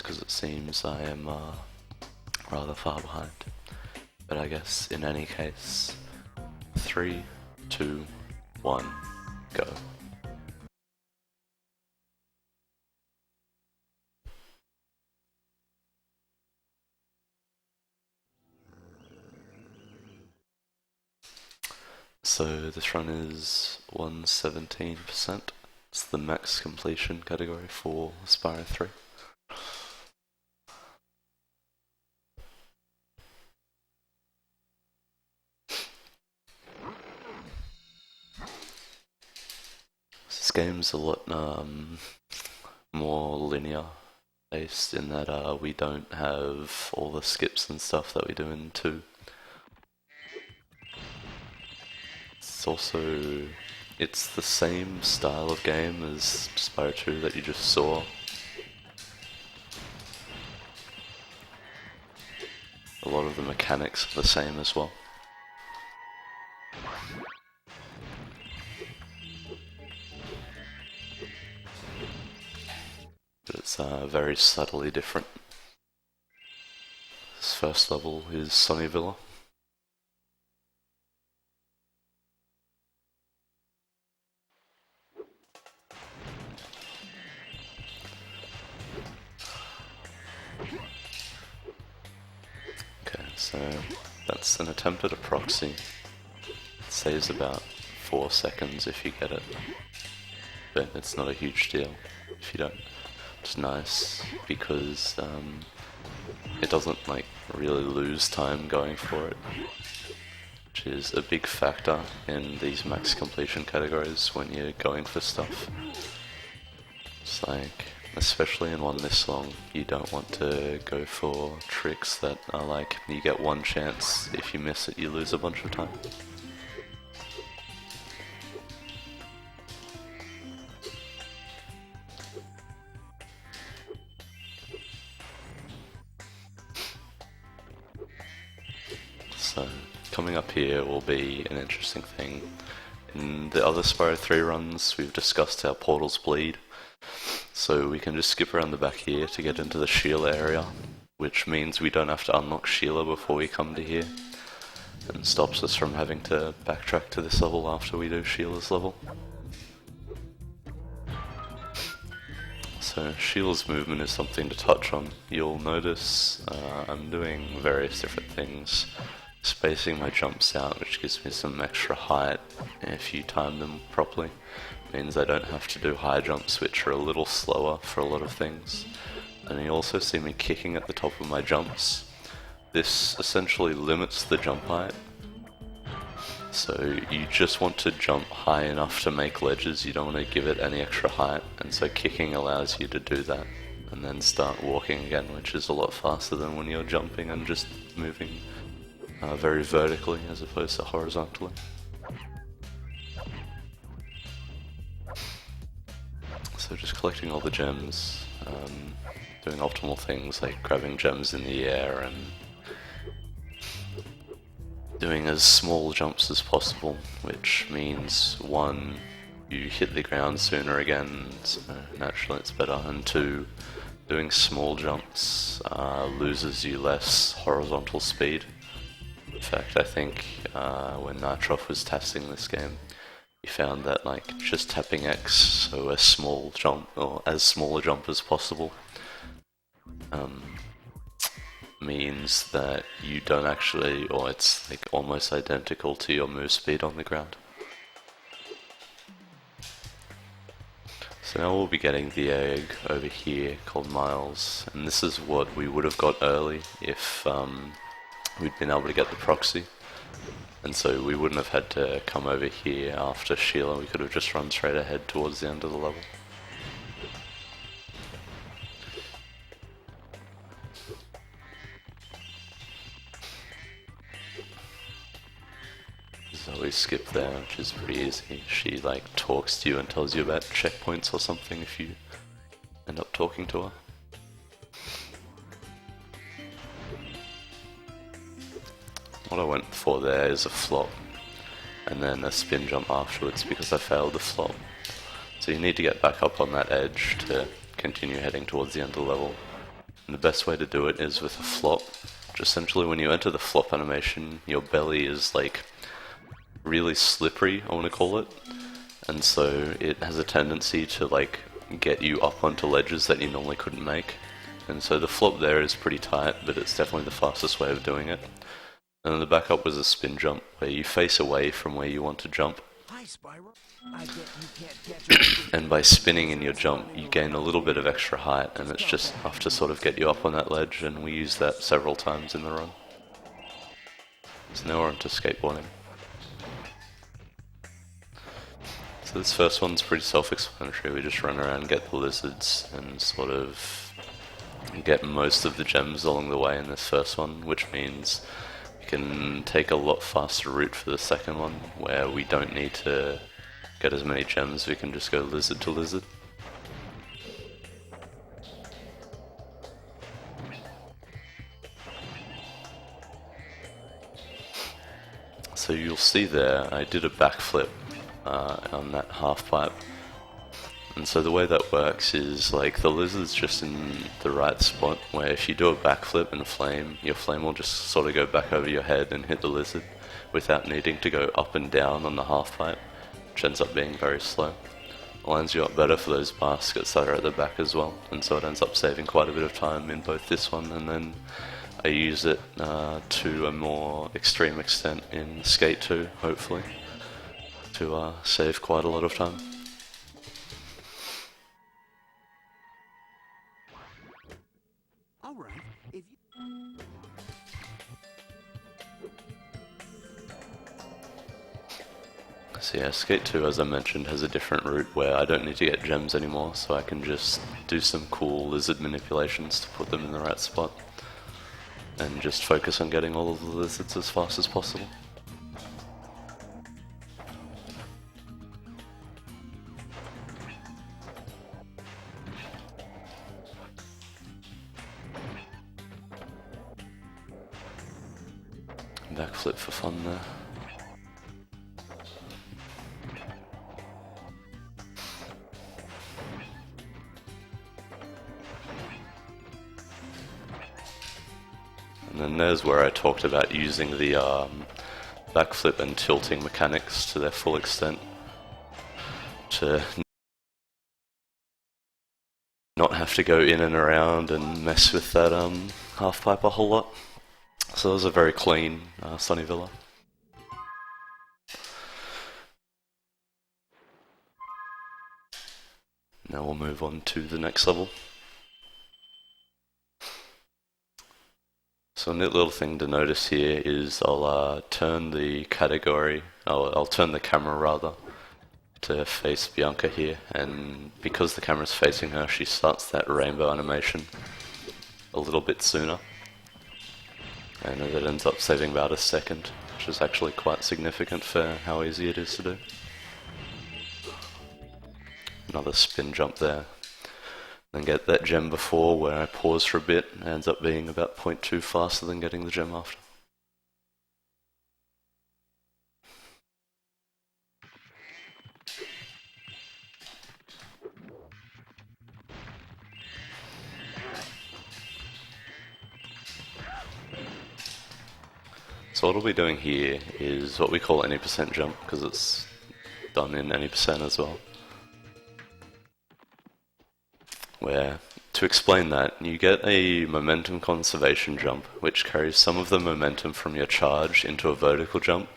because it seems I am rather far behind. But I guess in any case, 3, 2, 1, go. So this run is 117%. It's the max completion category for Spyro 3. This game's a lot more linear based in that we don't have all the skips and stuff that we do in 2. It's the same style of game as Spyro 2 that you just saw. A lot of the mechanics are the same as well. But it's very subtly different. This first level is Sunny Villa. Okay, so that's an attempt at a proxy. It saves about 4 seconds if you get it, but it's not a huge deal if you don't. It's nice because it doesn't like really lose time going for it, which is a big factor in these max completion categories when you're going for stuff. It's like, especially in one this long, you don't want to go for tricks that are like, you get one chance, if you miss it you lose a bunch of time. So, coming up here will be an interesting thing. In the other Spyro 3 runs, we've discussed how portals bleed. So we can just skip around the back here to get into the Sheila area, which means we don't have to unlock Sheila before we come to here, and stops us from having to backtrack to this level after we do Sheila's level. So Sheila's movement is something to touch on. You'll notice I'm doing various different things. Spacing my jumps out, which gives me some extra height if you time them properly. Means I don't have to do high jumps, which are a little slower for a lot of things. And you also see me kicking at the top of my jumps. This essentially limits the jump height. So you just want to jump high enough to make ledges, you don't want to give it any extra height, and so kicking allows you to do that. And then start walking again, which is a lot faster than when you're jumping and just moving very vertically as opposed to horizontally. So just collecting all the gems, doing optimal things like grabbing gems in the air and doing as small jumps as possible, which means 1, you hit the ground sooner again, so naturally it's better, and 2, doing small jumps loses you less horizontal speed. In fact, I think when Nitroff was testing this game, he found that like just tapping X, so a small jump, or as small a jump as possible, means that you don't actually, or it's like almost identical to your move speed on the ground. So now we'll be getting the egg over here called Miles, and this is what we would have got early if we'd been able to get the proxy. And so we wouldn't have had to come over here after Sheila, we could have just run straight ahead towards the end of the level. Zoe skip there, which is pretty easy. She like talks to you and tells you about checkpoints or something if you end up talking to her. What I went for there is a flop, and then a spin jump afterwards because I failed the flop. So you need to get back up on that edge to continue heading towards the end of the level. And the best way to do it is with a flop. Essentially, when you enter the flop animation, your belly is like really slippery, I want to call it, and so it has a tendency to like get you up onto ledges that you normally couldn't make. And so the flop there is pretty tight, but it's definitely the fastest way of doing it. And then the backup was a spin jump, where you face away from where you want to jump. Hi, Spyro. I get you can't catch And by spinning in your jump, you gain a little bit of extra height, and it's just enough to sort of get you up on that ledge, and we used that several times in the run. So now we're onto skateboarding. So this first one's pretty self-explanatory. We just run around, get the lizards, and sort of get most of the gems along the way in this first one, which means we can take a lot faster route for the second one, where we don't need to get as many gems, we can just go lizard to lizard. So you'll see there, I did a backflip on that half pipe. And so the way that works is like the lizard's just in the right spot, where if you do a backflip and flame, your flame will just sort of go back over your head and hit the lizard without needing to go up and down on the half pipe, which ends up being very slow. It lines you up better for those baskets that are at the back as well, and so it ends up saving quite a bit of time in both this one, and then I use it to a more extreme extent in Skate 2, hopefully, to save quite a lot of time. All right. If you... So yeah, Skate 2, as I mentioned, has a different route where I don't need to get gems anymore, so I can just do some cool lizard manipulations to put them in the right spot, and just focus on getting all of the lizards as fast as possible. Backflip for fun there. And then there's where I talked about using the backflip and tilting mechanics to their full extent to not have to go in and around and mess with that half pipe a whole lot. So it was a very clean Sunny Villa. Now we'll move on to the next level. So a neat little thing to notice here is I'll turn the category, I'll turn the camera rather, to face Bianca here, and because the camera's facing her, she starts that rainbow animation a little bit sooner. And it ends up saving about a second, which is actually quite significant for how easy it is to do. Another spin jump there. Then get that gem before where I pause for a bit, and it ends up being about 0.2 faster than getting the gem after. So what I'll be doing here is what we call any percent jump, because it's done in any percent as well. Where, to explain that, you get a momentum conservation jump, which carries some of the momentum from your charge into a vertical jump.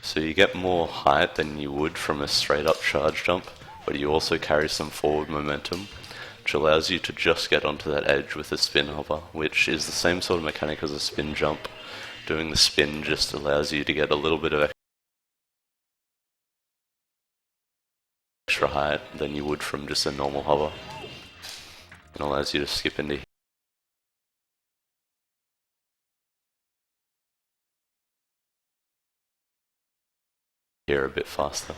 So you get more height than you would from a straight up charge jump, but you also carry some forward momentum, which allows you to just get onto that edge with a spin hopper, which is the same sort of mechanic as a spin jump. Doing the spin just allows you to get a little bit of extra height than you would from just a normal hover. It allows you to skip into here a bit faster.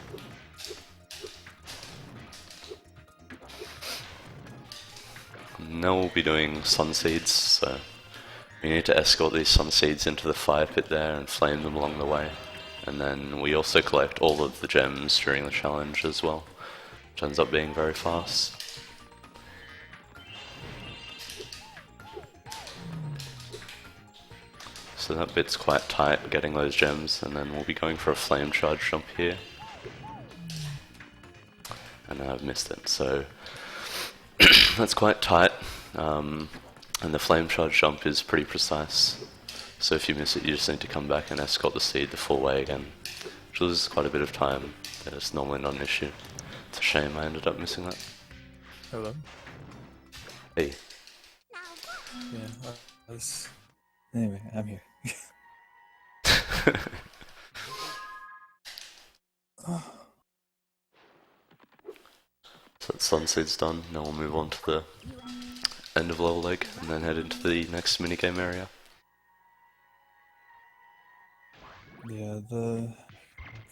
Now we'll be doing sun seeds, so we need to escort these sun seeds into the fire pit there and flame them along the way. And then we also collect all of the gems during the challenge as well, which ends up being very fast. So that bit's quite tight, getting those gems, and then we'll be going for a flame charge jump here. And I've missed it, so that's quite tight. And the flame charge jump is pretty precise. So if you miss it, you just need to come back and escort the seed the full way again. Which loses quite a bit of time, but it's normally not an issue. It's a shame I ended up missing that. Hello. Hey. Yeah, I was... Anyway, I'm here. So that sunset's done, now we'll move on to the end of level leg, and then head into the next minigame area. Yeah, the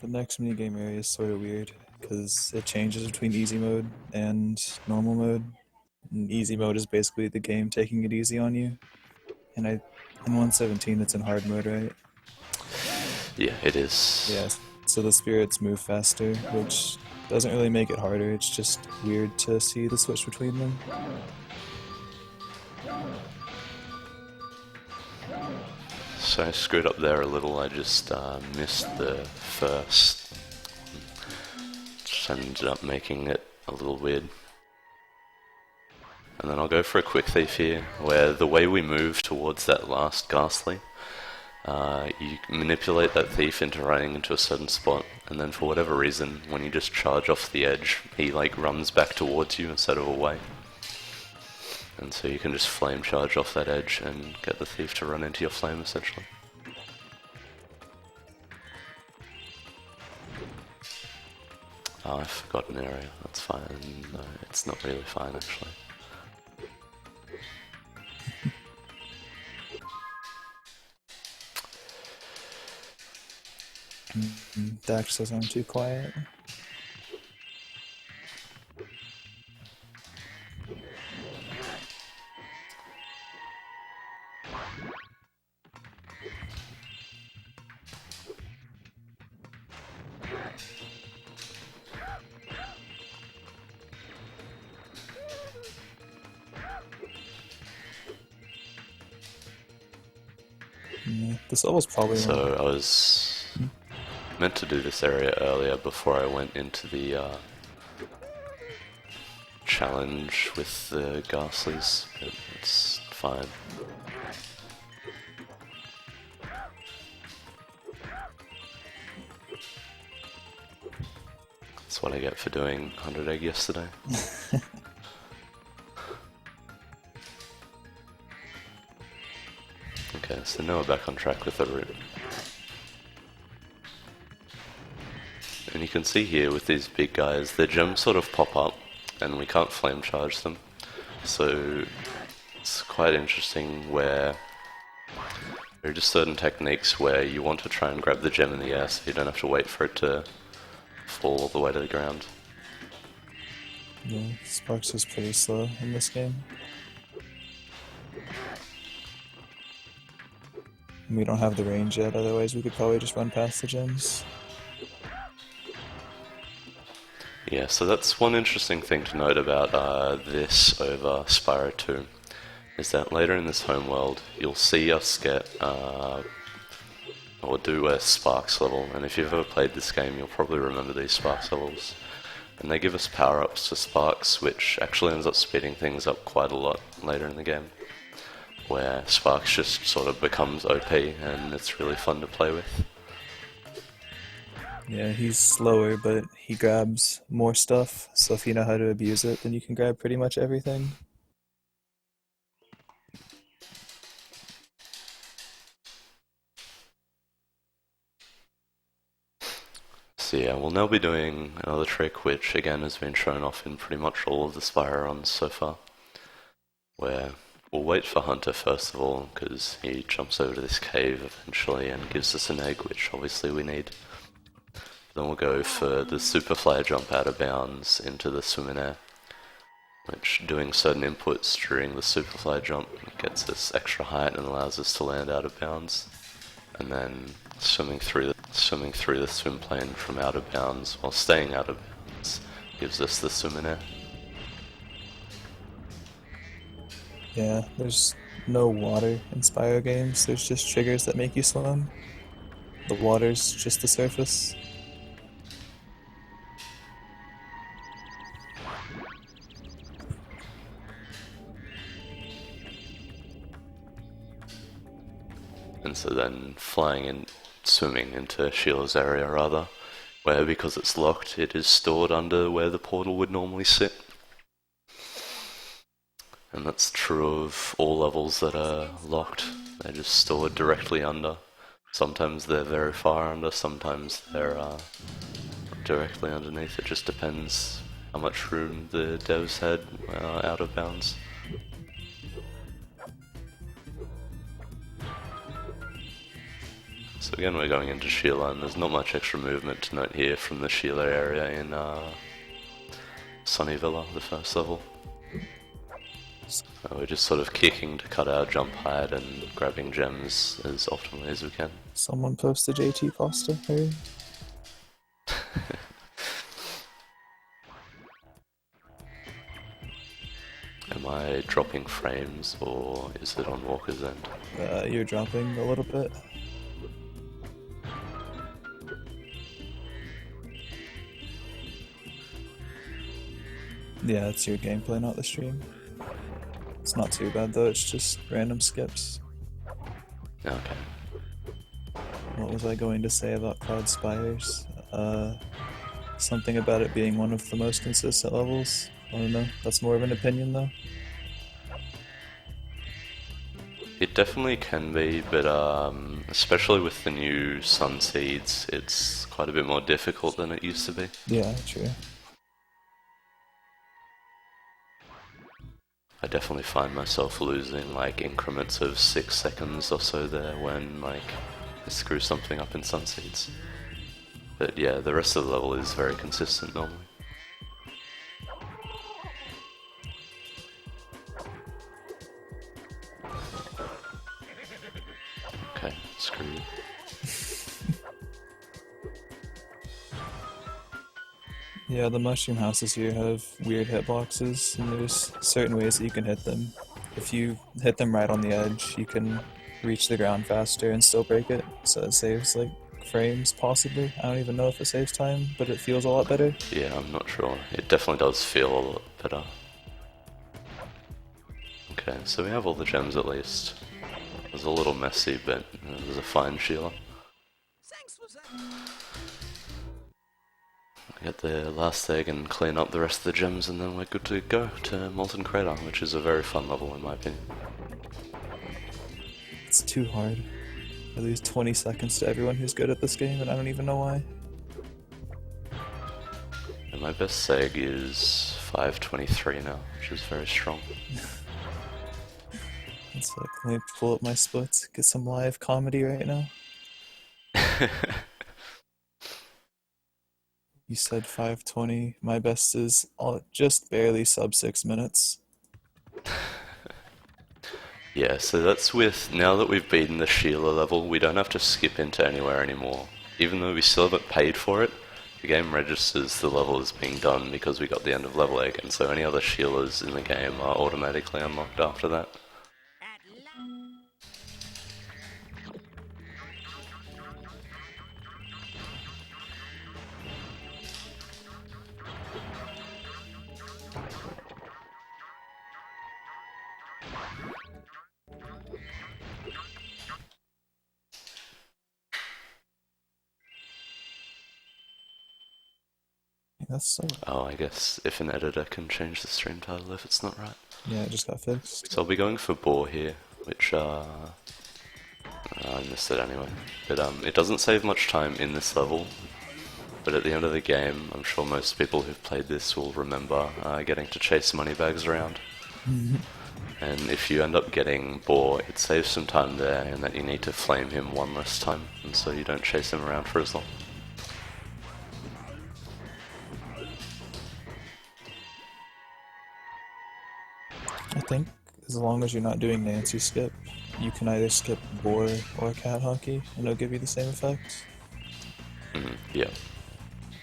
next minigame area is sort of weird, because it changes between easy mode and normal mode. And easy mode is basically the game taking it easy on you. And in 117 it's in hard mode, right? Yeah, it is. Yeah, so the spirits move faster, which doesn't really make it harder, it's just weird to see the switch between them. So I screwed up there a little, I just missed the first. Just ended up making it a little weird. And then I'll go for a quick thief here, where the way we move towards that last ghastly, you manipulate that thief into running into a certain spot, and then for whatever reason, when you just charge off the edge, he like runs back towards you instead of away. And so you can just flame charge off that edge and get the thief to run into your flame essentially. Oh, I forgot an area, that's fine. No, it's not really fine actually. Dax says I'm too quiet. Yeah, this level's probably So I was meant to do this area earlier before I went into the challenge with the ghastlies, but it's fine. That's what I get for doing 100 egg yesterday. Okay, so now we're back on track with the route. And you can see here with these big guys, their gems sort of pop up and we can't flame charge them. So it's quite interesting where there are just certain techniques where you want to try and grab the gem in the air so you don't have to wait for it to fall all the way to the ground. Yeah, Sparks is pretty slow in this game. We don't have the range yet, otherwise we could probably just run past the gems. Yeah, so that's one interesting thing to note about this over Spyro 2, is that later in this homeworld you'll see us get, or do a Sparks level, and if you've ever played this game you'll probably remember these Sparks levels. And they give us power-ups to Sparks, which actually ends up speeding things up quite a lot later in the game, where Sparks just sort of becomes OP and it's really fun to play with. Yeah, he's slower, but he grabs more stuff, so if you know how to abuse it, then you can grab pretty much everything. So yeah, we'll now be doing another trick which again has been shown off in pretty much all of the Spyro runs so far, where we'll wait for Hunter first of all, because he jumps over to this cave eventually and gives us an egg, which obviously we need. Then we'll go for the super flyer jump out of bounds into the swim in air, which doing certain inputs during the super flyer jump gets us extra height and allows us to land out of bounds. And then swimming through the swim plane from out of bounds while staying out of bounds gives us the swim in air. Yeah, there's no water in Spyro games. There's just triggers that make you swim. The water's just the surface. And so then flying and swimming into Sheila's area rather, where because it's locked it is stored under where the portal would normally sit. And that's true of all levels that are locked. They're just stored directly under. Sometimes they're very far under, sometimes they're directly underneath. It just depends how much room the devs had out of bounds. So again, we're going into Sheila, and there's not much extra movement to note here from the Sheila area in Sunny Villa, the first level. We're just sort of kicking to cut our jump height and grabbing gems as optimally as we can. Someone post the JT pasta, hurry. Am I dropping frames, or is it on Walker's end? You're dropping a little bit. Yeah, it's your gameplay, not the stream. It's not too bad though, it's just random skips. Okay. What was I going to say about Cloud Spires? Something about it being one of the most consistent levels. I don't know, that's more of an opinion though. It definitely can be, but especially with the new Sun Seeds, it's quite a bit more difficult than it used to be. Yeah, true. I definitely find myself losing like increments of 6 seconds or so there when like I screw something up in Sun Seeds. But yeah, the rest of the level is very consistent normally. Okay, screw you. Yeah, the mushroom houses here have weird hitboxes, and there's certain ways that you can hit them. If you hit them right on the edge, you can reach the ground faster and still break it, so it saves like frames, possibly. I don't even know if it saves time, but it feels a lot better. Yeah, I'm not sure. It definitely does feel a lot better. Okay, so we have all the gems at least. It was a little messy, but it was a fine Sheila. Thanks for that. Get the last egg and clean up the rest of the gems, and then we're good to go to Molten Crater, which is a very fun level in my opinion. It's too hard. I lose 20 seconds to everyone who's good at this game, and I don't even know why. And my best seg is 523 now, which is very strong. It's like, let me pull up my splits, get some live comedy right now. You said 520. My best is just barely sub 6 minutes. Yeah, so that's with, now that we've beaten the Sheila level, we don't have to skip into anywhere anymore. Even though we still haven't paid for it, the game registers the level as being done because we got the end of level egg, and so any other Sheilas in the game are automatically unlocked after that. That's so... Oh, I guess if an editor can change the stream title if it's not right. Yeah, it just got fixed. So I'll be going for Boar here, which I missed it anyway. But it doesn't save much time in this level, but at the end of the game, I'm sure most people who've played this will remember getting to chase moneybags around. And if you end up getting Boar, it saves some time there, and that you need to flame him one less time, and so you don't chase him around for as long. I think as long as you're not doing Nancy skip, you can either skip Boar or Cat Hockey, and it'll give you the same effect. Yeah.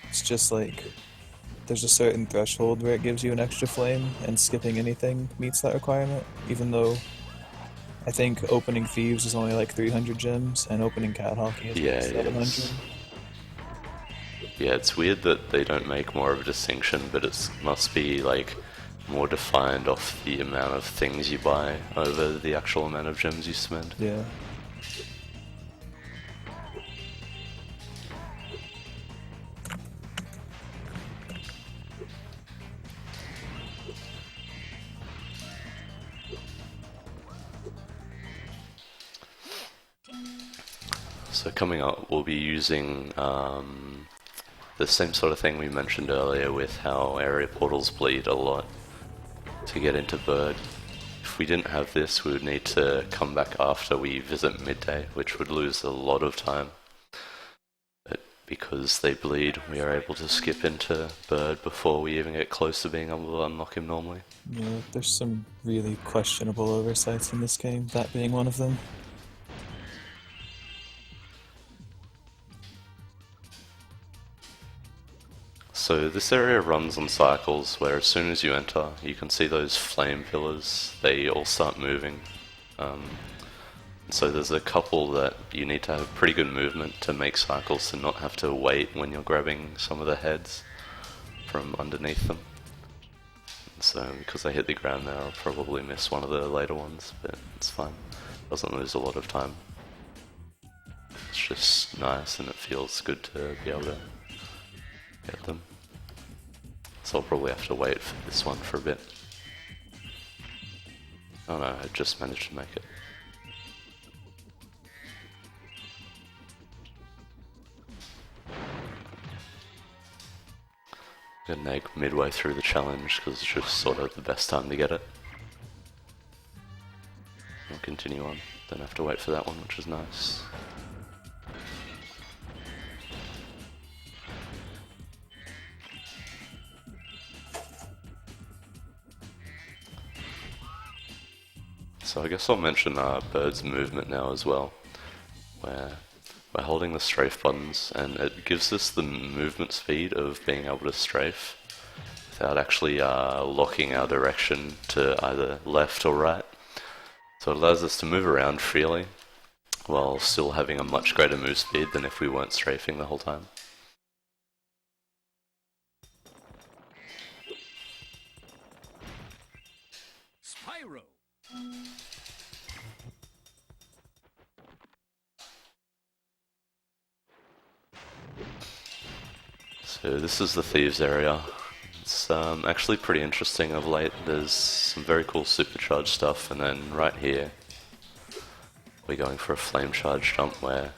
It's just like, there's a certain threshold where it gives you an extra flame, and skipping anything meets that requirement, even though I think opening Thieves is only like 300 gems, and opening Cat Hockey is Yeah, like it 700. is. Yeah, it's weird that they don't make more of a distinction, but it must be like more defined off the amount of things you buy over the actual amount of gems you spend. Yeah. So coming up, we'll be using the same sort of thing we mentioned earlier with how area portals bleed a lot to get into Bird. If we didn't have this, we would need to come back after we visit Midday, which would lose a lot of time. But because they bleed, we are able to skip into Bird before we even get close to being able to unlock him normally. Yeah, there's some really questionable oversights in this game, that being one of them. So this area runs on cycles where as soon as you enter, you can see those flame pillars, they all start moving. So there's a couple that you need to have pretty good movement to make cycles to not have to wait when you're grabbing some of the heads from underneath them. So because I hit the ground there, I'll probably miss one of the later ones, but it's fine. Doesn't lose a lot of time. It's just nice and it feels good to be able to get them. So I'll probably have to wait for this one for a bit. Oh no, I just managed to make it. Get an egg midway through the challenge because it's just sort of the best time to get it. I'll continue on, don't have to wait for that one, which is nice. So I guess I'll mention Bird's movement now as well, where we're holding the strafe buttons and it gives us the movement speed of being able to strafe without actually locking our direction to either left or right. So it allows us to move around freely while still having a much greater move speed than if we weren't strafing the whole time. Spyro. So this is the Thieves area. It's actually pretty interesting of late. There's some very cool supercharged stuff, and then right here we're going for a flame charge jump where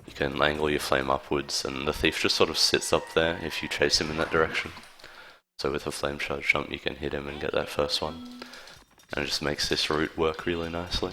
you can angle your flame upwards and the thief just sort of sits up there if you chase him in that direction. So with a flame charge jump you can hit him and get that first one. And it just makes this route work really nicely.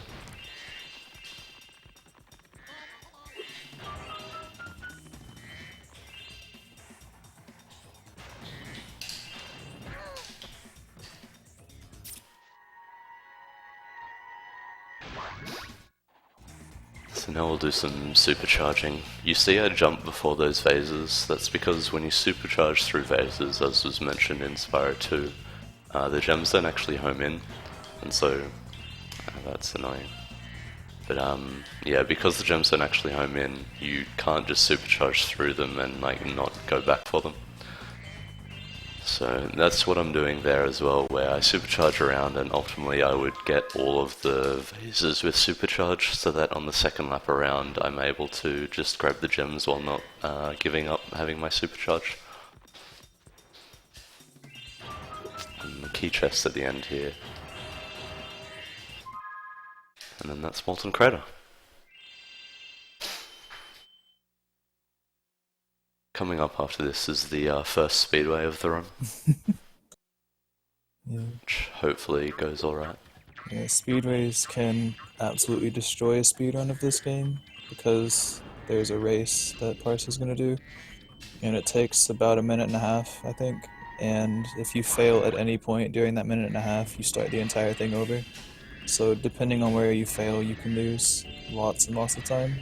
So now we'll do some supercharging. You see I jump before those vases. That's because when you supercharge through vases, as was mentioned in Spyro 2, the gems don't actually home in, and so that's annoying. But yeah, because the gems don't actually home in, you can't just supercharge through them and like not go back for them. So that's what I'm doing there as well, where I supercharge around and ultimately I would get all of the vases with supercharge so that on the second lap around I'm able to just grab the gems while not giving up having my supercharge. And the key chest at the end here. And then that's Molten Crater. Coming up after this is the first speedway of the run. Yeah. Which hopefully goes alright. Yeah, speedways can absolutely destroy a speedrun of this game because there's a race that Parse is going to do, and it takes about a minute and a half, I think. And if you fail at any point during that minute and a half, you start the entire thing over. So depending on where you fail, you can lose lots and lots of time.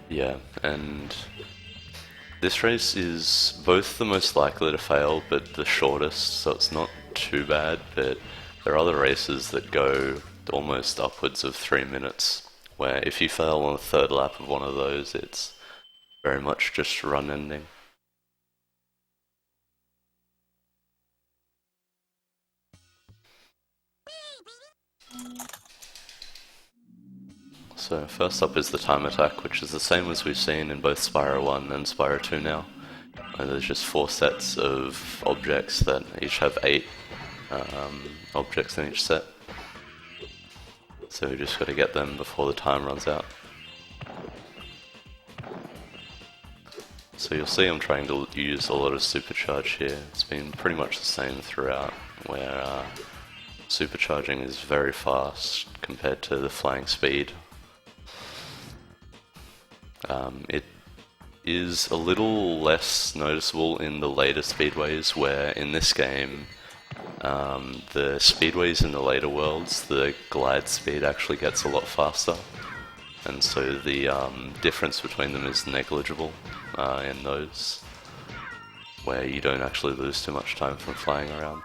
Yeah, and this race is both the most likely to fail, but the shortest, so it's not too bad, but there are other races that go almost upwards of 3 minutes, where if you fail on the third lap of one of those, it's very much just run ending. So first up is the time attack, which is the same as we've seen in both Spyro 1 and Spyro 2 now. And there's just 4 sets of objects that each have 8 objects in each set. So we just got to get them before the time runs out. So you'll see I'm trying to use a lot of supercharge here. It's been pretty much the same throughout, where supercharging is very fast compared to the flying speed. It is a little less noticeable in the later speedways, where in this game, the speedways in the later worlds, the glide speed actually gets a lot faster, and so the difference between them is negligible in those, where you don't actually lose too much time from flying around.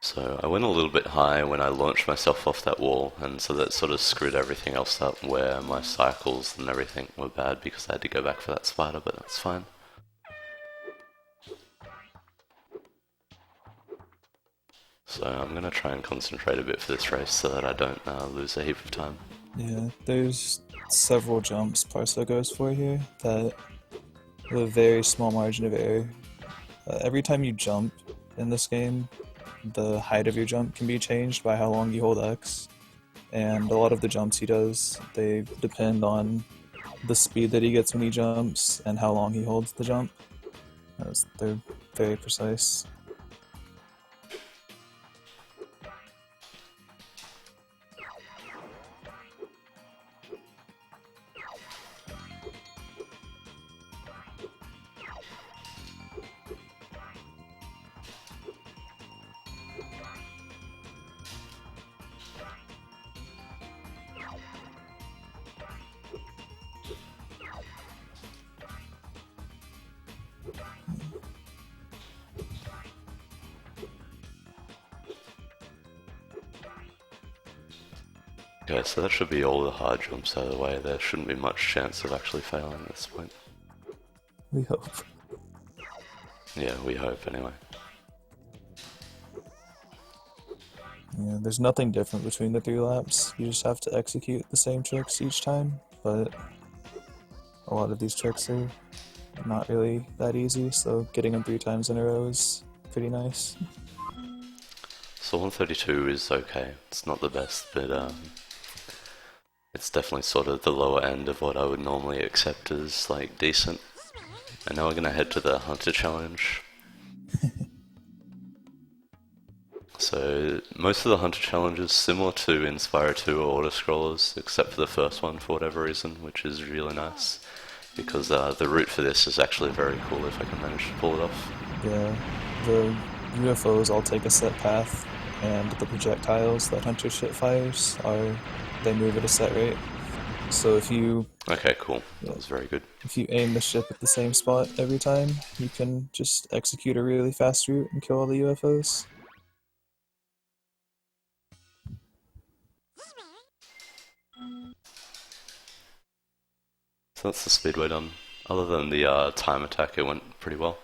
So I went a little bit high when I launched myself off that wall, and so that sort of screwed everything else up, where my cycles and everything were bad because I had to go back for that spider, but that's fine. So I'm going to try and concentrate a bit for this race so that I don't lose a heap of time. Yeah, there's several jumps Parso goes for here that have a very small margin of error. Every time you jump in this game, the height of your jump can be changed by how long you hold X, and a lot of the jumps he does, they depend on the speed that he gets when he jumps and how long he holds the jump. They're very precise. Okay, so that should be all the hard jumps out of the way. There shouldn't be much chance of actually failing at this point. We hope. Yeah, we hope anyway. Yeah, there's nothing different between the 3 laps. You just have to execute the same tricks each time, but a lot of these tricks are not really that easy, so getting them 3 times in a row is pretty nice. So 132 is okay. It's not the best, but it's definitely sort of the lower end of what I would normally accept as like decent. And now we're gonna head to the Hunter Challenge. So most of the Hunter challenges, similar to in Spyro 2 or auto-scrollers, except for the first one for whatever reason, which is really nice, because the route for this is actually very cool if I can manage to pull it off. Yeah, the UFOs all take a set path, and the projectiles that Hunter shit fires they move at a set rate. So if you Okay, cool. That was very good. if you aim the ship at the same spot every time, you can just execute a really fast route and kill all the UFOs. So that's the speedway done. Other than the time attack, it went pretty well.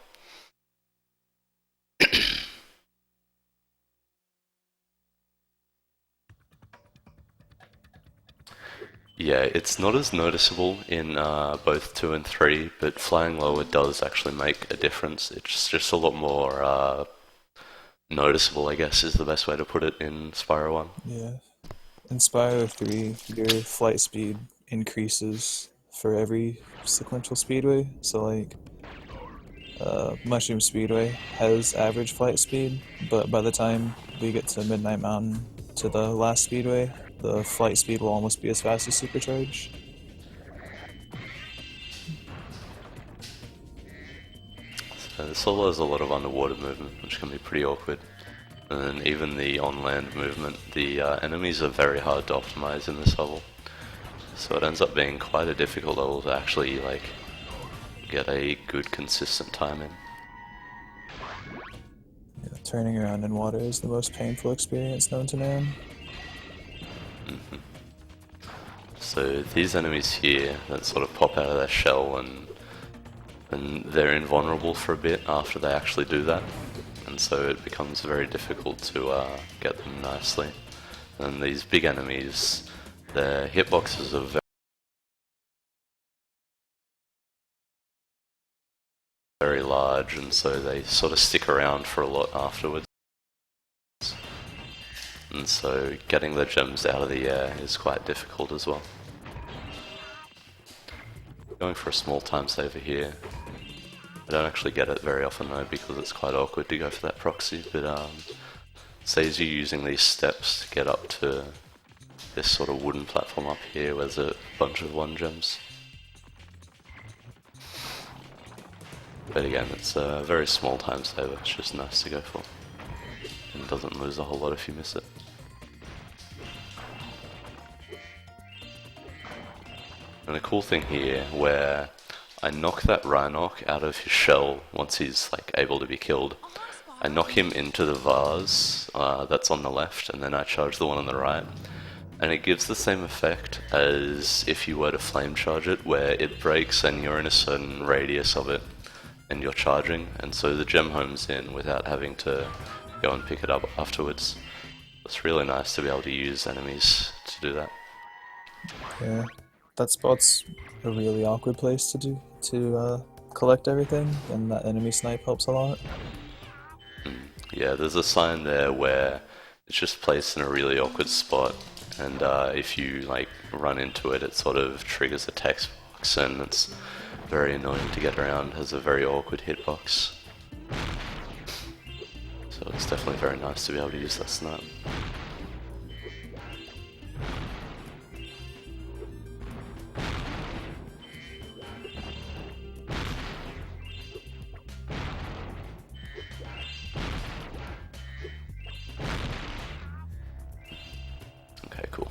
Yeah, it's not as noticeable in both 2 and 3, but flying lower does actually make a difference. It's just a lot more noticeable, I guess, is the best way to put it in Spyro 1. Yeah. In Spyro 3, your flight speed increases for every sequential speedway. So like, Mushroom Speedway has average flight speed, but by the time we get to Midnight Mountain, to the last speedway, the flight speed will almost be as fast as Supercharge. So this level has a lot of underwater movement, which can be pretty awkward. And then even the on-land movement, the enemies are very hard to optimize in this level. So it ends up being quite a difficult level to actually, like, get a good consistent time in. turning around in water is the most painful experience known to man. So these enemies here that sort of pop out of their shell and they're invulnerable for a bit after they actually do that, and so it becomes very difficult to get them nicely. And these big enemies, their hitboxes are very large, and so they sort of stick around for a lot afterwards. And so getting the gems out of the air is quite difficult as well. Going for a small time saver here. I don't actually get it very often though, because it's quite awkward to go for that proxy, but saves you using these steps to get up to this sort of wooden platform up here where there's a bunch of 1 gems. But again, it's a very small time saver, it's just nice to go for. And doesn't lose a whole lot if you miss it. And a cool thing here, where I knock that Rhinoc out of his shell once he's like able to be killed. I knock him into the vase that's on the left, and then I charge the one on the right. And it gives the same effect as if you were to flame charge it, where it breaks and you're in a certain radius of it, and you're charging, and so the gem homes in without having to go and pick it up afterwards. It's really nice to be able to use enemies to do that. Yeah, that spot's a really awkward place to collect everything, and that enemy snipe helps a lot. Yeah, there's a sign there where it's just placed in a really awkward spot, and if you like run into it, it sort of triggers a text box, and it's very annoying to get around. It has a very awkward hitbox. So it's definitely very nice to be able to use that snipe. Okay, cool.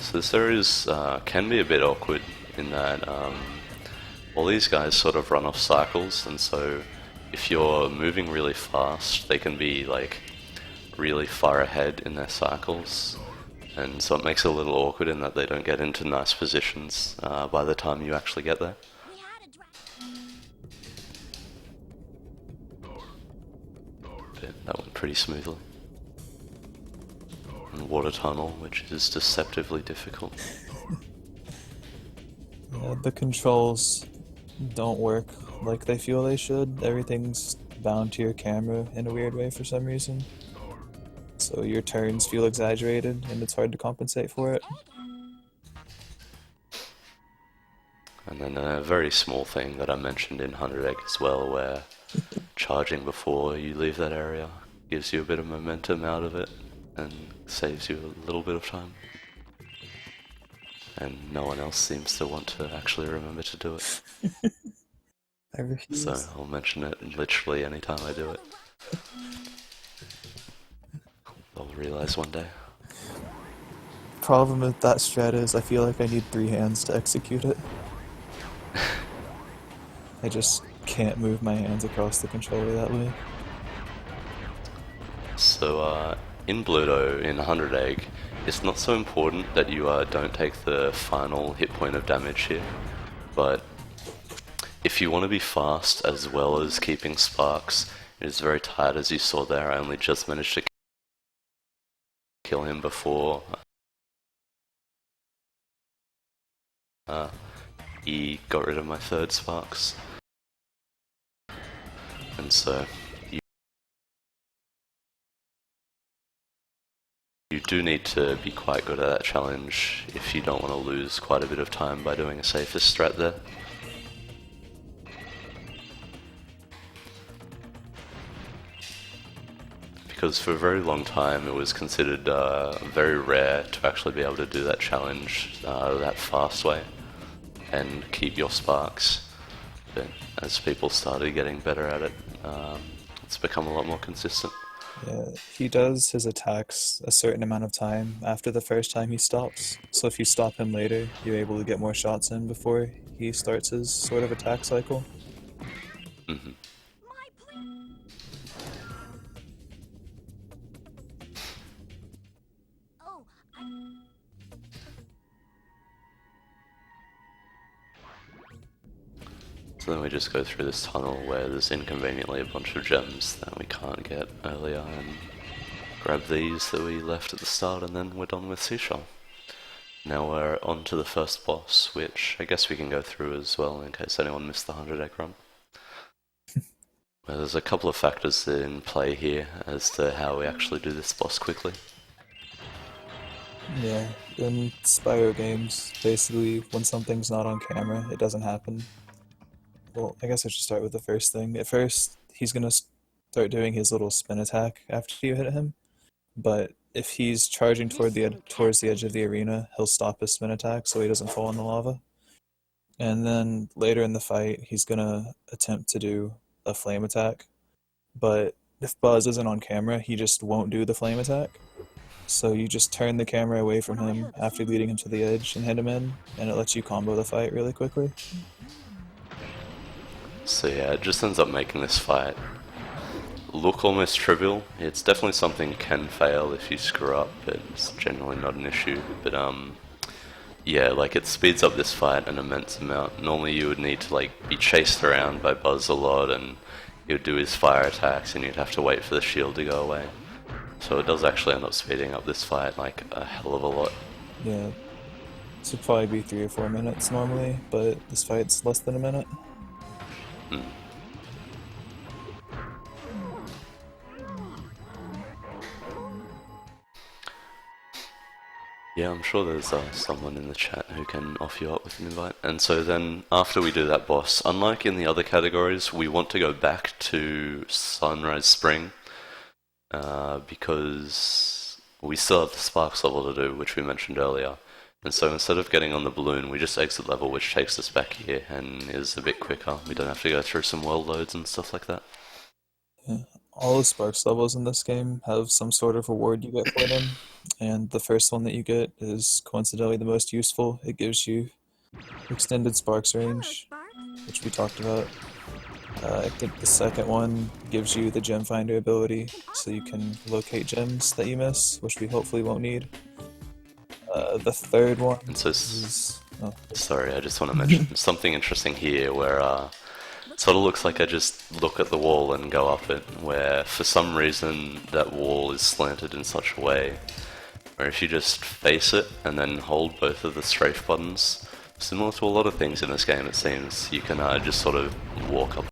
So this area can be a bit awkward in that all these guys sort of run off cycles, and so if you're moving really fast, they can be like really far ahead in their cycles, and so it makes it a little awkward in that they don't get into nice positions by the time you actually get there. But that went pretty smoothly. And water tunnel, which is deceptively difficult. Yeah, the controls don't work like they feel they should. Everything's bound to your camera in a weird way for some reason. So your turns feel exaggerated, and it's hard to compensate for it. And then a very small thing that I mentioned in 100 Egg as well, where charging before you leave that area gives you a bit of momentum out of it and saves you a little bit of time. And no one else seems to want to actually remember to do it. I refuse. So I'll mention it literally anytime I do it. I'll realize one day. Problem with that strat is I feel like I need 3 hands to execute it. I just can't move my hands across the controller that way. So in Bluto, in 100 Egg, it's not so important that you don't take the final hit point of damage here, but if you want to be fast as well as keeping sparks, it is very tight, as you saw there. I only just managed to kill him before he got rid of my 3rd sparks. And so you do need to be quite good at that challenge if you don't want to lose quite a bit of time by doing a safer strat there. Because for a very long time it was considered very rare to actually be able to do that challenge that fast way. and keep your sparks. But as people started getting better at it, it's become a lot more consistent. Yeah, he does his attacks a certain amount of time after the first time he stops. So if you stop him later, you're able to get more shots in before he starts his sort of attack cycle. Hmm. So then we just go through this tunnel where there's inconveniently a bunch of gems that we can't get earlier, and grab these that we left at the start, and then we're done with Seashell. Now we're on to the first boss, which I guess we can go through as well in case anyone missed the 100 egg run. There's a couple of factors in play here as to how we actually do this boss quickly. Yeah, in Spyro games, basically when something's not on camera, it doesn't happen. Well, I guess I should start with the first thing. At first, he's gonna start doing his little spin attack after you hit him, but if he's charging towards the edge of the arena, he'll stop his spin attack so he doesn't fall in the lava. And then later in the fight, he's gonna attempt to do a flame attack, but if Buzz isn't on camera, he just won't do the flame attack. So you just turn the camera away from him after leading him to the edge and hit him in, and it lets you combo the fight really quickly. So yeah, it just ends up making this fight look almost trivial. It's definitely something you can fail if you screw up, but it's generally not an issue. But yeah, like it speeds up this fight an immense amount. Normally you would need to like be chased around by Buzz a lot, and he would do his fire attacks, and you'd have to wait for the shield to go away. So it does actually end up speeding up this fight like a hell of a lot. Yeah, this would probably be 3 or 4 minutes normally, but this fight's less than a minute. Hmm. Yeah, I'm sure there's someone in the chat who can offer you up with an invite. And so then, after we do that boss, unlike in the other categories, we want to go back to Sunrise Spring, because we still have the Sparks level to do, which we mentioned earlier. And so instead of getting on the balloon, we just exit level, which takes us back here and is a bit quicker. We don't have to go through some world loads and stuff like that. Yeah. All the Sparks levels in this game have some sort of reward you get for them, and the first one that you get is coincidentally the most useful. It gives you extended Sparks range, which we talked about. I think the second one gives you the Gem Finder ability, so you can locate gems that you miss, which we hopefully won't need. The third one And so, is... Oh, sorry, I just want to mention something interesting here where it sort of looks like I just look at the wall and go up it, where for some reason that wall is slanted in such a way where if you just face it and then hold both of the strafe buttons, similar to a lot of things in this game it seems, you can just sort of walk up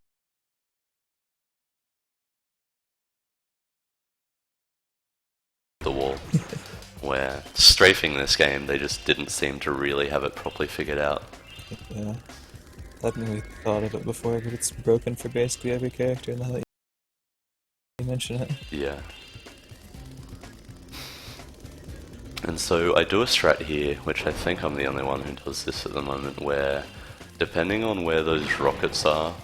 the wall. Where strafing this game, they just didn't seem to really have it properly figured out. yeah. I hadn't really thought of it before, but it's broken for basically every character now that you mention it. Yeah. And so I do a strat here, which I think I'm the only one who does this at the moment, where depending on where those rockets are,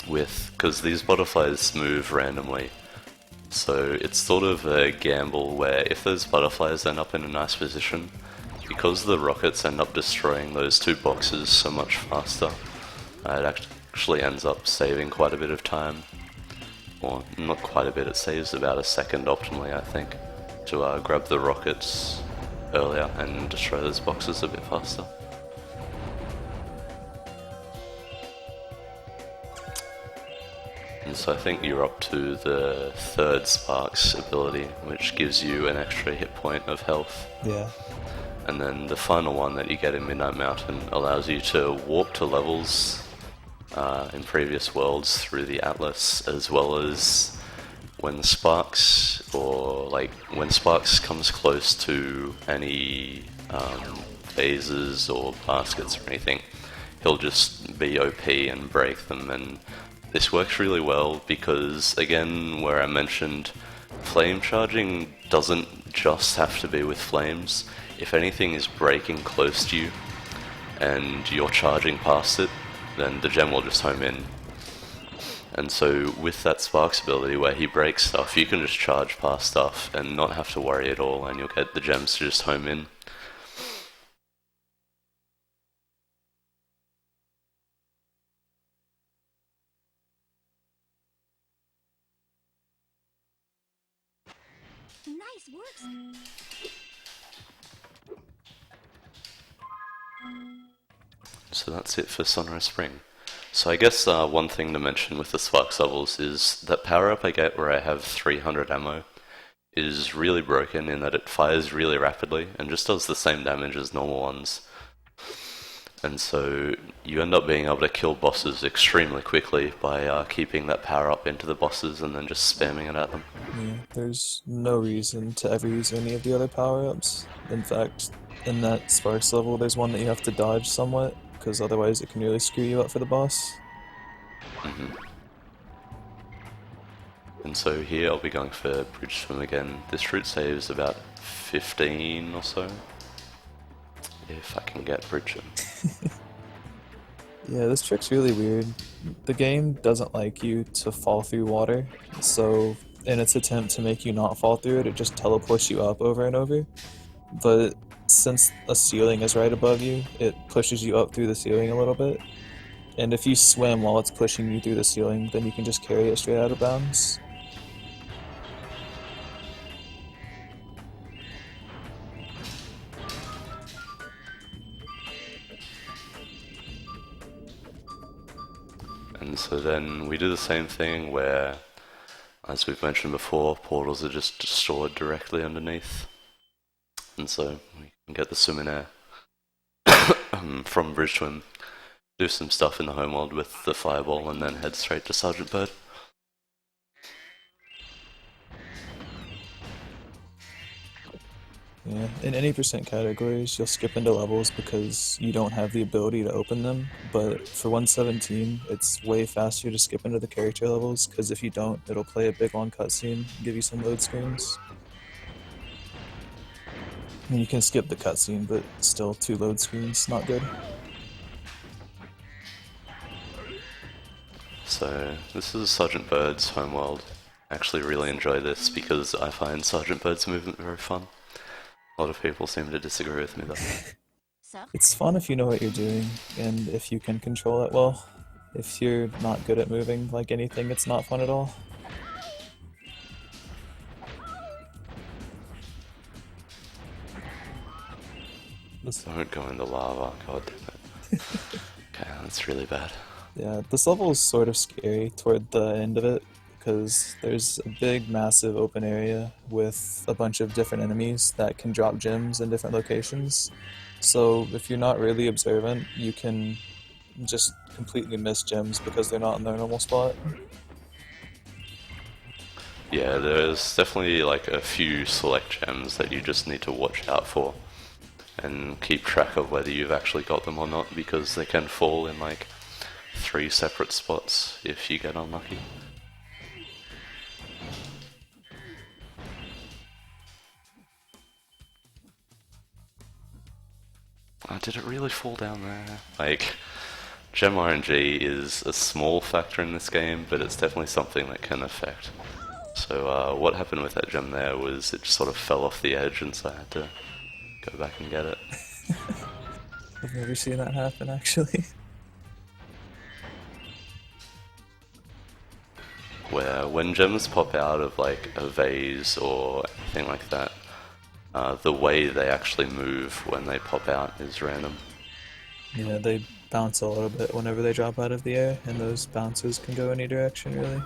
because these butterflies move randomly, so it's sort of a gamble where if those butterflies end up in a nice position, because the rockets end up destroying those two boxes so much faster, it actually ends up saving quite a bit of time. Or not quite a bit, it saves about a second optimally, I think, to grab the rockets earlier and destroy those boxes a bit faster. And so I think you're up to the third Sparks ability, which gives you an extra hit point of health. Yeah. And then the final one that you get in Midnight Mountain allows you to warp to levels in previous worlds through the Atlas, as well as when Sparks, or like when Sparks comes close to any phases or baskets or anything, he'll just be OP and break them. And this works really well because, again, where I mentioned flame charging doesn't just have to be with flames. If anything is breaking close to you, and you're charging past it, then the gem will just home in. And so with that Spark's ability where he breaks stuff, you can just charge past stuff and not have to worry at all, and you'll get the gems to just home in. Nice work. So that's it for Sonora Spring. So I guess one thing to mention with the Sparks levels is that power up I get where I have 300 ammo is really broken in that it fires really rapidly and just does the same damage as normal ones. And so you end up being able to kill bosses extremely quickly by keeping that power up into the bosses and then just spamming it at them. Yeah, there's no reason to ever use any of the other power-ups. In fact, in that Sparks level, there's one that you have to dodge somewhat, because otherwise it can really screw you up for the boss. And so here I'll be going for Bridge Swim again. This route saves about 15 or so. If I can get Bridge Swim. Yeah, this trick's really weird. The game doesn't like you to fall through water, so in its attempt to make you not fall through it, it just teleports you up over and over. But since a ceiling is right above you, it pushes you up through the ceiling a little bit. And if you swim while it's pushing you through the ceiling, then you can just carry it straight out of bounds. And so then we do the same thing where, as we've mentioned before, portals are just stored directly underneath. And so we can get the swim in air from Bridge Swim, do some stuff in the homeworld with the fireball, and then head straight to Sergeant Bird. Yeah, in any percent categories, you'll skip into levels because you don't have the ability to open them, but for 117, it's way faster to skip into the character levels, because if you don't, it'll play a big long cutscene, give you some load screens. I mean, you can skip the cutscene, but still 2 load screens, not good. So this is Sergeant Bird's homeworld. I actually really enjoy this because I find Sergeant Bird's movement very fun. A lot of people seem to disagree with me though. It's fun if you know what you're doing, and if you can control it well. If you're not good at moving like anything, it's not fun at all. Don't go in the lava, god damn it. Okay, that's really bad. Yeah, this level is sort of scary toward the end of it, because there's a big, massive open area with a bunch of different enemies that can drop gems in different locations. So if you're not really observant, you can just completely miss gems because they're not in their normal spot. Yeah, there's definitely like a few select gems that you just need to watch out for and keep track of whether you've actually got them or not, because they can fall in like 3 separate spots if you get unlucky. Oh, did it really fall down there? Like, gem RNG is a small factor in this game, but it's definitely something that can affect. So what happened with that gem there was it just sort of fell off the edge, and so I had to go back and get it. I've never seen that happen, actually. Where when gems pop out of like a vase or anything like that, the way they actually move when they pop out is random. Yeah, they bounce a little bit whenever they drop out of the air, and those bounces can go any direction, really.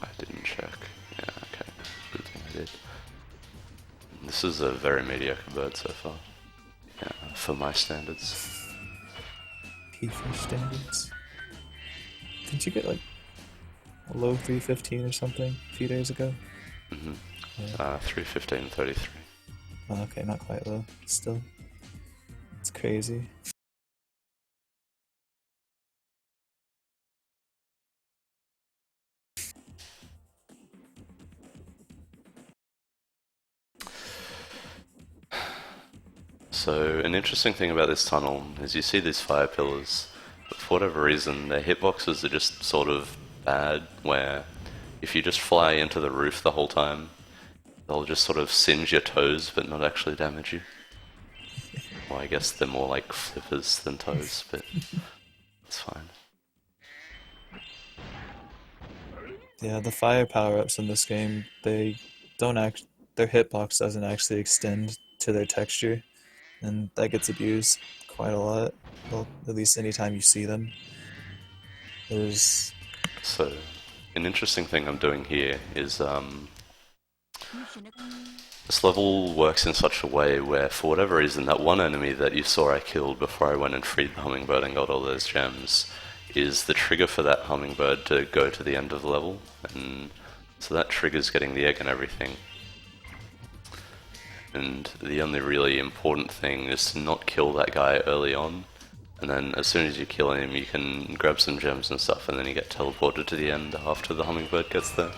I didn't check. Yeah, okay. Good thing I did. This is a very mediocre bird so far. Yeah, for my standards. P-fish standards. Didn't you get like a low 315 or something a few days ago? Mm-hmm. Yeah. 315.33. Oh, okay, not quite low. Still. It's crazy. So an interesting thing about this tunnel is you see these fire pillars, but for whatever reason their hitboxes are just sort of bad, where if you just fly into the roof the whole time, they'll just sort of singe your toes but not actually damage you. Well, I guess they're more like flippers than toes, but it's fine. Yeah, the fire power-ups in this game, they don't act. Their hitbox doesn't actually extend to their texture, and that gets abused quite a lot. Well, at least anytime you see them. There's So, an interesting thing I'm doing here is this level works in such a way where, for whatever reason, that one enemy that you saw I killed before I went and freed the hummingbird and got all those gems is the trigger for that hummingbird to go to the end of the level, and so that triggers getting the egg and everything. And the only really important thing is to not kill that guy early on, and then as soon as you kill him you can grab some gems and stuff, and then you get teleported to the end after the hummingbird gets there.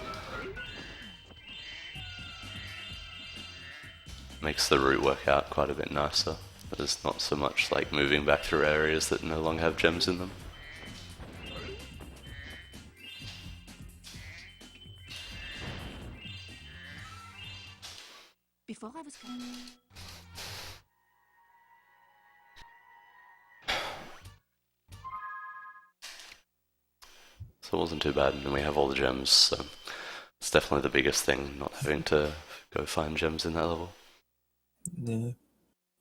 Makes the route work out quite a bit nicer. There's not so much like moving back through areas that no longer have gems in them. Before I was So it wasn't too bad, and we have all the gems, so it's definitely the biggest thing, not having to go find gems in that level. yeah.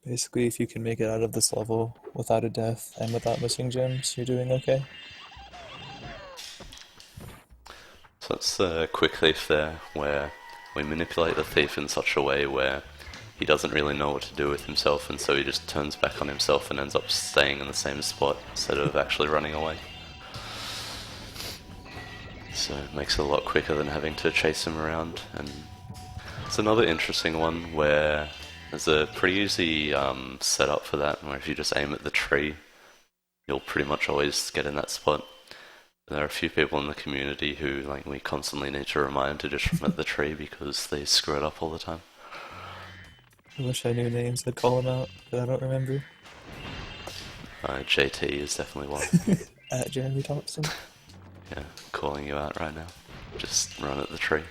Basically, if you can make it out of this level without a death and without missing gems, you're doing okay. So that's a quick thief there, where we manipulate the thief in such a way where he doesn't really know what to do with himself, and so he just turns back on himself and ends up staying in the same spot instead of actually running away. So it makes it a lot quicker than having to chase him around. And it's another interesting one where there's a pretty easy setup for that, where if you just aim at the tree, you'll pretty much always get in that spot. There are a few people in the community who, like, we constantly need to remind to just run at the tree because they screw it up all the time. I wish I knew names. I'd call them out, but I don't remember. JT is definitely one. At Jeremy Thompson. Yeah, calling you out right now. Just run at the tree.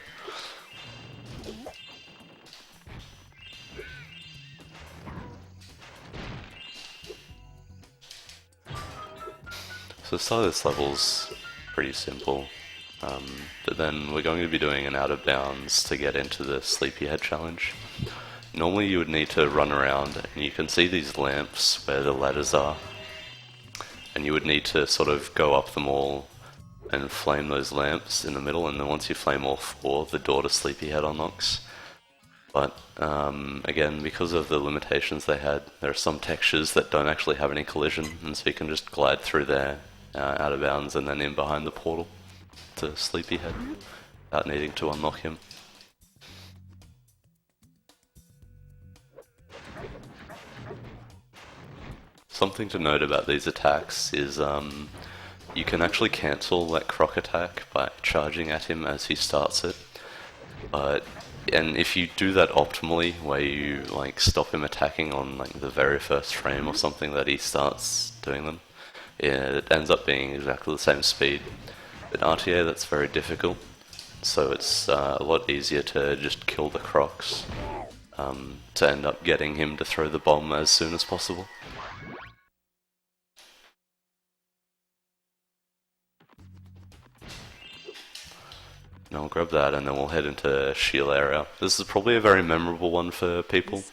So the start of this level's pretty simple, but then we're going to be doing an out of bounds to get into the Sleepyhead challenge. Normally you would need to run around, and you can see these lamps where the ladders are, and you would need to sort of go up them all and flame those lamps in the middle, and then once you flame all four, the door to Sleepyhead unlocks. But again, because of the limitations they had, there are some textures that don't actually have any collision, and so you can just glide through there out of bounds and then in behind the portal to Sleepyhead without needing to unlock him. Something to note about these attacks is you can actually cancel that croc attack by charging at him as he starts it, and if you do that optimally, where you like stop him attacking on like the very first frame or something that he starts doing them, it ends up being exactly the same speed. In RTA that's very difficult, so it's a lot easier to just kill the crocs to end up getting him to throw the bomb as soon as possible. Now we'll grab that and then we'll head into Shield area. This is probably a very memorable one for people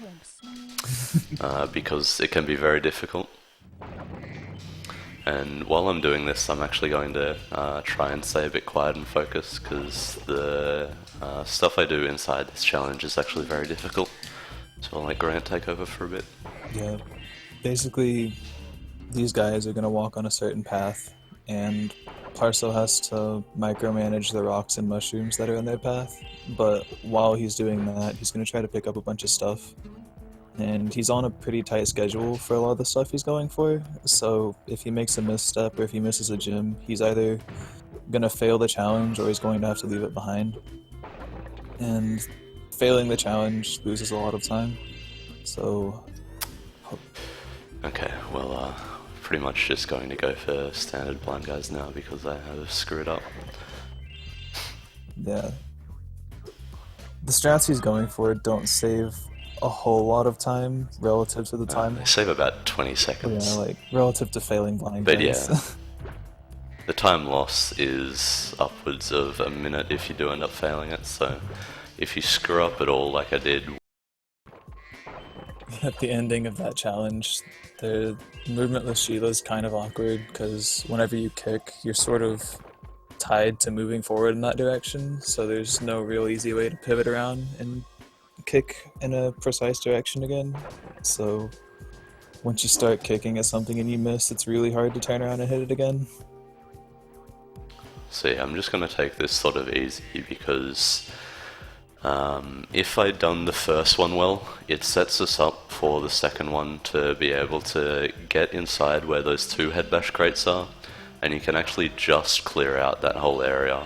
because it can be very difficult. And while I'm doing this, I'm actually going to try and stay a bit quiet and focus, because the stuff I do inside this challenge is actually very difficult. So I'll let Grant take over for a bit. Yeah. Basically, these guys are going to walk on a certain path, and Parso has to micromanage the rocks and mushrooms that are in their path. But while he's doing that, he's going to try to pick up a bunch of stuff. And he's on a pretty tight schedule for a lot of the stuff he's going for, so if he makes a misstep or if he misses a gym, he's either gonna fail the challenge or he's going to have to leave it behind. And failing the challenge loses a lot of time, so Okay, well, pretty much just going to go for standard blind guys now because I have screwed up. Yeah. The strats he's going for don't save a whole lot of time relative to the time. They save about 20 Yeah, seconds. like relative to failing blind But guys. yeah, the time loss is upwards of a minute if you do end up failing it, so if you screw up at all like I did. At the ending of that challenge, the movementless Sheila is kind of awkward because whenever you kick, you're sort of tied to moving forward in that direction, so there's no real easy way to pivot around and kick in a precise direction again. So once you start kicking at something and you miss, it's really hard to turn around and hit it again. So yeah, I'm just going to take this sort of easy because if I'd done the first one well, it sets us up for the second one to be able to get inside where those two head bash crates are, and you can actually just clear out that whole area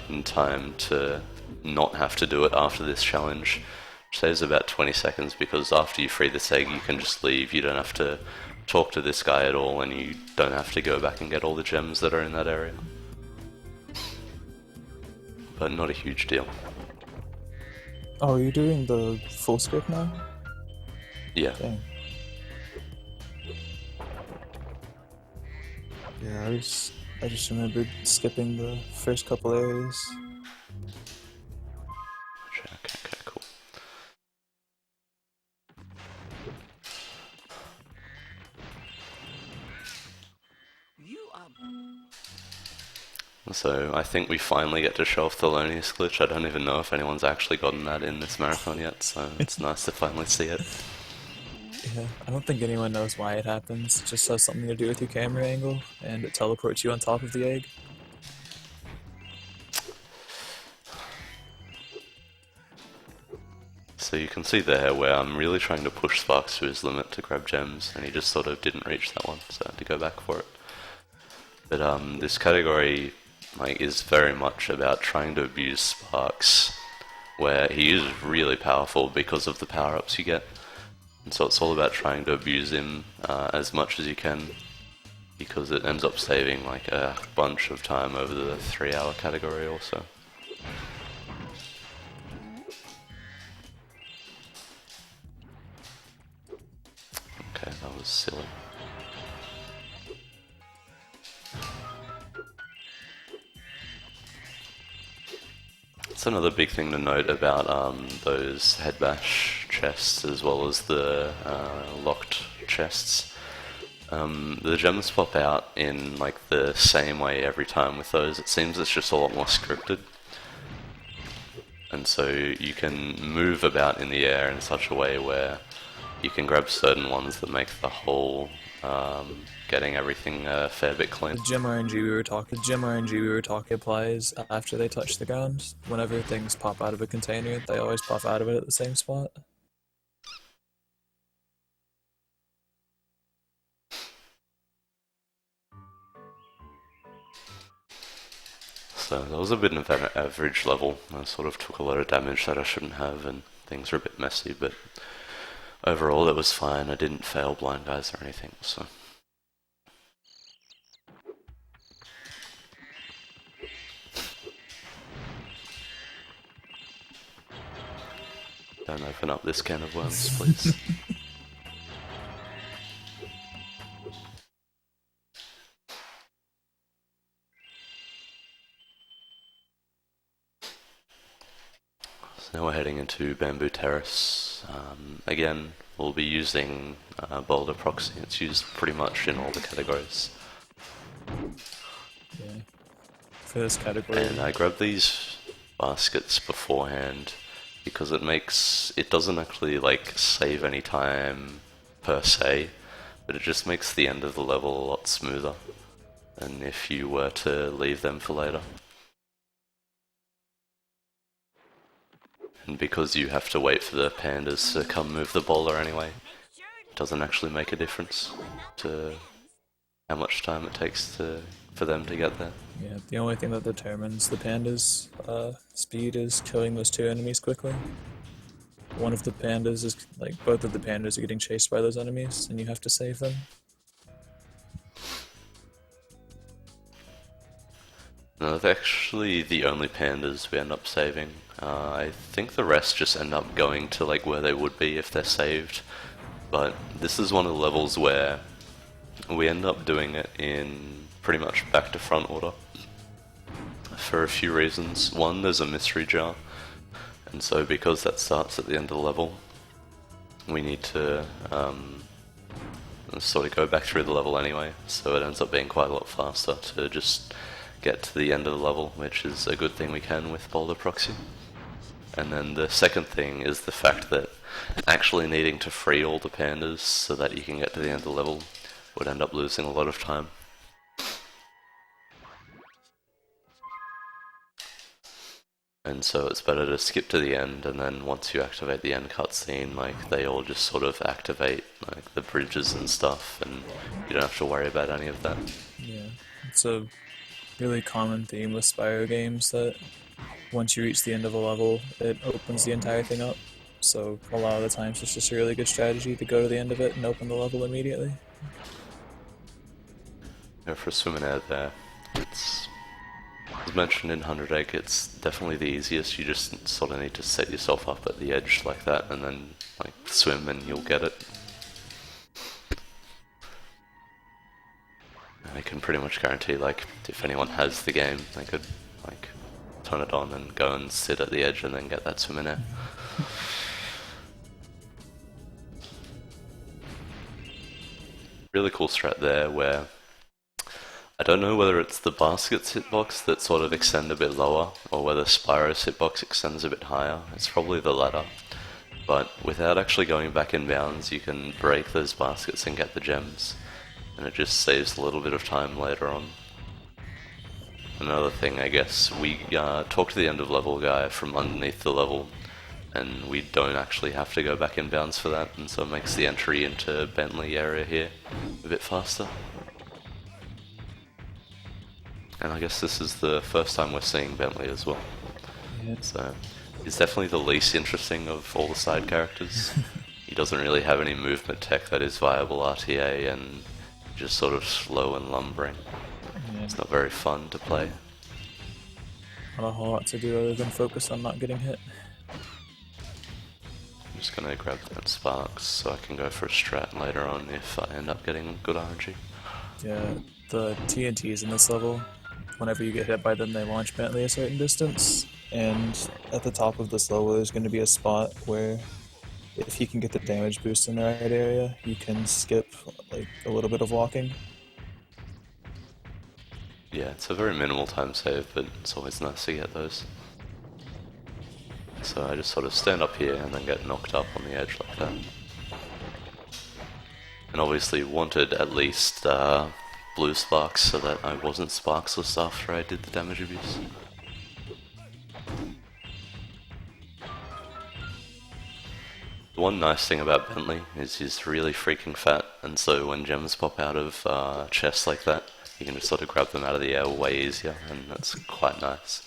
in time to not have to do it after this challenge, which saves about 20 seconds because after you free this egg you can just leave, you don't have to talk to this guy at all, and you don't have to go back and get all the gems that are in that area. But not a huge deal. Oh, are you doing the full script now? Yeah. Dang. Yeah, I just remembered skipping the first couple areas. Okay, cool. You are. So I think we finally get to show off the Thelonious glitch. I don't even know if anyone's actually gotten that in this marathon yet, so it's nice to finally see it. Yeah, I don't think anyone knows why it happens. It just has something to do with your camera angle, and it teleports you on top of the egg. So you can see there where I'm really trying to push Sparks to his limit to grab gems, and he just sort of didn't reach that one, so I had to go back for it. But this category is very much about trying to abuse Sparks, where he is really powerful because of the power-ups you get. And so it's all about trying to abuse him as much as you can, because it ends up saving like a bunch of time over the 3-hour category also. Okay, that was silly. That's another big thing to note about those head bash chests as well as the locked chests. The gems pop out in like the same way every time with those. It seems it's just a lot more scripted. And so you can move about in the air in such a way where you can grab certain ones that make the whole getting everything a fair bit clean. The gem RNG we were talking applies after they touch the ground. Whenever things pop out of a container, they always pop out of it at the same spot. So that was a bit of an average level. I sort of took a lot of damage that I shouldn't have, and things were a bit messy, but overall it was fine. I didn't fail blind guys or anything, so. Don't open up this can of worms, please. So now we're heading into Bamboo Terrace. Again, we'll be using Boulder Proxy. It's used pretty much in all the categories. Yeah. For this category. And I grabbed these baskets beforehand because it doesn't actually like save any time per se, but it just makes the end of the level a lot smoother than if you were to leave them for later. And because you have to wait for the pandas to come move the boulder anyway, it doesn't actually make a difference to how much time it takes for them to get there. Yeah, the only thing that determines the panda's speed is killing those two enemies quickly. one of the pandas is like both of the pandas are getting chased by those enemies, and you have to save them. No, they're actually the only pandas we end up saving. I think the rest just end up going to like where they would be if they're saved. But this is one of the levels where we end up doing it in pretty much back to front order. For a few reasons. One, there's a mystery jar. And so because that starts at the end of the level, we need to sort of go back through the level anyway. So it ends up being quite a lot faster to just get to the end of the level, which is a good thing we can with Boulder Proxy. And then the second thing is the fact that actually needing to free all the pandas so that you can get to the end of the level would end up losing a lot of time. And so it's better to skip to the end, and then once you activate the end cutscene, like they all just sort of activate like the bridges and stuff, and you don't have to worry about any of that. Yeah, it's a really common theme with Spyro games that once you reach the end of a level, it opens the entire thing up. So a lot of the times it's just a really good strategy to go to the end of it and open the level immediately. Yeah, for a swim and air there, as mentioned in 100 Egg, it's definitely the easiest. You just sort of need to set yourself up at the edge like that and then like swim and you'll get it. I can pretty much guarantee, like, if anyone has the game, they could like turn it on and go and sit at the edge and then get that swim in air. Really cool strat there where I don't know whether it's the basket's hitbox that sort of extend a bit lower, or whether Spyro's hitbox extends a bit higher. It's probably the latter. But without actually going back in bounds, you can break those baskets and get the gems. And it just saves a little bit of time later on. Another thing, I guess, we talk to the end of level guy from underneath the level, and we don't actually have to go back in bounds for that, and so it makes the entry into Bentley area here a bit faster. And I guess this is the first time we're seeing Bentley as well. Yeah. So he's definitely the least interesting of all the side characters. He doesn't really have any movement tech that is viable RTA, and just sort of slow and lumbering. Yeah. It's not very fun to play. Not a whole lot to do other than focus on not getting hit. I'm just gonna grab that Sparks so I can go for a strat later on if I end up getting good RNG. Yeah, the TNTs in this level, whenever you get hit by them, they launch Bentley a certain distance. And at the top of this level, there's going to be a spot where if you can get the damage boost in the right area, you can skip like a little bit of walking. Yeah, it's a very minimal time save, but it's always nice to get those. So I just sort of stand up here and then get knocked up on the edge like that. And obviously wanted at least blue sparks so that I wasn't sparksless after I did the damage abuse. The one nice thing about Bentley is he's really freaking fat, and so when gems pop out of chests like that, you can just sort of grab them out of the air way easier, and that's quite nice.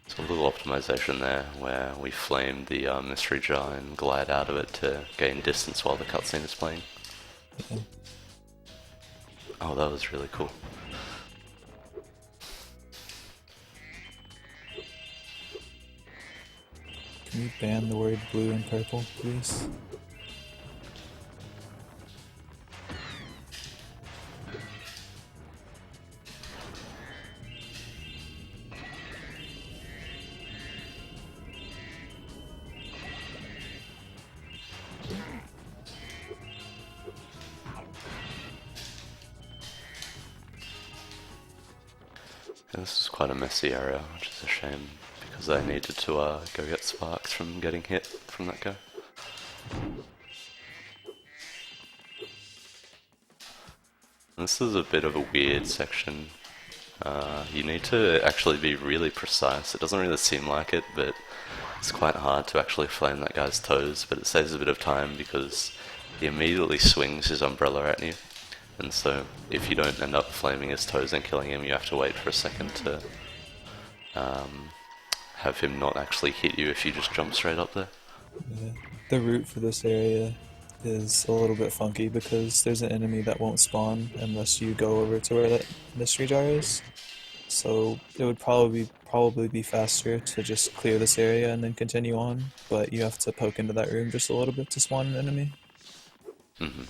So a little optimization there, where we flame the mystery jar and glide out of it to gain distance while the cutscene is playing. Yeah. Oh, that was really cool. Can you ban the word blue and purple, please? Yeah, this is quite a messy area, which is a shame, because I needed to go get sparks from getting hit from that guy. This is a bit of a weird section. You need to actually be really precise. It doesn't really seem like it, but it's quite hard to actually flame that guy's toes, but it saves a bit of time because he immediately swings his umbrella at you. And so, if you don't end up flaming his toes and killing him, you have to wait for a second to have him not actually hit you if you just jump straight up there. Yeah. The route for this area is a little bit funky because there's an enemy that won't spawn unless you go over to where that mystery jar is. So it would probably be faster to just clear this area and then continue on, but you have to poke into that room just a little bit to spawn an enemy. Mhm.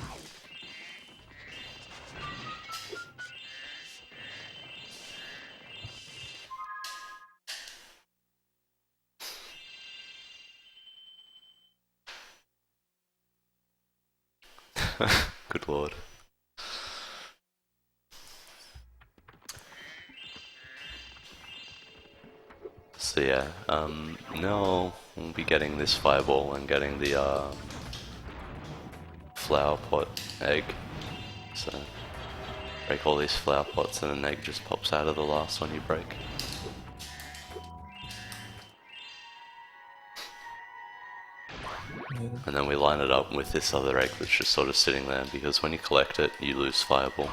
Good lord. So yeah, now we'll be getting this fireball and getting the flower pot egg. So break all these flower pots and an egg just pops out of the last one you break. Yeah. And then we line it up with this other egg that's just sort of sitting there, because when you collect it, you lose fireball.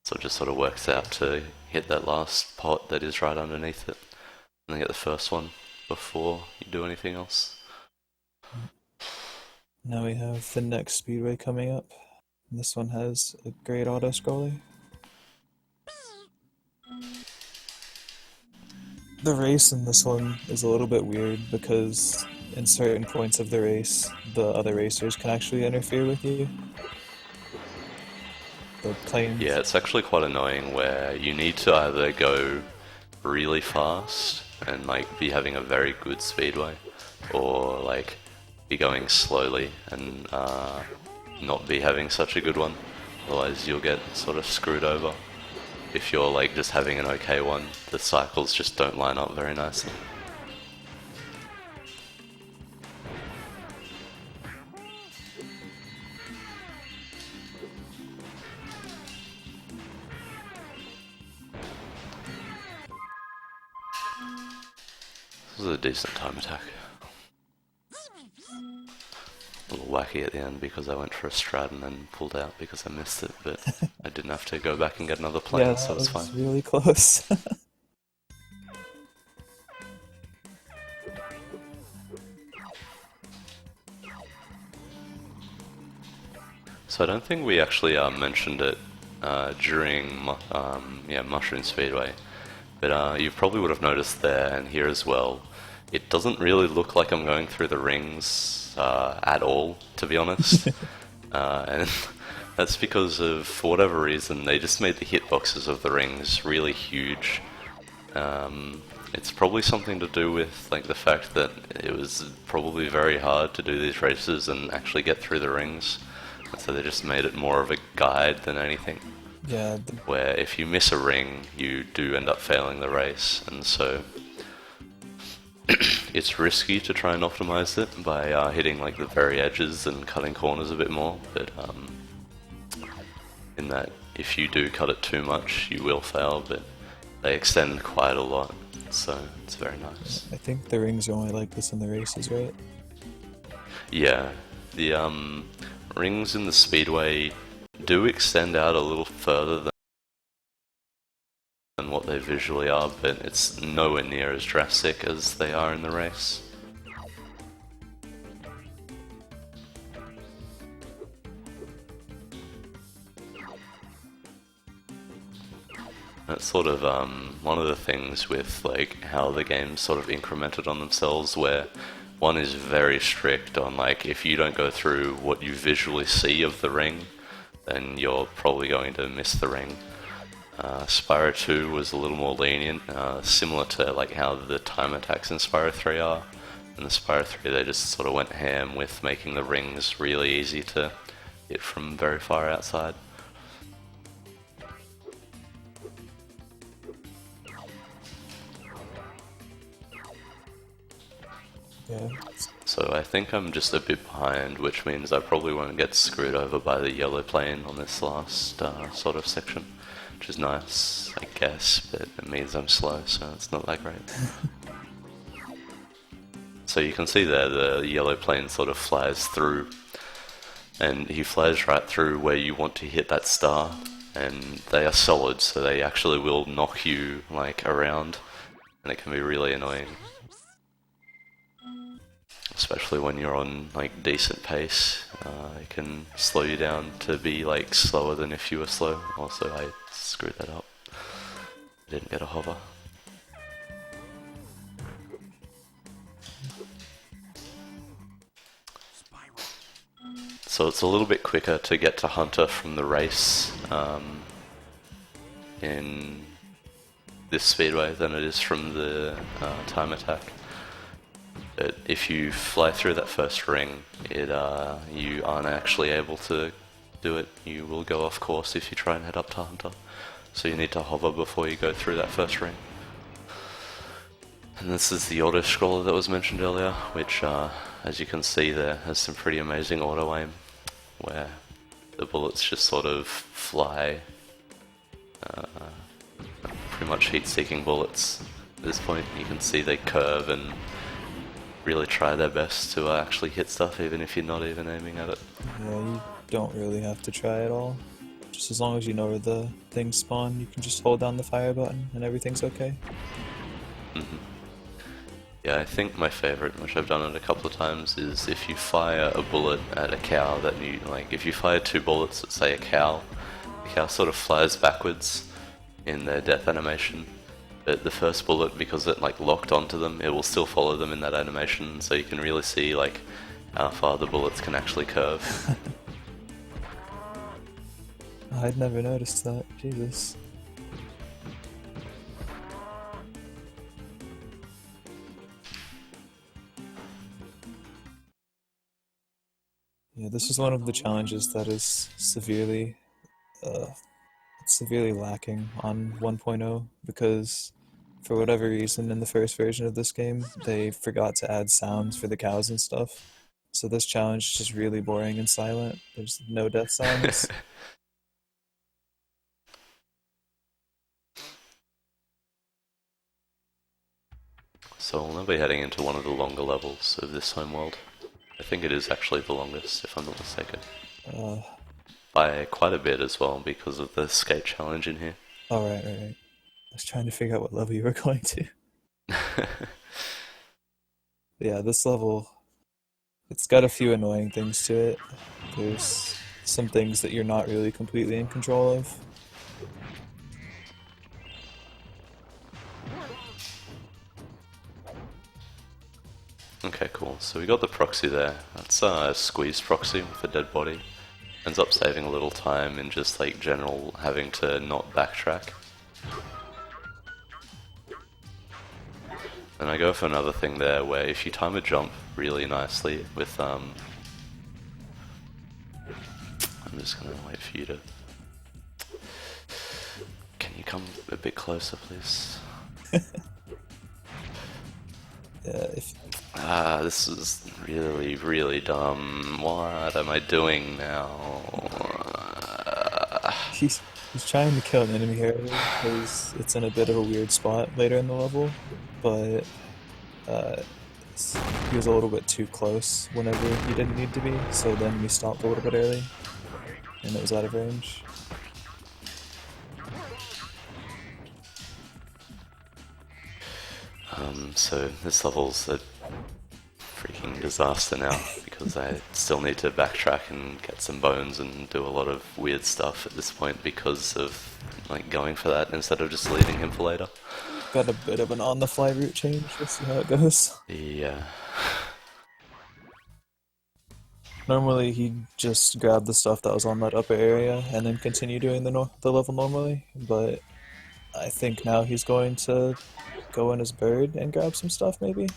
So it just sort of works out to hit that last pot that is right underneath it, and then get the first one before you do anything else. Now we have the next speedway coming up. This one has a great auto-scroller. The race in this one is a little bit weird because in certain points of the race, the other racers can actually interfere with you. The planes. Yeah, it's actually quite annoying where you need to either go really fast and like be having a very good speedway, or like be going slowly and not be having such a good one. Otherwise you'll get sort of screwed over. If you're like just having an okay one, the cycles just don't line up very nicely. This was a decent time attack. A little wacky at the end because I went for a strat and then pulled out because I missed it, but I didn't have to go back and get another plane, Yeah, so that it's was fine. really close. So I don't think we actually mentioned it during Mushroom Speedway, but you probably would have noticed there and here as well. It doesn't really look like I'm going through the rings at all, to be honest. And that's because of, for whatever reason, they just made the hitboxes of the rings really huge. It's probably something to do with like the fact that it was probably very hard to do these races and actually get through the rings. So they just made it more of a guide than anything. Yeah. Where if you miss a ring, you do end up failing the race, and so it's risky to try and optimize it by hitting like the very edges and cutting corners a bit more, but in that if you do cut it too much, you will fail, but they extend quite a lot, so it's very nice. I think the rings are only like this in the races, right? Yeah, the rings in the speedway do extend out a little further than what they visually are, but it's nowhere near as drastic as they are in the race. That's sort of one of the things with like how the game's sort of incremented on themselves, where one is very strict on like if you don't go through what you visually see of the ring, then you're probably going to miss the ring. Spyro 2 was a little more lenient, similar to like how the time attacks in Spyro 3 are. In the Spyro 3 they just sort of went ham with making the rings really easy to hit from very far outside. Yeah. So I think I'm just a bit behind, which means I probably won't get screwed over by the yellow plane on this last sort of section, which is nice, I guess, but it means I'm slow, so it's not that great. So you can see there the yellow plane sort of flies through, and he flies right through where you want to hit that star, and they are solid, so they actually will knock you like around, and it can be really annoying. especially when you're on like decent pace. It can slow you down to be like slower than if you were slow. Also, I screwed that up. I didn't get a hover. So it's a little bit quicker to get to Hunter from the race in this speedway than it is from the time attack. But if you fly through that first ring, you aren't actually able to do it. You will go off course if you try and head up to Hunter. So you need to hover before you go through that first ring. And this is the auto-scroller that was mentioned earlier, which, as you can see there, has some pretty amazing auto-aim, where the bullets just sort of fly, pretty much heat-seeking bullets. At this point, you can see they curve and really try their best to actually hit stuff, even if you're not even aiming at it. Yeah, you don't really have to try at all. Just as long as you know where the things spawn, you can just hold down the fire button and everything's okay. Yeah, I think my favorite, which I've done it a couple of times, is if you fire a bullet at a cow that you, like, if you fire 2 bullets at, say, a cow, the cow sort of flies backwards in their death animation. But the first bullet, because it, like, locked onto them, it will still follow them in that animation, so you can really see, like, how far the bullets can actually curve. I'd never noticed that. Jesus. Yeah, this is one of the challenges that is severely lacking on 1.0 because for whatever reason in the first version of this game they forgot to add sounds for the cows and stuff. So this challenge is just really boring and silent. There's no death sounds. So we'll now be heading into one of the longer levels of this homeworld. I think it is actually the longest, if I'm not mistaken. By quite a bit as well, because of the skate challenge in here. Oh, right. I was trying to figure out what level you were going to. Yeah, this level, it's got a few annoying things to it. There's some things that you're not really completely in control of. Okay, cool. So we got the proxy there. That's a squeeze proxy with a dead body. Ends up saving a little time in just like general having to not backtrack. And I go for another thing there where if you time a jump really nicely with I'm just gonna wait for you to... Can you come a bit closer, please? Yeah, this is really, really dumb. What am I doing now? He's trying to kill an enemy here because it's in a bit of a weird spot later in the level, but he was a little bit too close whenever he didn't need to be, so then we stopped a little bit early, and it was out of range. So this level's a freaking disaster now because I still need to backtrack and get some bones and do a lot of weird stuff at this point because of like going for that instead of just leaving him for later. Got a bit of an on-the-fly route change. Let's see how it goes. Yeah. Normally he'd just grab the stuff that was on that upper area and then continue doing the level normally, but I think now he's going to go in his bird and grab some stuff maybe?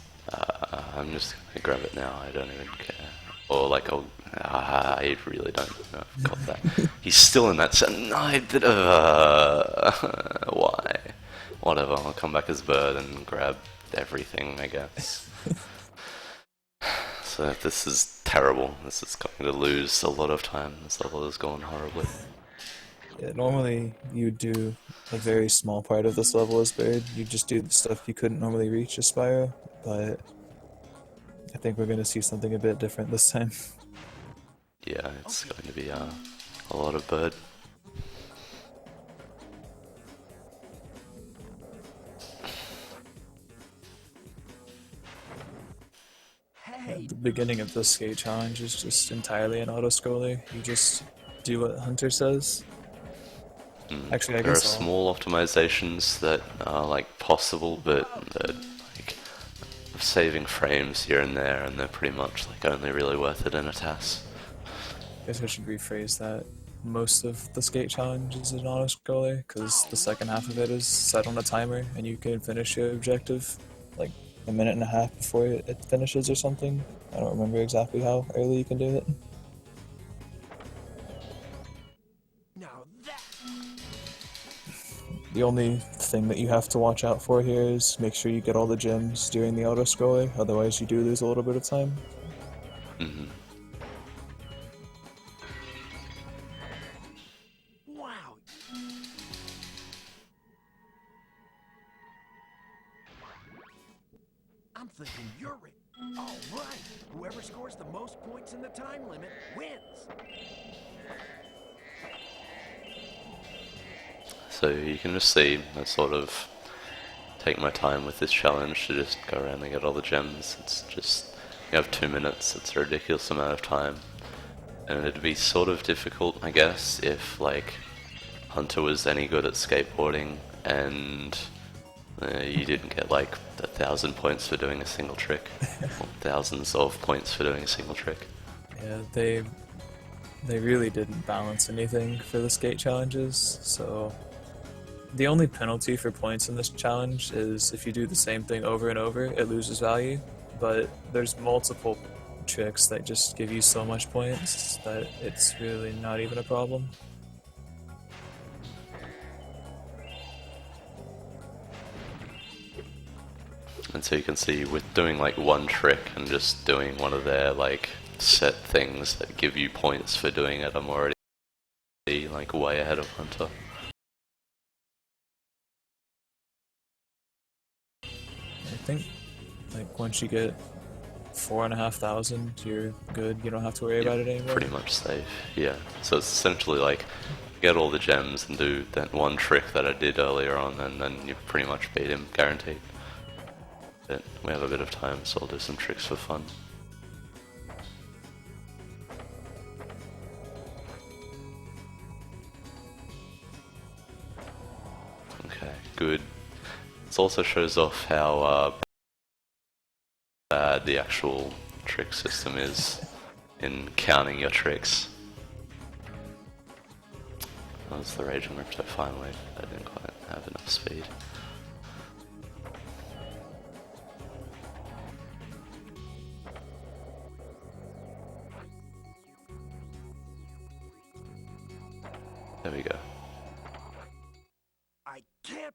I'm just gonna grab it now, I don't even care. Or like, I really don't know if I got that. He's still in that set. No, I did, why? Whatever, I'll come back as bird and grab everything, I guess. So this is terrible. This is going to lose a lot of time. This level has gone horribly. Yeah, normally you do a very small part of this level as bird. You just do the stuff you couldn't normally reach as Spyro, but I think we're going to see something a bit different this time. Yeah, it's going to be a lot of bird. The beginning of the skate challenge is just entirely an auto-scroller. You just do what Hunter says. Actually, I There are guess I'll... small optimizations that are like possible, but they're like saving frames here and there, and they're pretty much like only really worth it in a task. I guess I should rephrase that. Most of the skate challenge is an auto-scroller, because the second half of it is set on a timer, and you can finish your objective like a minute and a half before it finishes or something. I don't remember exactly how early you can do it. Now that The only thing that you have to watch out for here is make sure you get all the gems during the auto-scroller, otherwise you do lose a little bit of time. wow. I'm thinking you're it. All right. Whoever scores the most points in the time limit wins. So you can just see I sort of take my time with this challenge to just go around and get all the gems. It's just, you have 2 minutes, it's a ridiculous amount of time. And it'd be sort of difficult, I guess, if like Hunter was any good at skateboarding and you didn't get like 1,000 points for doing a single trick, or thousands of points for doing a single trick. Yeah, they really didn't balance anything for the skate challenges, so the only penalty for points in this challenge is if you do the same thing over and over, it loses value, but there's multiple tricks that just give you so much points that it's really not even a problem. And so you can see with doing like one trick and just doing one of their like set things that give you points for doing it, I'm already like way ahead of Hunter. I think like once you get 4,500, you're good. You don't have to worry about it anymore. Pretty much safe, yeah. So it's essentially like get all the gems and do that one trick that I did earlier on, and then you pretty much beat him, guaranteed. But we have a bit of time, so I'll do some tricks for fun. Okay, good. This also shows off how bad the actual trick system is in counting your tricks. That was the Raging Ripto finally. I didn't quite have enough speed. There we go. I can't.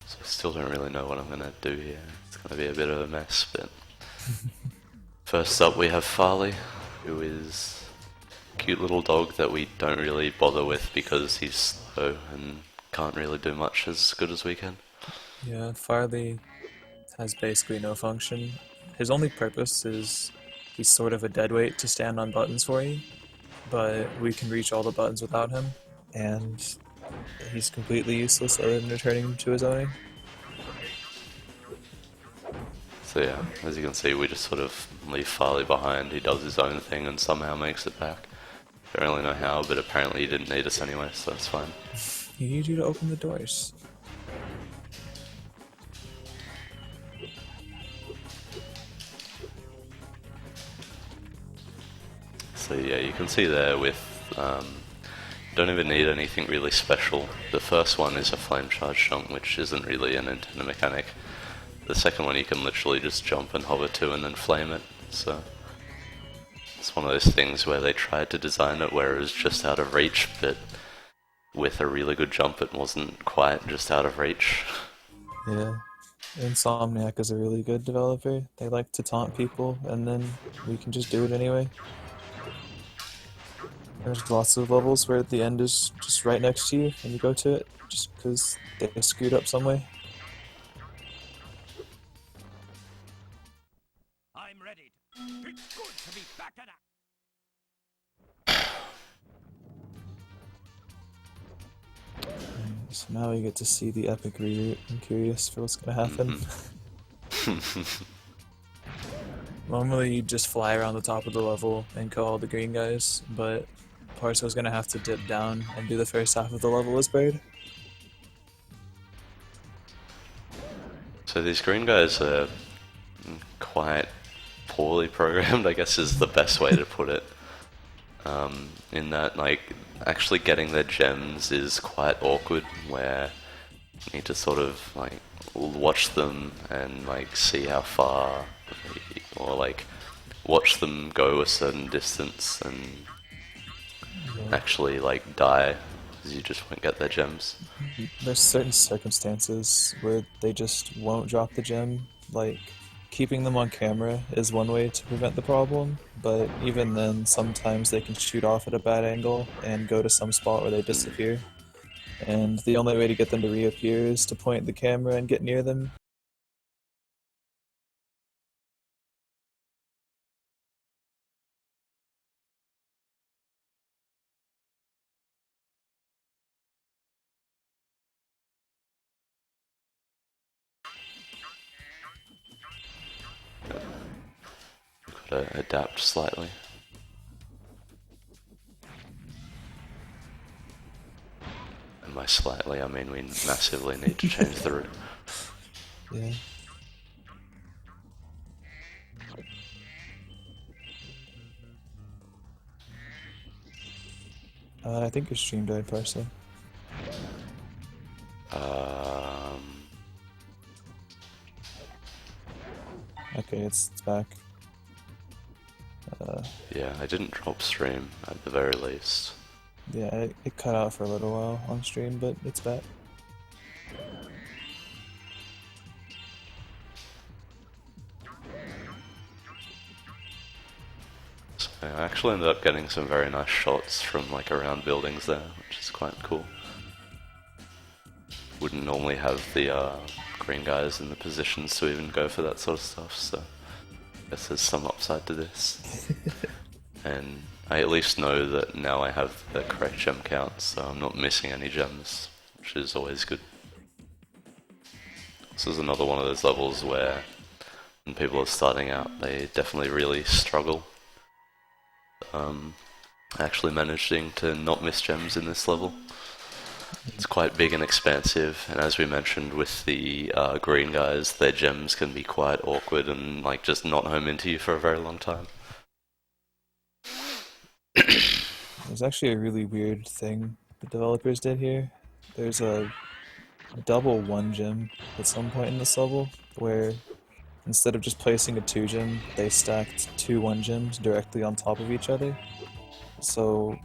So I still don't really know what I'm gonna do here. It's gonna be a bit of a mess, but first up we have Farley, who is a cute little dog that we don't really bother with because he's slow and can't really do much as good as we can. Yeah, Farley has basically no function. His only purpose is he's sort of a deadweight to stand on buttons for you, but we can reach all the buttons without him, and he's completely useless other than returning him to his owner. So yeah, as you can see, we just sort of leave Farley behind. He does his own thing and somehow makes it back. Don't really know how, but apparently he didn't need us anyway, so that's fine. He needs you to open the doors. So yeah, you can see there with, don't even need anything really special. The first one is a flame charge jump, which isn't really a Nintendo mechanic. The second one you can literally just jump and hover to and then flame it, so it's one of those things where they tried to design it where it was just out of reach, but with a really good jump it wasn't quite just out of reach. Yeah. Insomniac is a really good developer. They like to taunt people, and then we can just do it anyway. There's lots of levels where the end is just right next to you and you go to it just because they screwed up some way. I'm ready. It's good to be back at it. So now we get to see the epic reroute. I'm curious for what's gonna happen. Normally you just fly around the top of the level and kill all the green guys, but Parso's gonna have to dip down and do the first half of the level as Bird. So these green guys are quite poorly programmed, I guess is the best way to put it. In that, like, actually getting their gems is quite awkward, where you need to sort of, like, watch them and, like, see how far, or, like, watch them go a certain distance and actually, like, die, because you just won't get their gems. There's certain circumstances where they just won't drop the gem, like keeping them on camera is one way to prevent the problem, but even then sometimes they can shoot off at a bad angle and go to some spot where they disappear. And the only way to get them to reappear is to point the camera and get near them. Gotta adapt slightly. And by slightly, I mean we massively need to change the route. Yeah. I think your stream died, Parso. Okay, it's back. Yeah, I didn't drop stream at the very least. Yeah, it cut out for a little while on stream, but it's back. So I actually ended up getting some very nice shots from like around buildings there, which is quite cool. Wouldn't normally have the green guys in the positions to even go for that sort of stuff, so I guess there's some upside to this. And I at least know that now I have the correct gem count, so I'm not missing any gems, which is always good. This is another one of those levels where when people are starting out, they definitely really struggle. Actually managing to not miss gems in this level. It's quite big and expansive, and as we mentioned with the green guys, their gems can be quite awkward and like just not home into you for a very long time. There's actually a really weird thing the developers did here. There's a double 1 gem at some point in this level, where instead of just placing a 2 gem, they stacked 2 1 gems directly on top of each other. So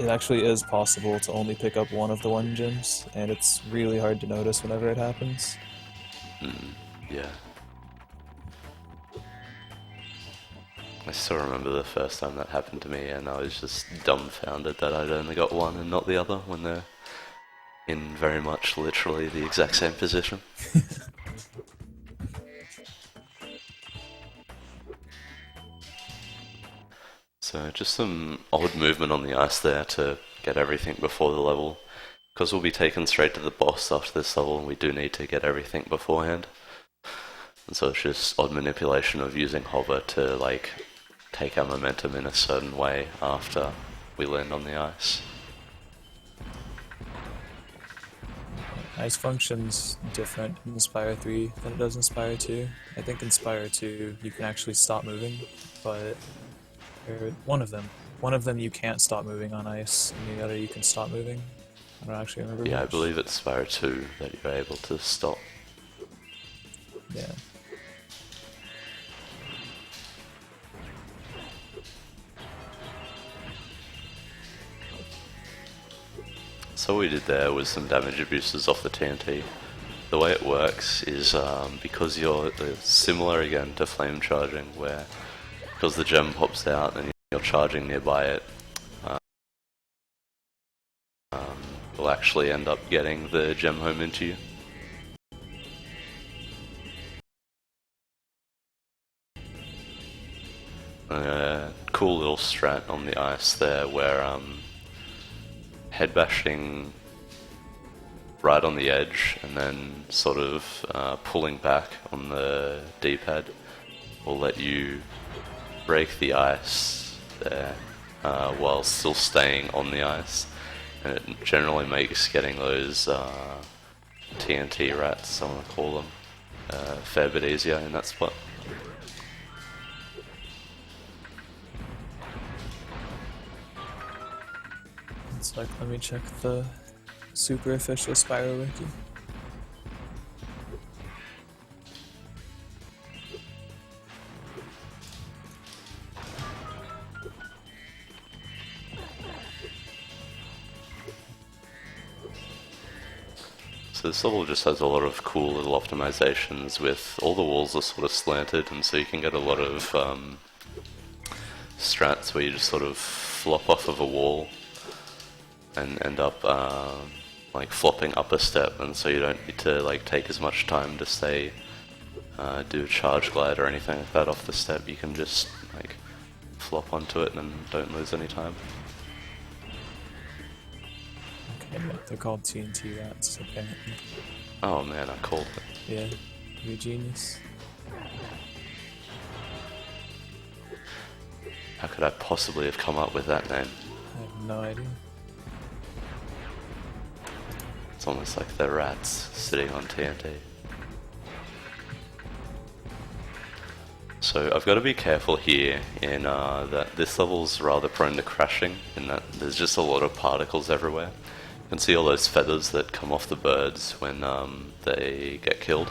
it actually is possible to only pick up one of the 1 gems, and it's really hard to notice whenever it happens. Yeah. I still remember the first time that happened to me, and I was just dumbfounded that I'd only got one and not the other when they're in very much literally the exact same position. So just some odd movement on the ice there to get everything before the level. Because we'll be taken straight to the boss after this level, and we do need to get everything beforehand. And so it's just odd manipulation of using hover to like take our momentum in a certain way after we land on the ice. Ice functions different in Spyro 3 than it does in Spyro 2. I think in Spyro 2 you can actually stop moving, but one of them you can't stop moving on ice, and the other you can stop moving. I don't actually remember. Yeah, which. I believe it's Spyro 2 that you're able to stop. Yeah. So what we did there was some damage boosters off the TNT. The way it works is because you're similar again to flame charging, where because the gem pops out and you're charging nearby it, you'll actually end up getting the gem home into you. Cool little strat on the ice there where head bashing right on the edge and then sort of pulling back on the D-pad will let you break the ice there while still staying on the ice, and it generally makes getting those TNT rats, I want to call them, a fair bit easier in that spot. It's like, let me check the super official Spyro wiki. So this level just has a lot of cool little optimizations with all the walls are sort of slanted, and so you can get a lot of strats where you just sort of flop off of a wall and end up like flopping up a step, and so you don't need to like take as much time to say do a charge glide or anything like that off the step. You can just like flop onto it and don't lose any time. Okay, they're called TNT rats, apparently. Oh man, I called it. Yeah, you're a genius. How could I possibly have come up with that name? I have no idea. It's almost like they're rats sitting on TNT. So I've got to be careful here in that this level's rather prone to crashing, in that there's just a lot of particles everywhere. You can see all those feathers that come off the birds when they get killed,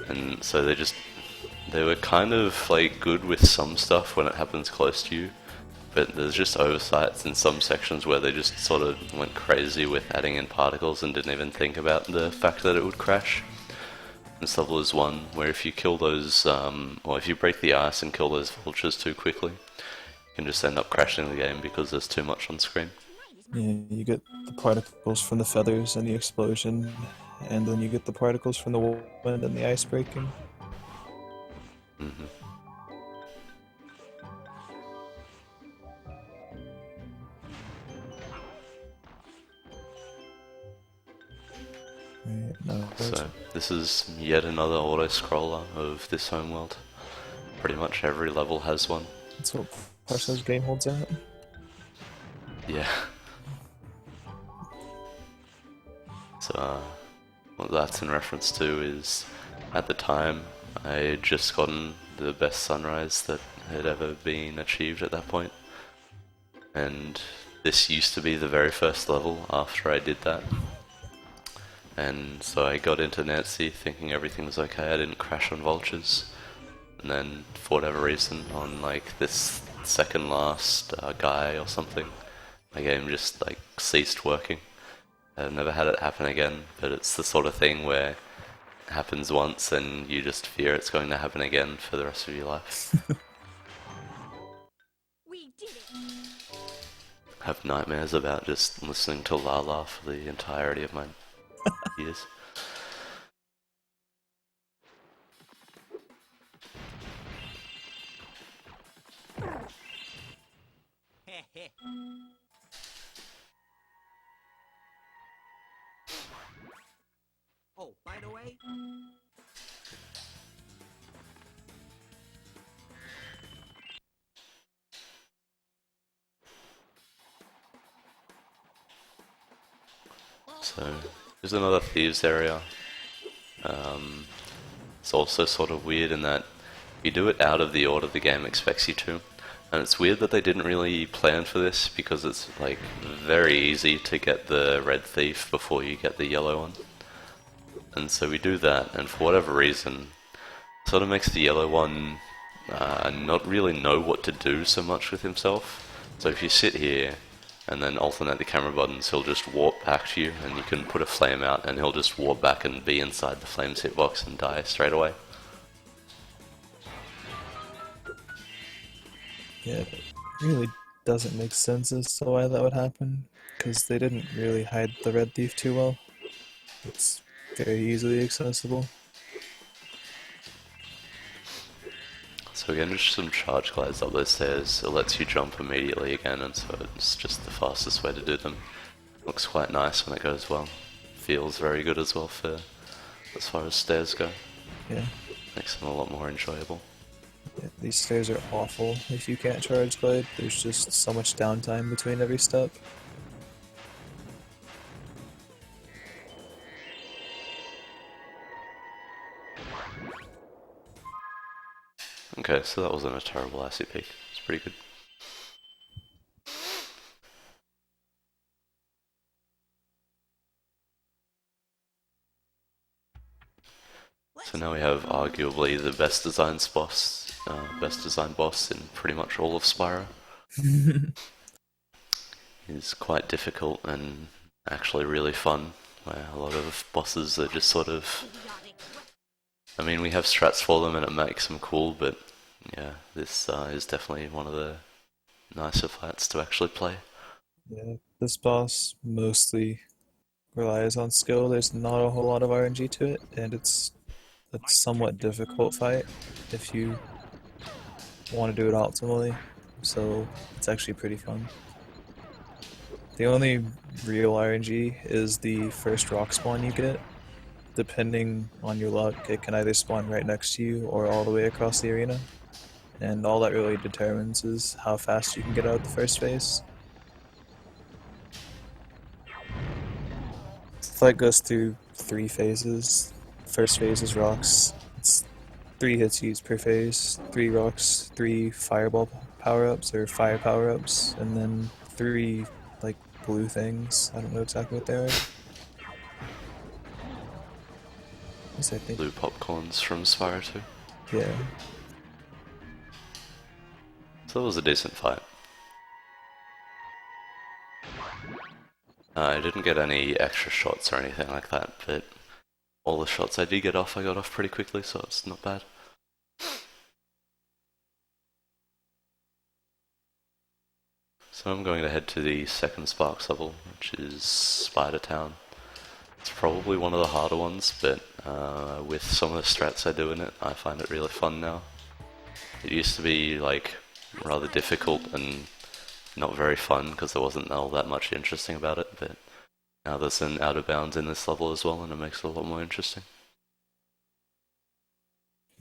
and so they were kind of like good with some stuff when it happens close to you, but there's just oversights in some sections where they just sort of went crazy with adding in particles and didn't even think about the fact that it would crash. This level is one where if you kill those, or if you break the ice and kill those vultures too quickly, you can just end up crashing the game because there's too much on screen. Yeah, you get the particles from the feathers and the explosion, and then you get the particles from the wind and the ice breaking. Mm-hmm. Right, no, So this is yet another auto-scroller of this homeworld. Pretty much every level has one. that's what Parso's game holds out. Yeah. So what that's in reference to is, at the time, I had just gotten the best sunrise that had ever been achieved at that point. And this used to be the very first level after I did that. And so I got into Nancy thinking everything was okay, I didn't crash on vultures. And then, for whatever reason, on like this second last guy or something, my game just like ceased working. I've never had it happen again, but it's the sort of thing where it happens once and you just fear it's going to happen again for the rest of your life. We did it. Have nightmares about just listening to La La for the entirety of my years. Oh, by the way, So, there's another thieves area. It's also sort of weird in that you do it out of the order the game expects you to. And it's weird that they didn't really plan for this, because it's like very easy to get the red thief before you get the yellow one. And so we do that, and for whatever reason, it sort of makes the yellow one not really know what to do so much with himself. So if you sit here and then alternate the camera buttons, he'll just warp back to you, and you can put a flame out and he'll just warp back and be inside the flames hitbox and die straight away. Yeah, it really doesn't make sense as to why that would happen. because they didn't really hide the red thief too well. It's very easily accessible. So again, just some charge glides up those stairs. It lets you jump immediately again, and so it's just the fastest way to do them. Looks quite nice when it goes well. Feels very good as well for as far as stairs go. Yeah. Makes them a lot more enjoyable. Yeah, these stairs are awful if you can't charge glide. There's just so much downtime between every step. Okay, so that wasn't a terrible icy peak. It's pretty good. So now we have arguably the best designed boss in pretty much all of Spyro. He's quite difficult and actually really fun, where a lot of bosses are just sort of... I mean, we have strats for them and it makes them cool, but yeah, this is definitely one of the nicer fights to actually play. Yeah, this boss mostly relies on skill. There's not a whole lot of RNG to it, and it's a somewhat difficult fight if you want to do it optimally. So it's actually pretty fun. The only real RNG is the first rock spawn you get. Depending on your luck, it can either spawn right next to you or all the way across the arena. And all that really determines is how fast you can get out of the first phase. The fight goes through 3 phases. First phase is rocks. It's 3 hits used per phase. 3 rocks, 3 fireball power-ups or fire power-ups, and then 3 like blue things. I don't know exactly what they are. I think. Blue popcorns from Spyro 2. Yeah. So that was a decent fight. I didn't get any extra shots or anything like that, but all the shots I did get off, I got off pretty quickly, so it's not bad. So I'm going to head to the second Sparks level, which is Spider Town. It's probably one of the harder ones, but with some of the strats I do in it, I find it really fun now. It used to be like rather difficult and not very fun because there wasn't all that much interesting about it, but now there's an out of bounds in this level as well, and it makes it a lot more interesting.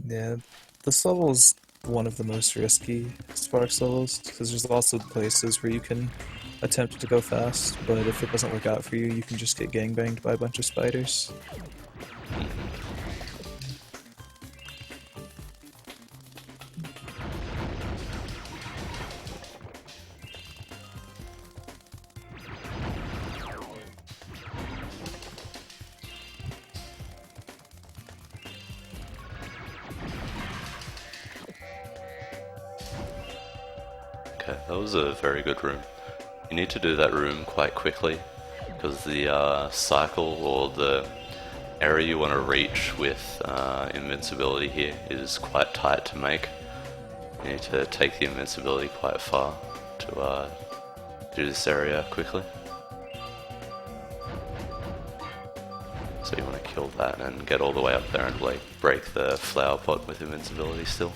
Yeah, this level's one of the most risky Sparks levels because there's lots of places where you can attempt to go fast, but if it doesn't work out for you, you can just get gangbanged by a bunch of spiders. Okay, that was a very good room. You need to do that room quite quickly, because the cycle or the area you want to reach with invincibility here is quite tight to make. You need to take the invincibility quite far to do this area quickly. So you want to kill that and get all the way up there and like break the flower pot with invincibility still.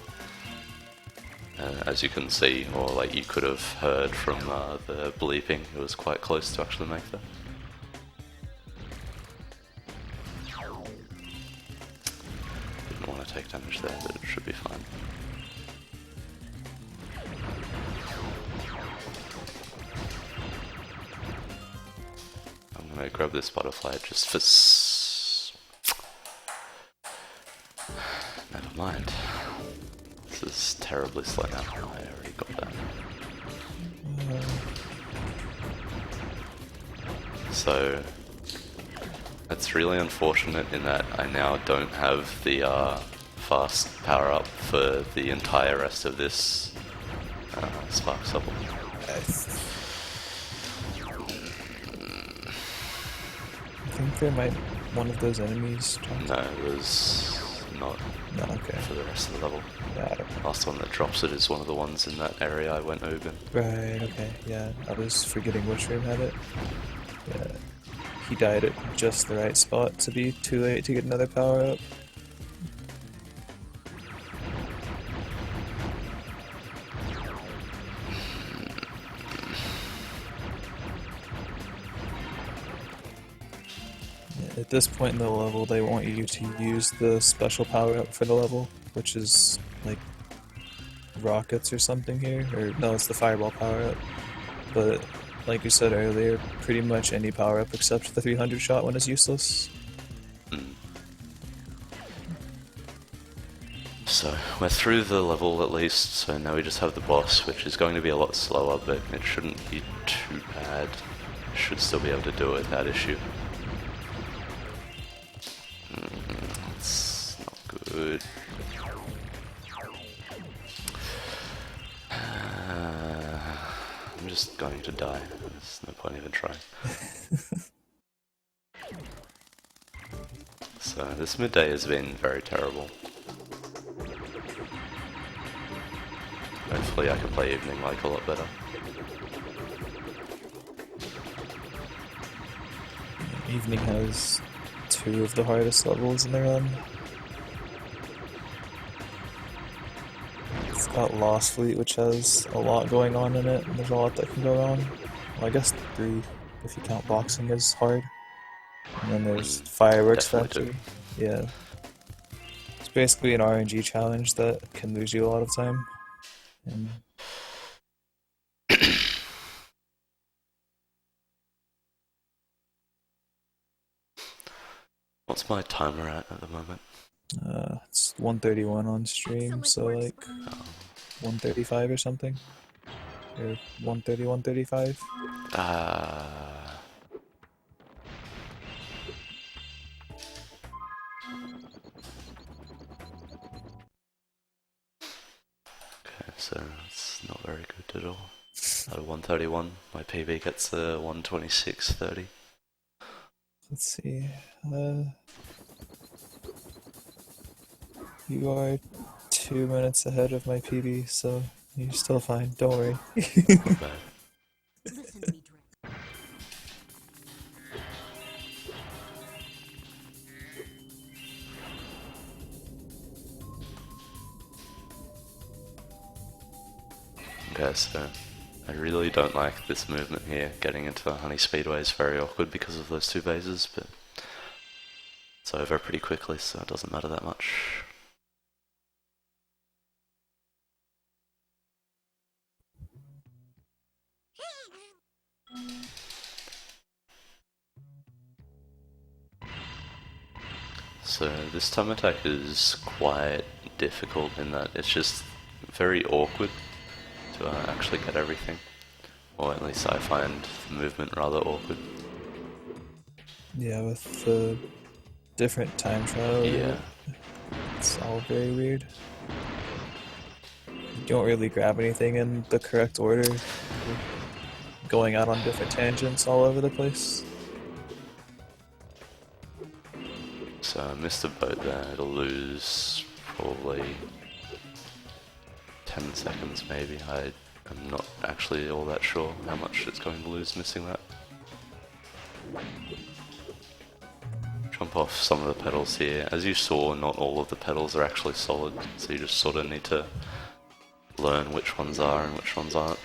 As you can see, or like you could have heard from the bleeping, it was quite close to actually make that. Didn't want to take damage there, but it should be fine. I'm gonna grab this butterfly just for never mind. This is terribly slow now. I already got that. So that's really unfortunate in that I now don't have the fast power up for the entire rest of this Sparks level. I think there might one of those enemies. No, there's not No, okay. for the rest of the level. Yeah, I don't know. Last one that drops it is one of the ones in that area I went over. Right, okay, yeah. I was forgetting which room had it. Yeah. He died at just the right spot to be too late to get another power up. At this point in the level, they want you to use the special power-up for the level, which is, like, rockets or something here. Or, no, it's the fireball power-up. But, like you said earlier, pretty much any power-up except the 300 shot one is useless. So, we're through the level at least, so now we just have the boss, which is going to be a lot slower, but it shouldn't be too bad. Should still be able to do it without issue. It's not good. I'm just going to die. There's no point even trying. So this midday has been very terrible. Hopefully I can play evening like a lot better. Evening has 2 of the hardest levels in the run. It's got Lost Fleet, which has a lot going on in it, and there's a lot that can go wrong. Well, I guess 3, if you count boxing as hard. And then there's Fireworks Definitely Factory. Yeah. It's basically an RNG challenge that can lose you a lot of time. And What's my timer at the moment? it's 1:31 on stream, so like 1:35 or something. Or 1:30, 1:35. Okay, so it's not very good at all. Out of 131, my PB gets a 126.30. Let's see. You are 2 minutes ahead of my PB, so you're still fine. Don't worry. Not bad. Listen to me, Drake. Okay, so I really don't like this movement here. Getting into the Honey Speedway is very awkward because of those 2 bases, but it's over pretty quickly, so it doesn't matter that much. So this time attack is quite difficult in that it's just very awkward to actually get everything. Or at least I find the movement rather awkward. Yeah, with the different time trial, Yeah. it's all very weird. You don't really grab anything in the correct order. You're going out on different tangents all over the place. So I missed a boat there, it'll lose probably 10 seconds maybe. I'm not actually all that sure how much it's going to lose missing that. Jump off some of the pedals here. As you saw, not all of the pedals are actually solid, so you just sort of need to learn which ones are and which ones aren't.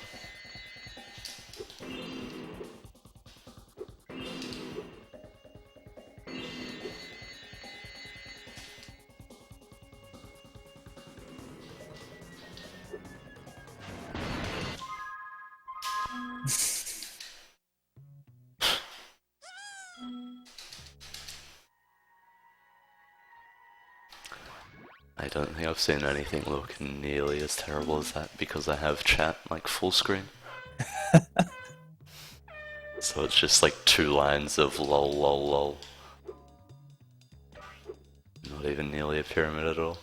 I don't think I've seen anything look nearly as terrible as that because I have chat like full screen. So it's just like 2 lines of lol lol lol. Not even nearly a pyramid at all.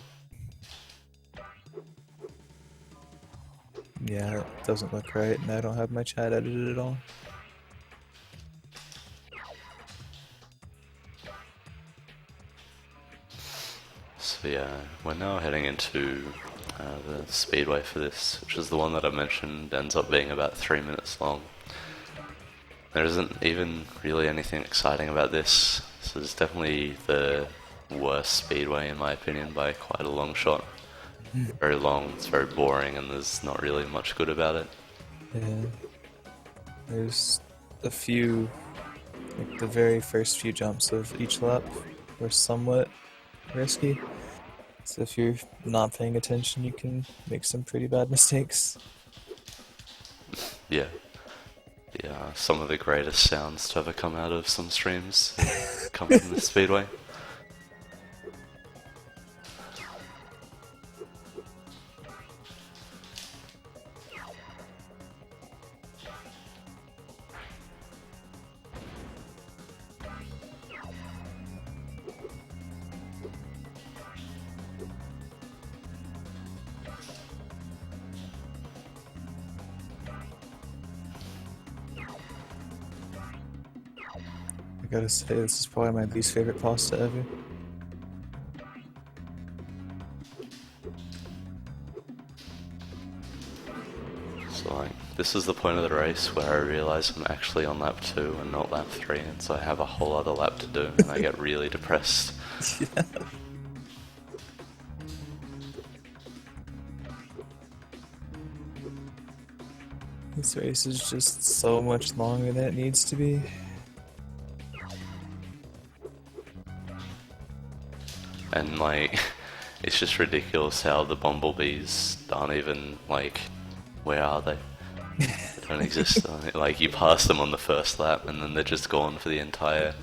Yeah, it doesn't look right, and I don't have my chat edited at all. So So yeah, we're now heading into the speedway for this, which is the one that I mentioned ends up being about 3 minutes long. There isn't even really anything exciting about this. This is definitely the worst speedway in my opinion by quite a long shot. Very long, it's very boring, and there's not really much good about it. Yeah. There's a few, like the very first few jumps of each lap were somewhat risky. So if you're not paying attention, you can make some pretty bad mistakes. Yeah. Yeah, some of the greatest sounds to ever come out of some streams come from the speedway. I gotta say, this is probably my least favorite pasta ever. So like, this is the point of the race where I realise I'm actually on lap 2 and not lap 3, and so I have a whole other lap to do, and I get really depressed. Yeah. This race is just so much longer than it needs to be. And like, it's just ridiculous how the bumblebees aren't even like, where are they? They don't exist. Like, you pass them on the first lap and then they're just gone for the entire...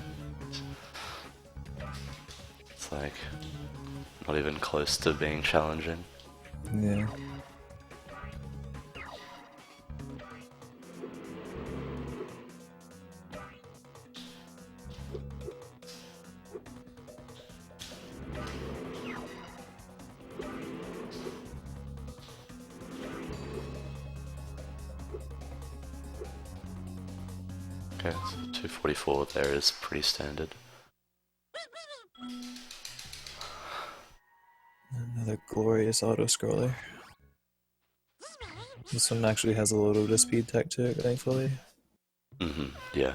It's like, not even close to being challenging. Yeah. Okay, so 244 there is pretty standard. Another glorious auto-scroller. This one actually has a little bit of speed tech to it, thankfully. Yeah.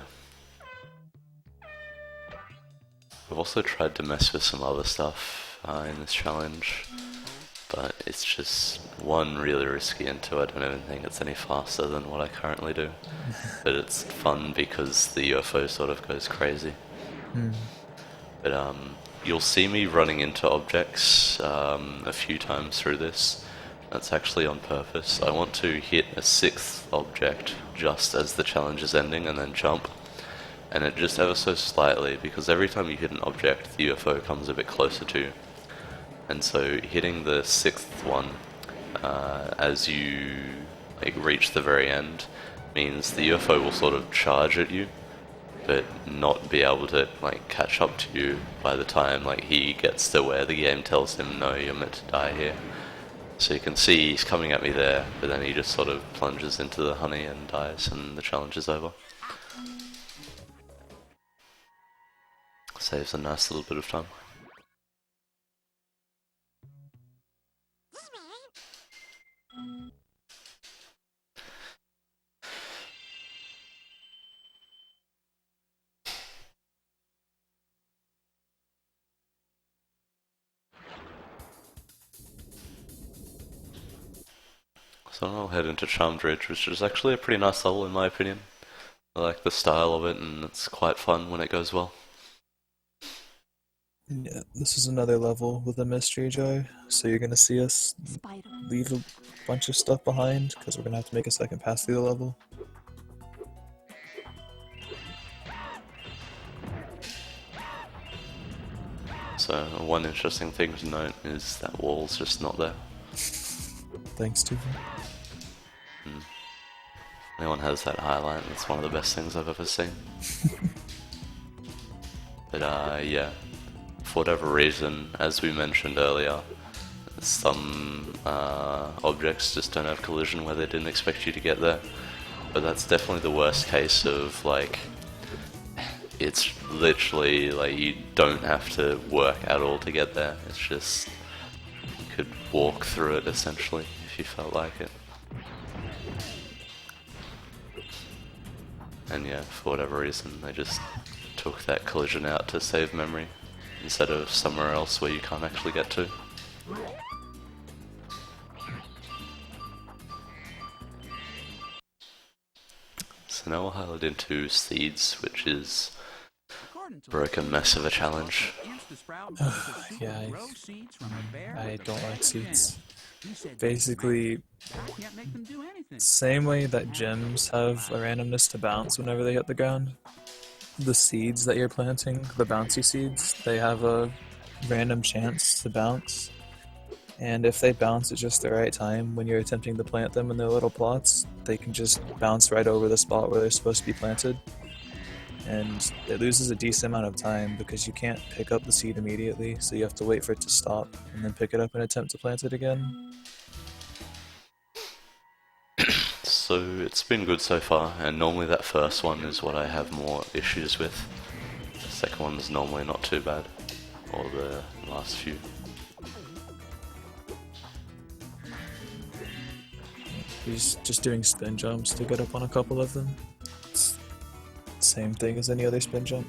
I've also tried to mess with some other stuff in this challenge, but it's just, one, really risky, and two, I don't even think it's any faster than what I currently do. But it's fun because the UFO sort of goes crazy. But you'll see me running into objects a few times through this. That's actually on purpose. I want to hit a 6th object just as the challenge is ending and then jump. And it just ever so slightly, because every time you hit an object, the UFO comes a bit closer to you. And so hitting the 6th one as you reach the very end means the UFO will sort of charge at you, but not be able to catch up to you by the time he gets to where the game tells him, no, you're meant to die here. So you can see he's coming at me there, but then he just sort of plunges into the honey and dies, and the challenge is over. Saves a nice little bit of time. So I'll head into Charmed Ridge, which is actually a pretty nice level in my opinion. I like the style of it, and it's quite fun when it goes well. Yeah, this is another level with a mystery jar, so you're gonna see us Spyro. leave a bunch of stuff behind, because we're gonna have to make a second pass through the level. So one interesting thing to note is that wall's just not there. Thanks, Stephen. Anyone has that highlight, it's one of the best things I've ever seen. But yeah, for whatever reason, as we mentioned earlier, some objects just don't have collision where they didn't expect you to get there. But that's definitely the worst case of it's literally, like, you don't have to work at all to get there. It's just, you could walk through it essentially if you felt like it. And yeah, for whatever reason, they just took that collision out to save memory instead of somewhere else where you can't actually get to. So now we'll highlight into seeds, which is a broken mess of a challenge. Yeah, I don't like seeds. Basically, same way that gems have a randomness to bounce whenever they hit the ground, the seeds that you're planting, the bouncy seeds, they have a random chance to bounce. And if they bounce at just the right time when you're attempting to plant them in their little plots, they can just bounce right over the spot where they're supposed to be planted. And it loses a decent amount of time because you can't pick up the seed immediately, so you have to wait for it to stop and then pick it up and attempt to plant it again. So it's been good so far, and normally that first one is what I have more issues with. The second one is normally not too bad, or the last few. He's just doing spin jumps to get up on a couple of them. It's the same thing as any other spin jump.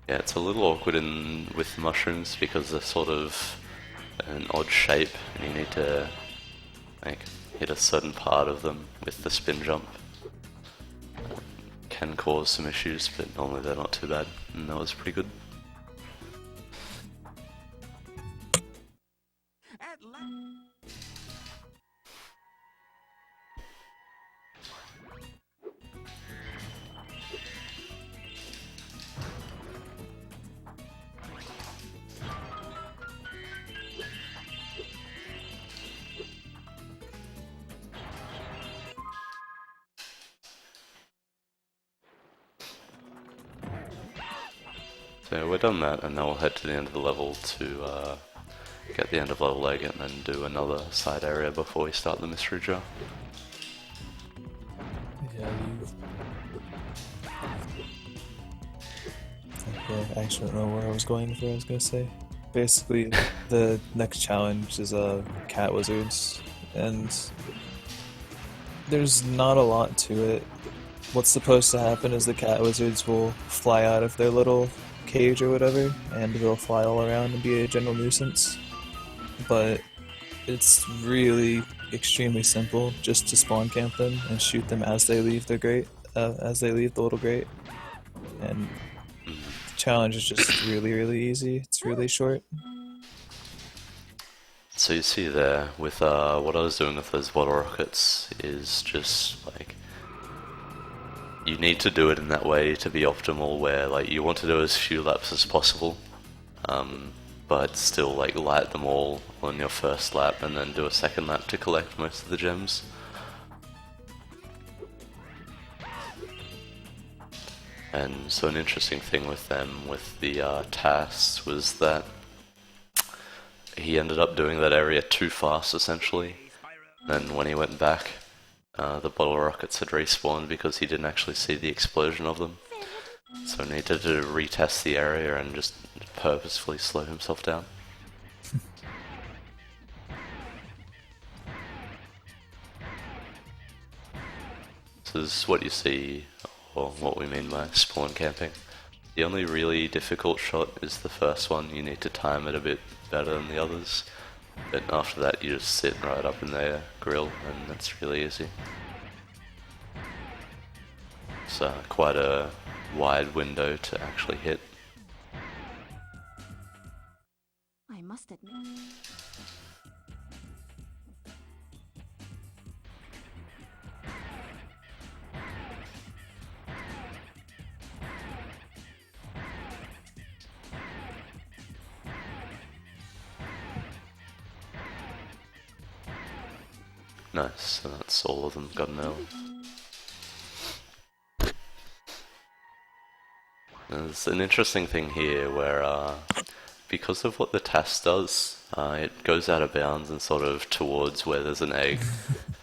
Yeah, it's a little awkward with mushrooms because they're sort of an odd shape, and you need to like hit a certain part of them with the spin jump. Can cause some issues, but normally they're not too bad, and that was pretty good. So we're done that, and now we'll head to the end of the level to get the end of level egg and then do another side area before we start the mystery jar. Yeah, okay, I actually don't know where I was going with what I was gonna say. Basically, the next challenge is cat wizards, and there's not a lot to it. What's supposed to happen is the cat wizards will fly out of their little cage or whatever, and they'll fly all around and be a general nuisance. But it's really extremely simple just to spawn camp them and shoot them as they leave their grate, as they leave the little grate. And the challenge is just really easy. It's really short. So you see there, with what I was doing with those bottle rockets is just like, you need to do it in that way to be optimal, where like you want to do as few laps as possible, but still like light them all on your first lap and then do a second lap to collect most of the gems. And so an interesting thing with them, with the tasks, was that he ended up doing that area too fast essentially. Then when he went back, the bottle rockets had respawned because he didn't actually see the explosion of them. So he needed to retest the area and just purposefully slow himself down. So this is what you see, or what we mean by spawn camping. The only really difficult shot is the first one. You need to time it a bit better than the others. But after that you just sit right up in their grill, and that's really easy. It's quite a wide window to actually hit. I must admit. Nice, so that's all of them got an L. There's an interesting thing here where, because of what the task does, it goes out of bounds and sort of towards where there's an egg.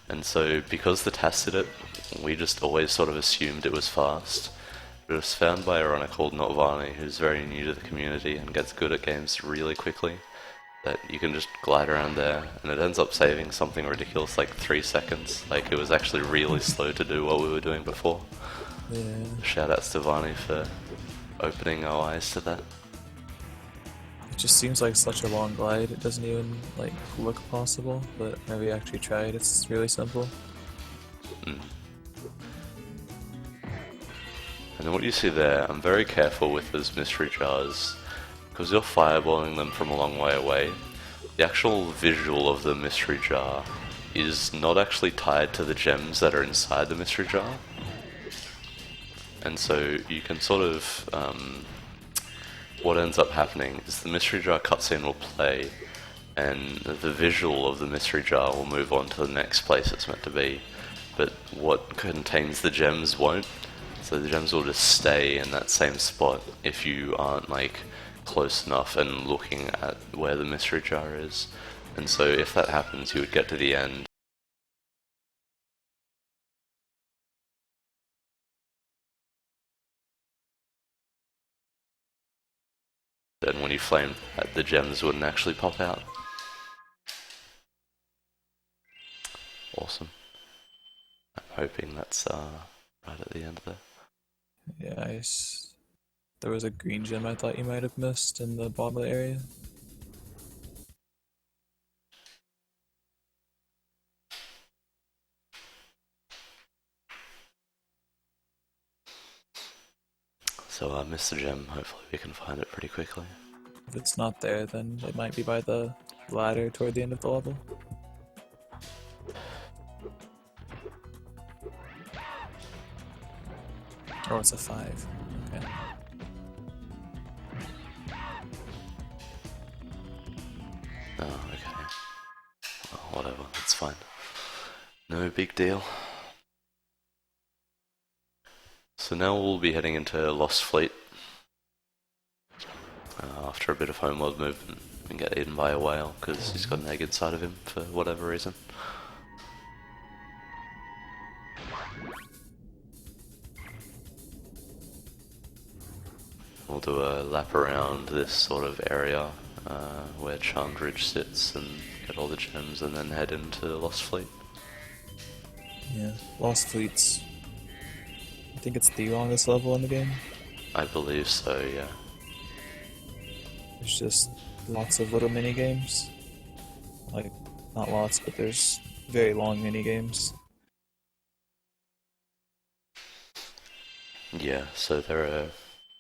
And so because the task did it, we just always sort of assumed it was fast. But it was found by a runner called Notvani, who's very new to the community and gets good at games really quickly, that you can just glide around there, and it ends up saving something ridiculous like 3 seconds. Like, it was actually really slow to do what we were doing before. Yeah. Shoutouts to Vani for opening our eyes to that. It just seems like such a long glide. It doesn't even like look possible, but whenever you actually try it, it's really simple. And then what you see there, I'm very careful with those mystery jars, because you're fireballing them from a long way away. The actual visual of the mystery jar is not actually tied to the gems that are inside the mystery jar. And so you can sort of, what ends up happening is the mystery jar cutscene will play, and the visual of the mystery jar will move on to the next place it's meant to be, but what contains the gems won't. So the gems will just stay in that same spot if you aren't like close enough and looking at where the mystery jar is. And so if that happens, you would get to the end. Then when you flamed that, the gems wouldn't actually pop out. Awesome. I'm hoping that's right at the end there. Yeah, there was a green gem I thought you might have missed in the bottom of the area. So I missed the gem, hopefully we can find it pretty quickly. If it's not there, then it might be by the ladder toward the end of the level. Oh, it's a 5. Okay. Oh, okay. Well, whatever, it's fine. No big deal. So now we'll be heading into Lost Fleet. After a bit of homeworld movement, and get eaten by a whale, because he's got an egg inside of him for whatever reason. We'll do a lap around this sort of area where Charmed Ridge sits and get all the gems, and then head into Lost Fleet. Yeah, Lost Fleet's, I think it's the longest level in the game. I believe so, yeah. There's just lots of little mini games. Like, not lots, but there's very long mini games. Yeah, so there are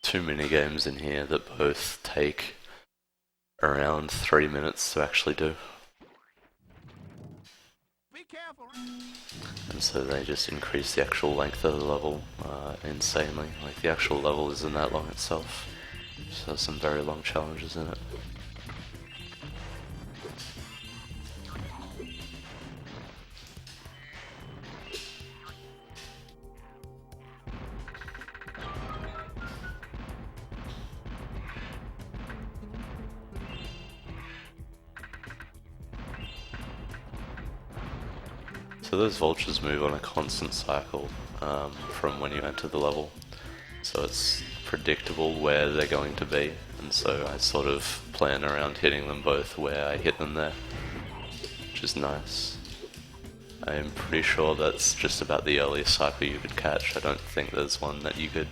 2 mini games in here that both take around 3 minutes to actually do. Be careful. And so they just increase the actual length of the level insanely. Like, the actual level isn't that long itself. So there's some very long challenges in it. So those vultures move on a constant cycle from when you enter the level. So it's predictable where they're going to be, and so I sort of plan around hitting them both where I hit them there, which is nice. I am pretty sure that's just about the earliest cycle you could catch. I don't think there's one that you could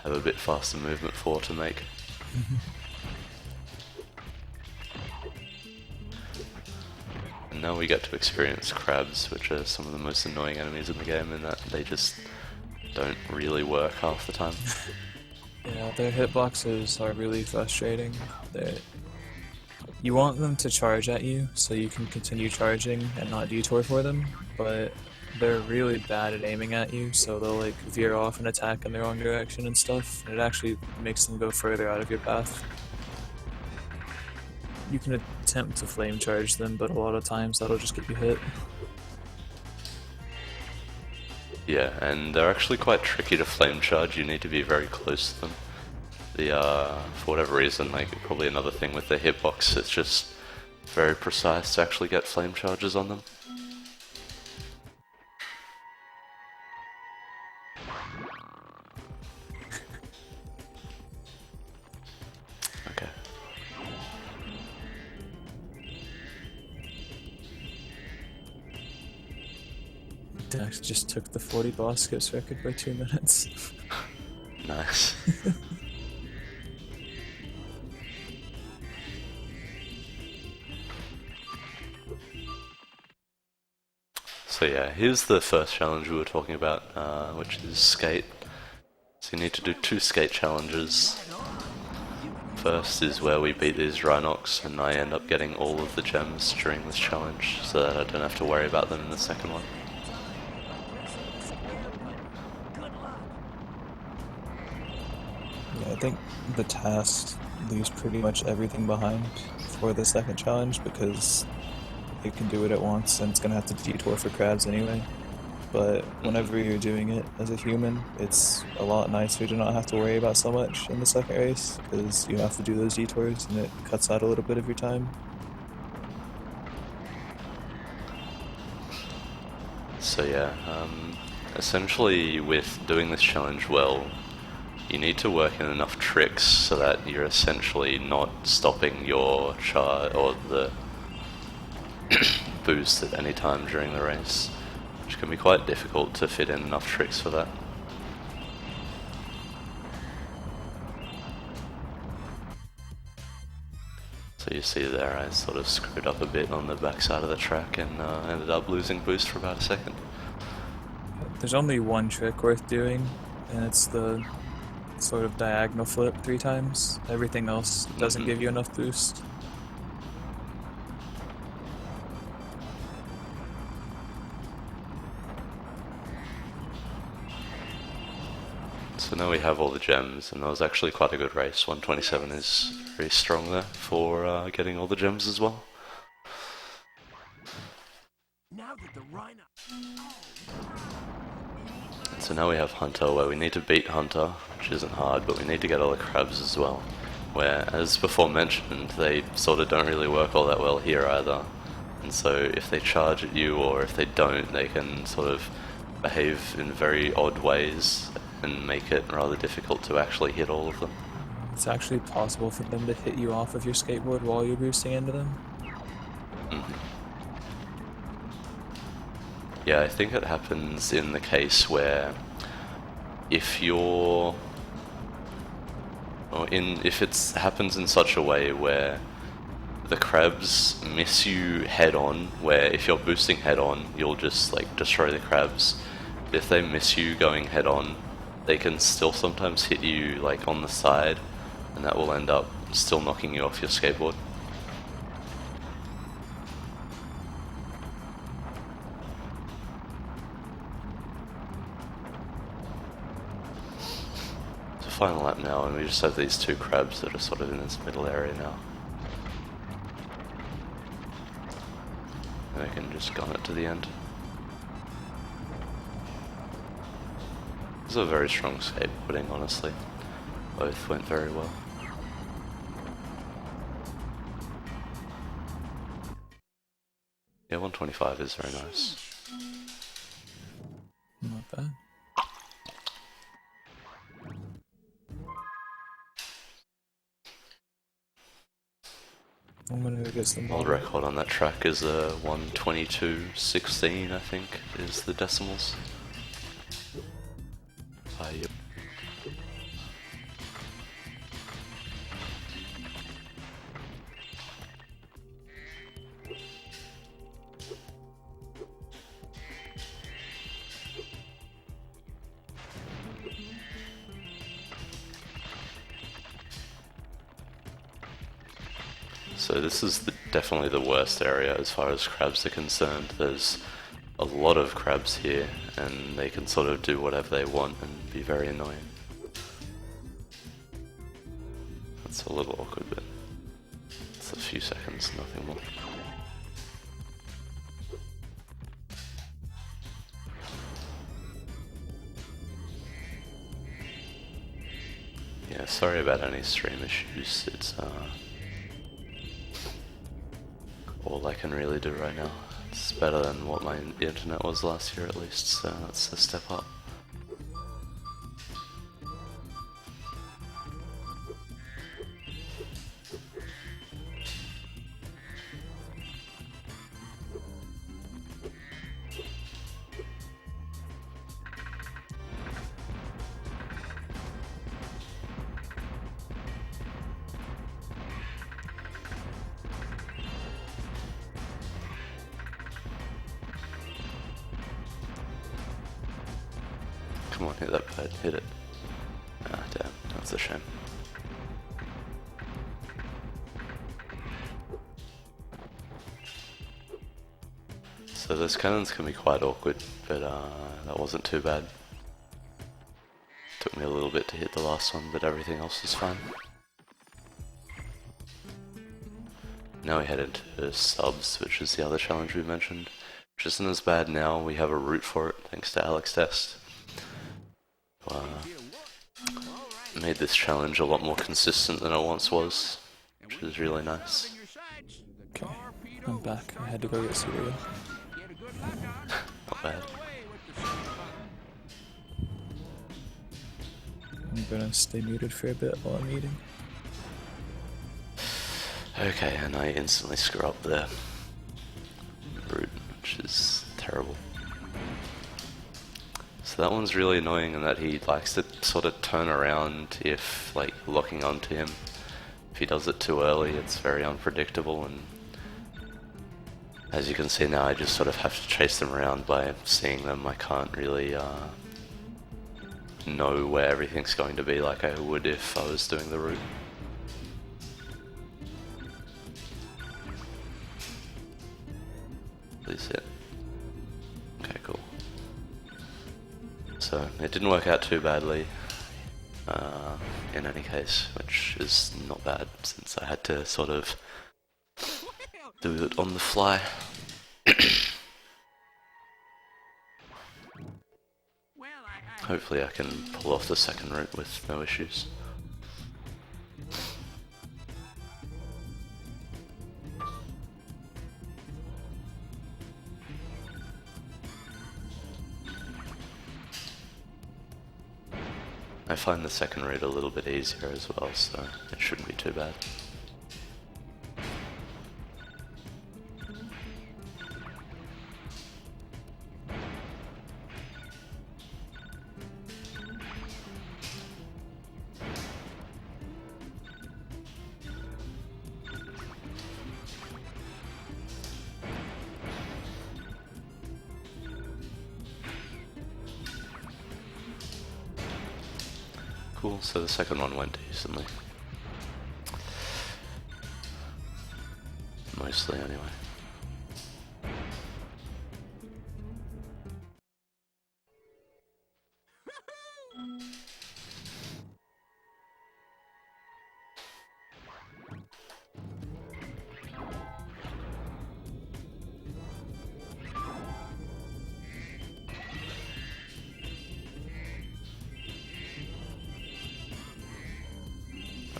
have a bit faster movement for to make. And now we get to experience crabs, which are some of the most annoying enemies in the game, in that they just don't really work half the time. Yeah, their hitboxes are really frustrating. You want them to charge at you so you can continue charging and not detour for them, but they're really bad at aiming at you, so they'll like veer off and attack in the wrong direction and stuff, and it actually makes them go further out of your path. You can attempt to flame charge them, but a lot of times that'll just get you hit. Yeah, and they're actually quite tricky to flame charge. You need to be very close to them. For whatever reason, like probably another thing with the hitbox, it's just very precise to actually get flame charges on them. Dax just took the 40 boss skips record by 2 minutes. Nice. So yeah, here's the first challenge we were talking about, which is skate. So you need to do 2 skate challenges. First is where we beat these Rhinox, and I end up getting all of the gems during this challenge, so that I don't have to worry about them in the second one. Yeah, I think the task leaves pretty much everything behind for the second challenge because you can do it at once and it's gonna have to detour for crabs anyway. But whenever you're doing it as a human, it's a lot nicer to not have to worry about so much in the second race because you have to do those detours and it cuts out a little bit of your time. So yeah, essentially with doing this challenge well, you need to work in enough tricks so that you're essentially not stopping your charge or the boost at any time during the race, which can be quite difficult to fit in enough tricks for that. So you see there I sort of screwed up a bit on the backside of the track and ended up losing boost for about a second. There's only one trick worth doing, and it's the sort of diagonal flip 3 times. Everything else doesn't give you enough boost. So now we have all the gems, and that was actually quite a good race. 127 is very strong there for getting all the gems as well. Now that the Rhino. So now we have Hunter, where we need to beat Hunter, which isn't hard, but we need to get all the crabs as well. Where, as before mentioned, they sort of don't really work all that well here either. And so if they charge at you, or if they don't, they can sort of behave in very odd ways and make it rather difficult to actually hit all of them. It's actually possible for them to hit you off of your skateboard while you're boosting into them. Yeah, I think it happens in the case where if you're, if it happens in such a way where the crabs miss you head on, where if you're boosting head on, you'll just like destroy the crabs. But if they miss you going head on, they can still sometimes hit you like on the side, and that will end up still knocking you off your skateboard. Final lap now, and we just have these 2 crabs that are sort of in this middle area now. And we can just gun it to the end. This is a very strong skateboarding, honestly. Both went very well. Yeah, 125 is very nice. Not bad. I'm gonna go get some World water. record on that track is 122.16, I think, is the decimals. Yep. So this is definitely the worst area as far as crabs are concerned. There's a lot of crabs here, and they can sort of do whatever they want and be very annoying. That's a little awkward, but it's a few seconds, nothing more. Yeah, sorry about any stream issues. It's all I can really do right now. It's better than what my internet was last year at least, so that's a step up. Come on, hit that bird, hit it. Ah, damn, that's a shame. So those cannons can be quite awkward, but that wasn't too bad. Took me a little bit to hit the last one, but everything else was fine. Now we head into subs, which is the other challenge we mentioned, which isn't as bad now. We have a route for it, thanks to Alex Test. Made this challenge a lot more consistent than it once was, which is really nice. Okay, I'm back. I had to go get cereal. Not bad. I'm gonna stay muted for a bit while I'm eating. Okay, and I instantly screw up the route, which is terrible. So that one's really annoying in that he likes to sort of turn around if, like, locking onto him. If he does it too early, it's very unpredictable, and as you can see now, I just sort of have to chase them around by seeing them. I can't really know where everything's going to be like I would if I was doing the route. Please hit. Okay, cool. So, it didn't work out too badly in any case, which is not bad since I had to sort of do it on the fly. Hopefully I can pull off the second route with no issues. I find the second route a little bit easier as well, so it shouldn't be too bad. Cool, so the second one went decently. Mostly, anyway.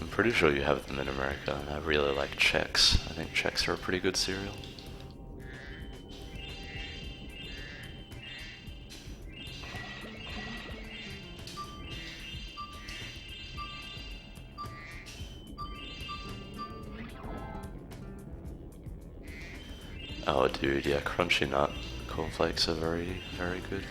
I'm pretty sure you have them in America. I really like Chex. I think Chex are a pretty good cereal. Oh dude, yeah, Crunchy Nut cornflakes are very, very good.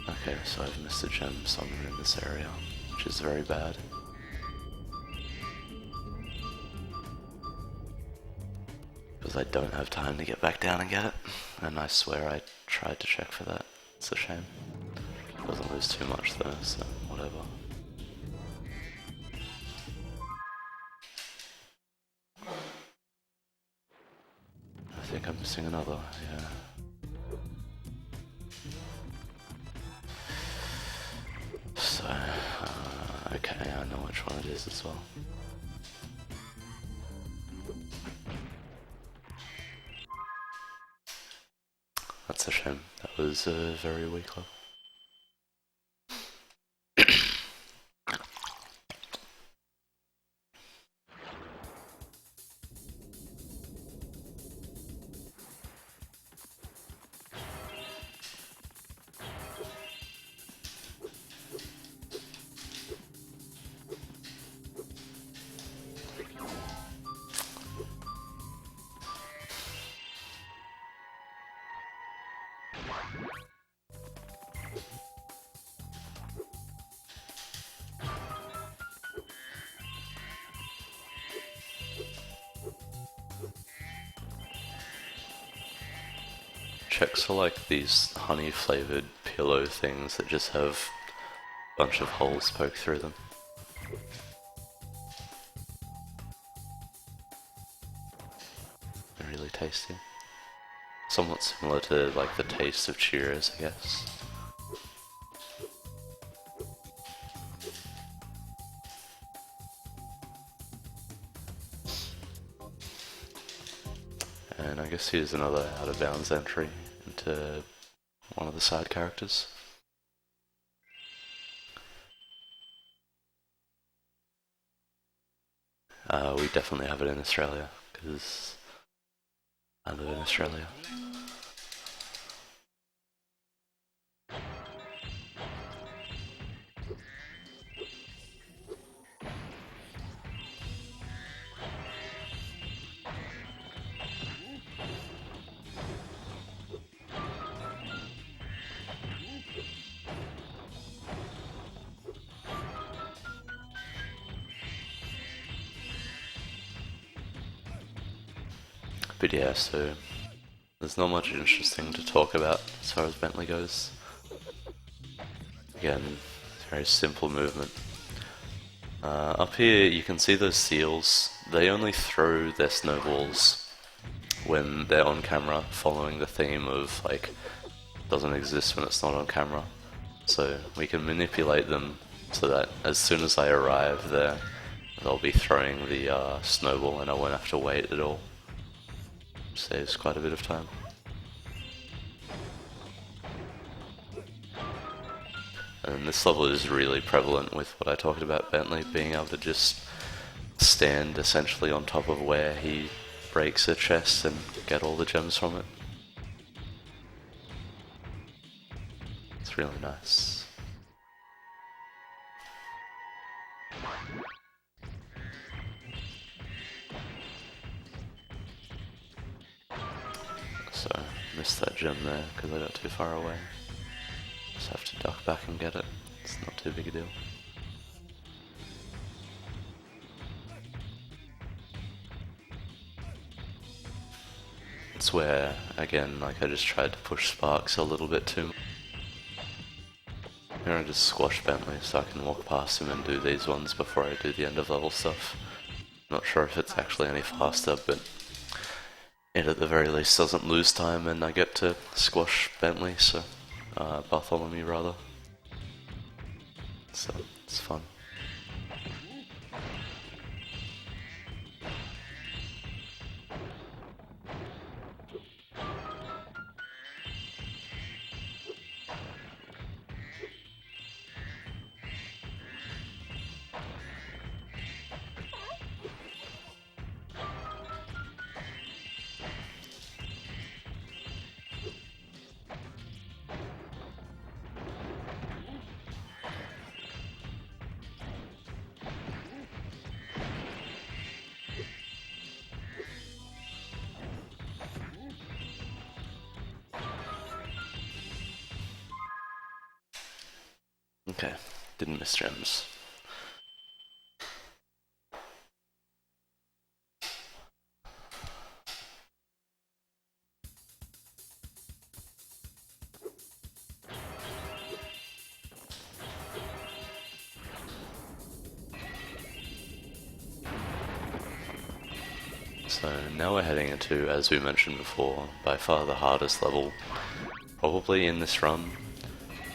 Okay, so I've missed a gem somewhere in this area, which is very bad. Because I don't have time to get back down and get it, and I swear I tried to check for that. It's a shame. Doesn't lose too much though, so whatever. I think I'm missing another, yeah. So, okay, I know which one it is as well. That's a shame. That was a very weak level. checks for like these honey flavored pillow things that just have a bunch of holes poked through them. They're really tasty. Somewhat similar to like the taste of Cheerios, I guess. And I guess here's another out of bounds entry into one of the side characters. We definitely have it in Australia, because I live in Australia. But yeah, so there's not much interesting to talk about as far as Bentley goes. Again, very simple movement. Up here you can see those seals. They only throw their snowballs when they're on camera, following the theme of like, doesn't exist when it's not on camera. So we can manipulate them so that as soon as I arrive there, they'll be throwing the snowball and I won't have to wait at all. Saves quite a bit of time. And this level is really prevalent with what I talked about Bentley being able to just stand essentially on top of where he breaks a chest and get all the gems from it. It's really nice. So, missed that gem there because I got too far away. Just have to duck back and get it. It's not too big a deal. It's where, again, like I just tried to push Sparks a little bit too much. Here I just squash Bentley so I can walk past him and do these ones before I do the end of level stuff. Not sure if it's actually any faster, but it at the very least doesn't lose time and I get to squash Bentley, so Bartholomew rather. So it's fun. Okay, didn't miss gems. So now we're heading into, as we mentioned before, by far the hardest level probably in this run.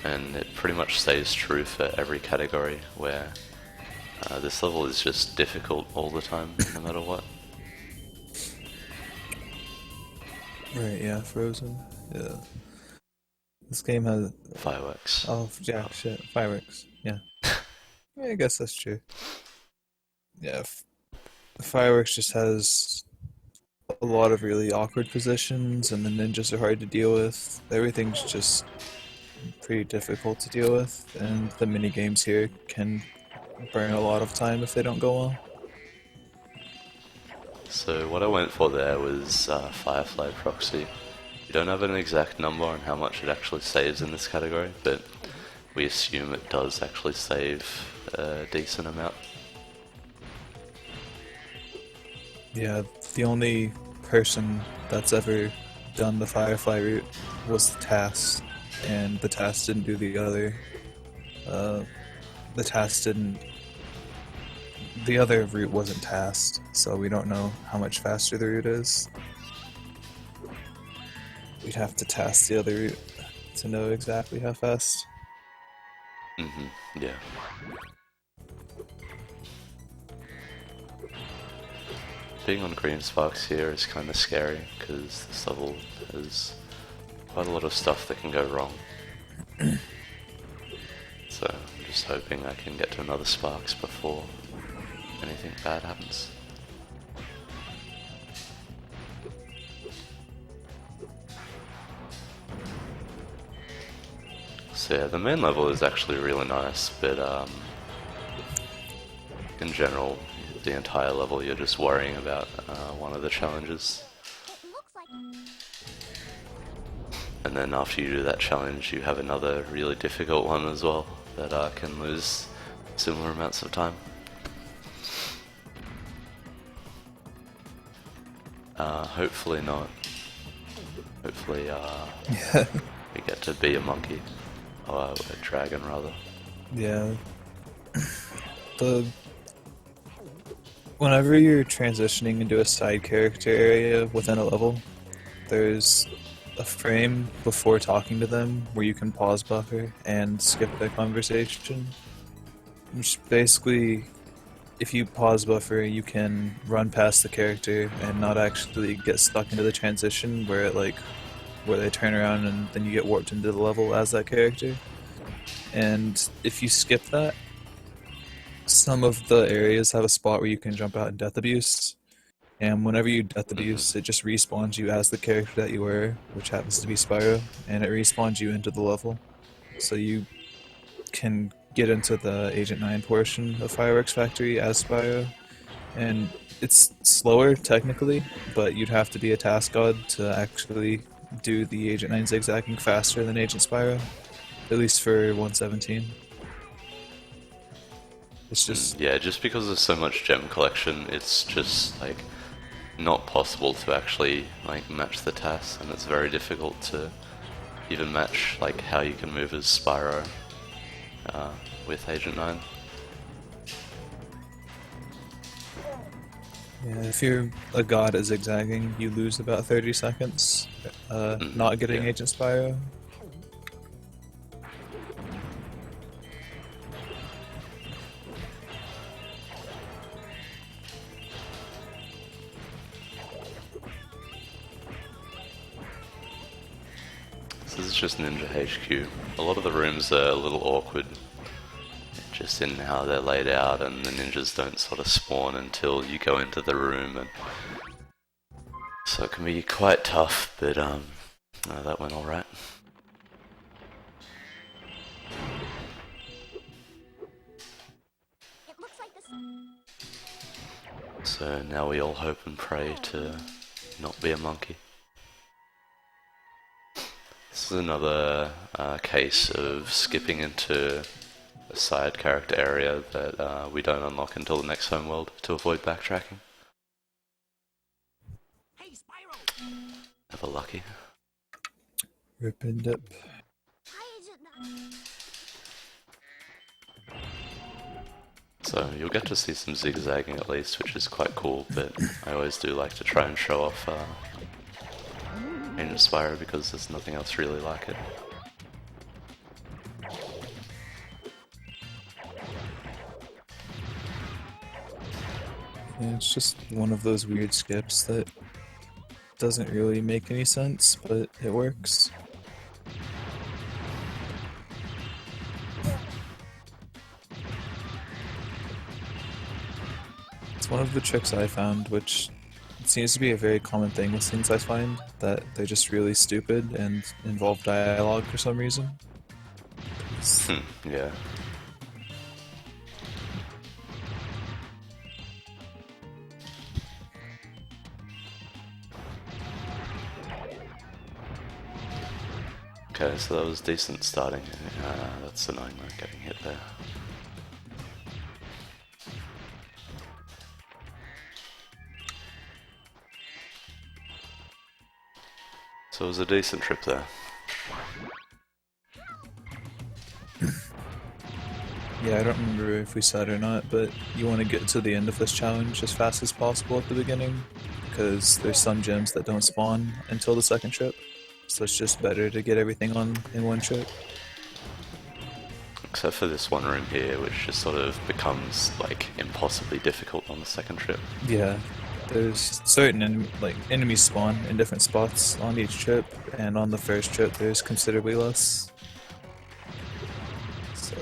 And it pretty much stays true for every category, where this level is just difficult all the time, no matter what. Right, yeah, Frozen. Yeah. This game has... Fireworks. Oh, yeah, shit. Fireworks. Yeah. Yeah, I guess that's true. Yeah, Fireworks just has a lot of really awkward positions, and the ninjas are hard to deal with. Everything's just pretty difficult to deal with, and the mini games here can burn a lot of time if they don't go well. So what I went for there was Firefly Proxy. We don't have an exact number on how much it actually saves in this category, but we assume it does actually save a decent amount. Yeah, the only person that's ever done the Firefly route was the task, and the task didn't do the other. The task didn't. The other route wasn't tasked, so we don't know how much faster the route is. We'd have to task the other route to know exactly how fast. Yeah. Being on green sparks here is kind of scary because this level has quite a lot of stuff that can go wrong. So I'm just hoping I can get to another sparks before anything bad happens. So yeah, the main level is actually really nice, but in general, the entire level you're just worrying about one of the challenges. It looks like And then after you do that challenge, you have another really difficult one as well that can lose similar amounts of time. Hopefully not. Hopefully we get to be a monkey. Or a dragon rather. Yeah. Whenever you're transitioning into a side character area within a level, there's a frame before talking to them where you can pause buffer and skip their conversation. Which basically, if you pause buffer, you can run past the character and not actually get stuck into the transition where they turn around and then you get warped into the level as that character. And if you skip that, some of the areas have a spot where you can jump out in Death Abuse. And whenever you Death Abuse, it just respawns you as the character that you were, which happens to be Spyro, and it respawns you into the level. So you can get into the Agent 9 portion of Fireworks Factory as Spyro. And it's slower, technically, but you'd have to be a task god to actually do the Agent 9 zigzagging faster than Agent Spyro. At least for 117. It's just... Yeah, just because there's so much gem collection, it's just like not possible to actually like match the tasks, and it's very difficult to even match like how you can move as Spyro with Agent 9. Yeah, if you're a god at zigzagging, you lose about 30 seconds not getting yeah. Agent Spyro. This is just Ninja HQ. A lot of the rooms are a little awkward, just in how they're laid out, and the ninjas don't sort of spawn until you go into the room, and so it can be quite tough, but that went alright. it looks like this. So now we all hope and pray to not be a monkey. This is another case of skipping into a side character area that we don't unlock until the next homeworld to avoid backtracking. Hey, Spyro! Never lucky. Rip and dip. Hi, Agent 9. So you'll get to see some zigzagging at least, which is quite cool, but I always do like to try and show off Agent Spyro because there's nothing else really like it. Yeah, it's just one of those weird skips that doesn't really make any sense, but it works. It's one of the tricks I found, which seems to be a very common thing with things I find, that they're just really stupid and involve dialogue for some reason. Yeah. Okay, so that was decent starting. That's annoying, not getting hit there. So it was a decent trip there. Yeah, I don't remember if we said or not, but you want to get to the end of this challenge as fast as possible at the beginning, because there's some gems that don't spawn until the second trip. So it's just better to get everything on in one trip. Except for this one room here, which just sort of becomes like impossibly difficult on the second trip. Yeah, there's certain enemies spawn in different spots on each trip, and on the first trip there's considerably less. So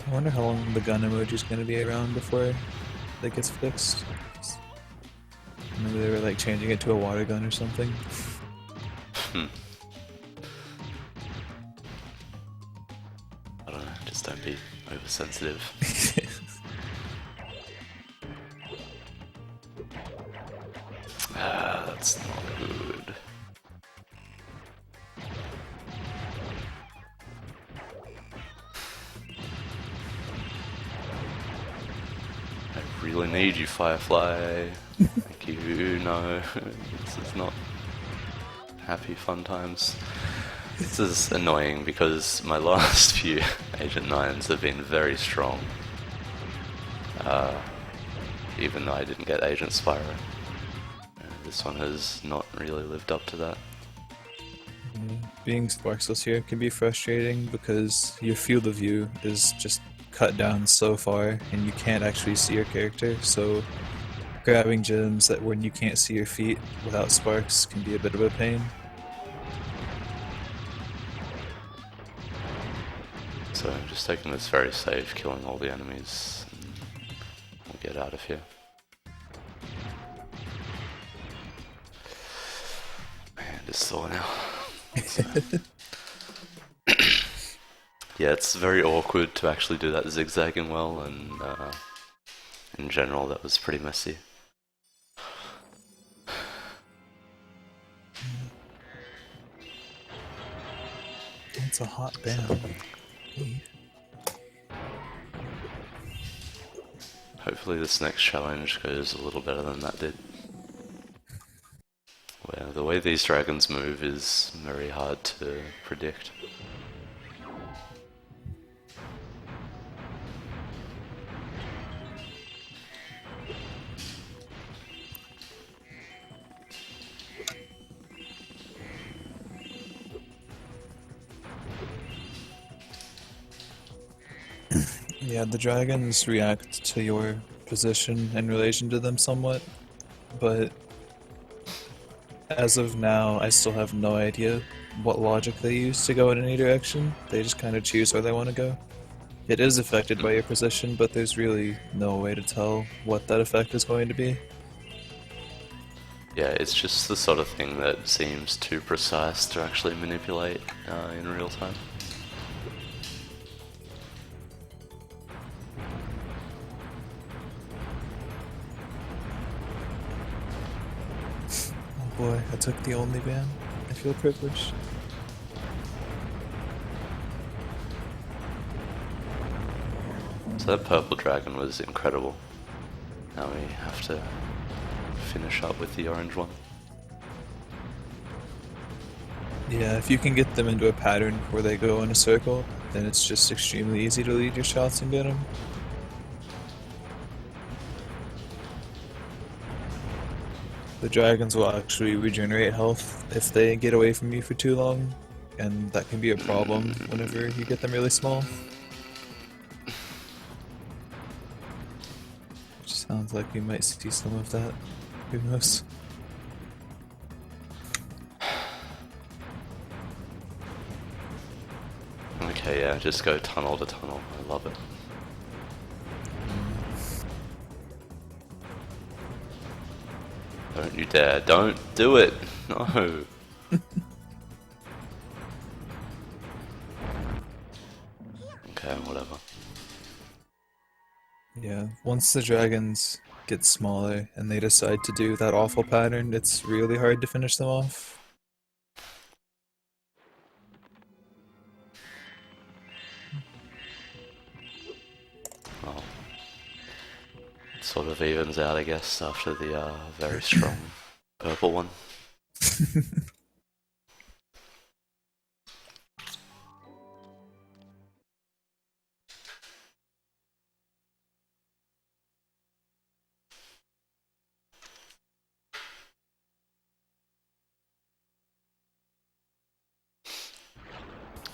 I wonder how long the gun emoji is going to be around before that gets fixed. Maybe they were like changing it to a water gun or something. I don't know, just don't be oversensitive. That's not good. I really need you, Firefly. Thank you. No, this is not happy fun times. This is annoying because my last few Agent 9s have been very strong. Even though I didn't get Agent Spyro. This one has not really lived up to that. Being Sparksless here can be frustrating because your field of view is just cut down so far and you can't actually see your character, so grabbing gems that when you can't see your feet without sparks can be a bit of a pain. So I'm just taking this very safe, killing all the enemies, and we'll get out of here. Man, just sore now. So. Yeah, it's very awkward to actually do that zigzagging well, and in general that was pretty messy. It's a hot band. Hopefully this next challenge goes a little better than that did. Where the way these dragons move is very hard to predict. Yeah, the dragons react to your position in relation to them somewhat, but as of now, I still have no idea what logic they use to go in any direction. They just kind of choose where they want to go. It is affected by your position, but there's really no way to tell what that effect is going to be. Yeah, it's just the sort of thing that seems too precise to actually manipulate in real time. Oh boy, I took the only ban. I feel privileged. So that purple dragon was incredible. Now we have to finish up with the orange one. Yeah, if you can get them into a pattern where they go in a circle, then it's just extremely easy to lead your shots and get them. The dragons will actually regenerate health if they get away from you for too long, and that can be a problem whenever you get them really small. Which sounds like we might see some of that. Who knows? Okay, yeah, just go tunnel to tunnel. I love it. Don't you dare. Don't do it. No. Okay, whatever. Yeah, once the dragons get smaller and they decide to do that awful pattern, it's really hard to finish them off. sort of evens out, I guess, after the very strong purple one.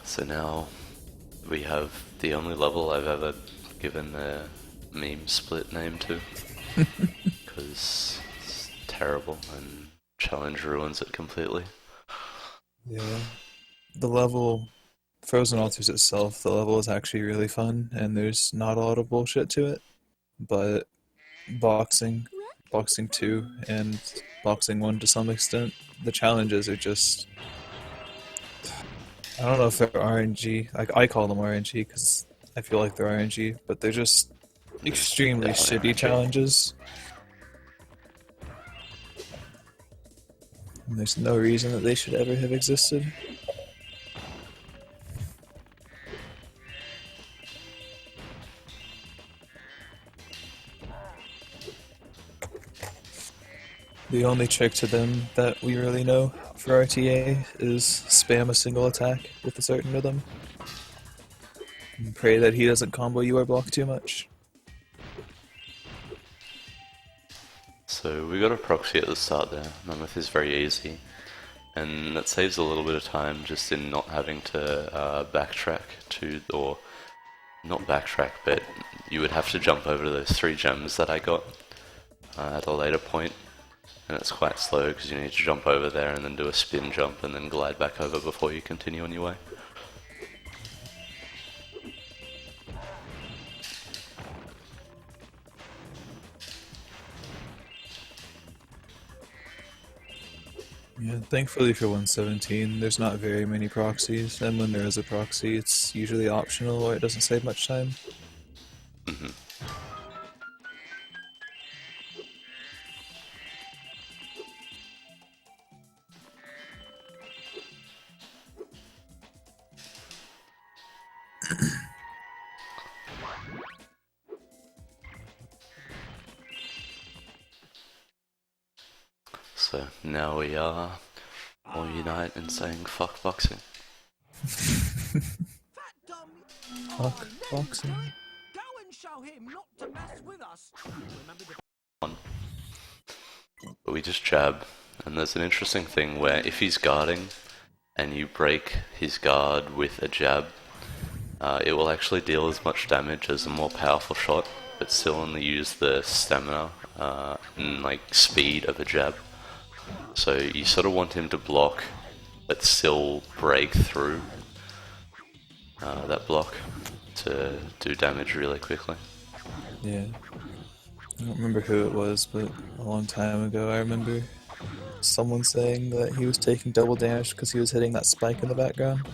So now we have the only level I've ever given a meme split name to, because it's terrible and challenge ruins it completely. Yeah. The level, Frozen Altars itself, the level is actually really fun, and there's not a lot of bullshit to it. But boxing, boxing 2, and boxing 1 to some extent, the challenges are just. I don't know if they're RNG. I call them RNG because I feel like they're RNG, but they're just extremely definitely shitty RNG. challenges. And there's no reason that they should ever have existed. The only trick to them that we really know for RTA is spam a single attack with a certain rhythm. And pray that he doesn't combo you or block too much. So we got a proxy at the start there. Mammoth is very easy, and that saves a little bit of time just in not having to backtrack to, or not backtrack, but you would have to jump over to those 3 gems that I got at a later point, and it's quite slow because you need to jump over there and then do a spin jump and then glide back over before you continue on your way. Yeah, thankfully for 117, there's not very many proxies, and when there is a proxy, it's usually optional or it doesn't save much time. So now we are all unite in saying fuck boxing. Fat dummy. Fuck Oh, boxing. Go and show him not to mess with us. Remember the But we just jab, and there's an interesting thing where if he's guarding and you break his guard with a jab, it will actually deal as much damage as a more powerful shot, but still only use the stamina and like speed of a jab. So you sort of want him to block, but still break through that block to do damage really quickly. Yeah. I don't remember who it was, but a long time ago I remember someone saying that he was taking double damage because he was hitting that spike in the background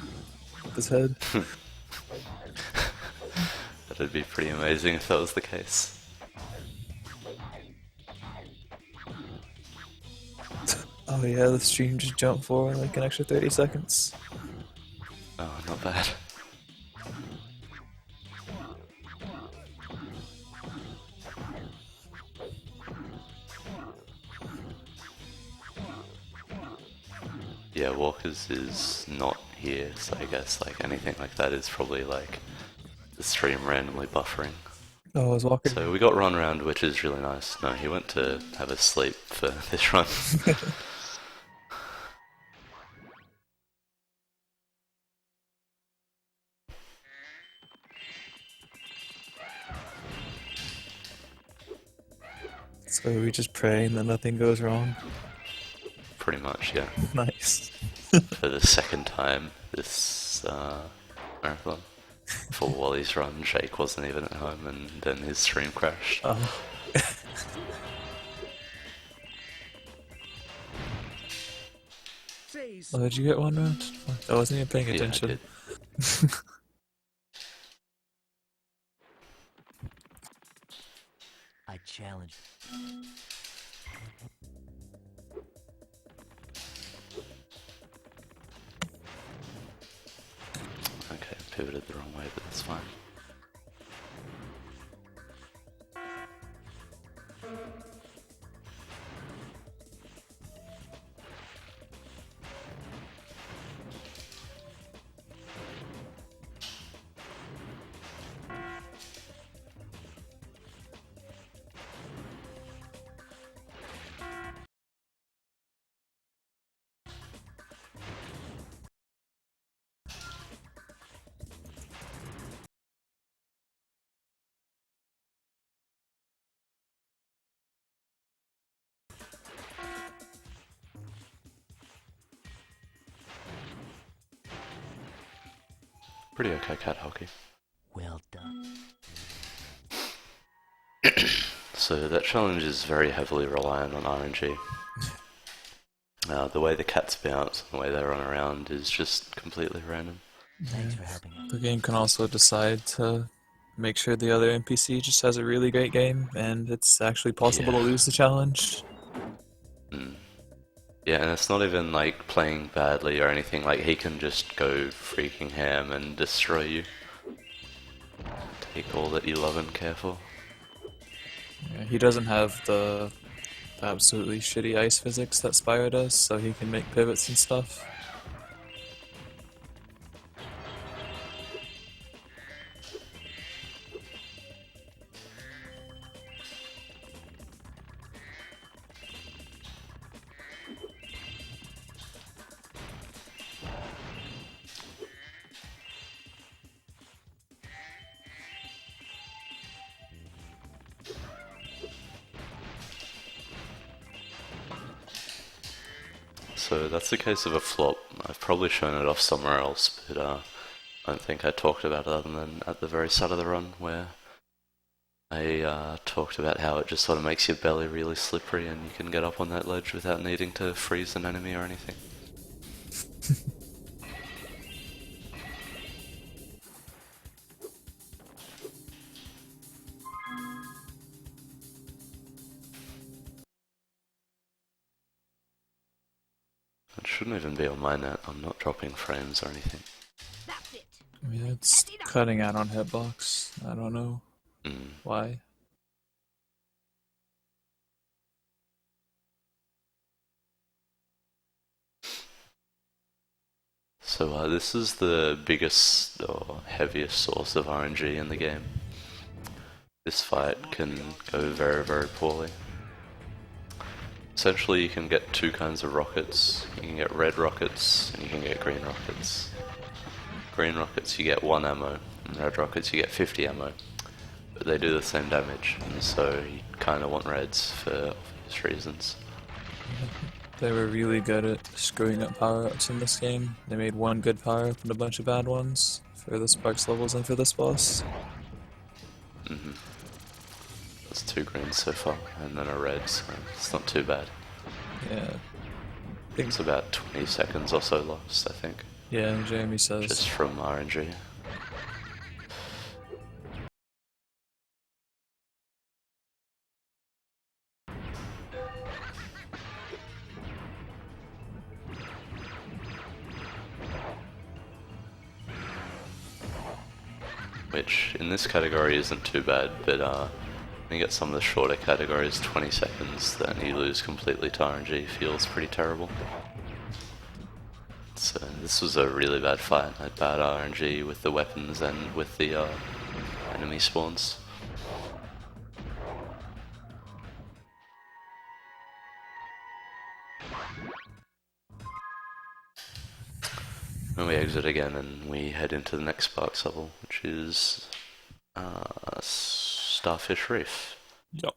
with his head. That'd be pretty amazing if that was the case. Oh yeah, the stream just jumped forward like an extra 30 seconds. Oh, not bad. Yeah, Walkers is not here, so I guess like anything like that is probably like the stream randomly buffering. Oh, is Walker? So we got run round, which is really nice. No, he went to have a sleep for this run. So are we just praying that nothing goes wrong? Pretty much, yeah. Nice. For the second time this marathon. For Wally's run, Jake wasn't even at home, and then his stream crashed. Oh. Jeez. Oh, did you get one round? I wasn't even paying Yeah, I attention. did. I challenge. Okay, pivoted the wrong way, but that's fine. Pretty okay cat hockey. Well done. So that challenge is very heavily reliant on RNG. The way the cats bounce and the way they run around is just completely random. Thanks for helping us. The game can also decide to make sure the other NPC just has a really great game, and it's actually possible to Yeah. lose the challenge. Yeah, and it's not even like playing badly or anything, like he can just go freaking ham and destroy you. Take all that you love and care for. Yeah, he doesn't have the absolutely shitty ice physics that Spyro does, so he can make pivots and stuff. So that's the case of a flop. I've probably shown it off somewhere else, but I don't think I talked about it other than at the very start of the run, where I talked about how it just sort of makes your belly really slippery and you can get up on that ledge without needing to freeze an enemy or anything. It shouldn't even be on my net. I'm not dropping frames or anything. That's it. Yeah, it's cutting out on hitbox. I don't know why. So this is the biggest or heaviest source of RNG in the game. This fight can go very, very poorly. Essentially, you can get two kinds of rockets. You can get red rockets and you can get green rockets. Green rockets you get 1 ammo, and red rockets you get 50 ammo. But they do the same damage, and so you kind of want reds for obvious reasons. They were really good at screwing up power-ups in this game. They made one good power-up and a bunch of bad ones for the Sparks levels and for this boss. There's 2 greens so far, and then a red, so it's not too bad. Yeah. It's about 20 seconds or so lost, I think, Yeah, Jeremy says. just from RNG. Which, in this category, isn't too bad, but when you get some of the shorter categories, 20 seconds, then you lose completely to RNG, feels pretty terrible. So this was a really bad fight. I had bad RNG with the weapons and with the enemy spawns. Then we exit again and we head into the next Sparks level, which is Starfish Reef. Yup.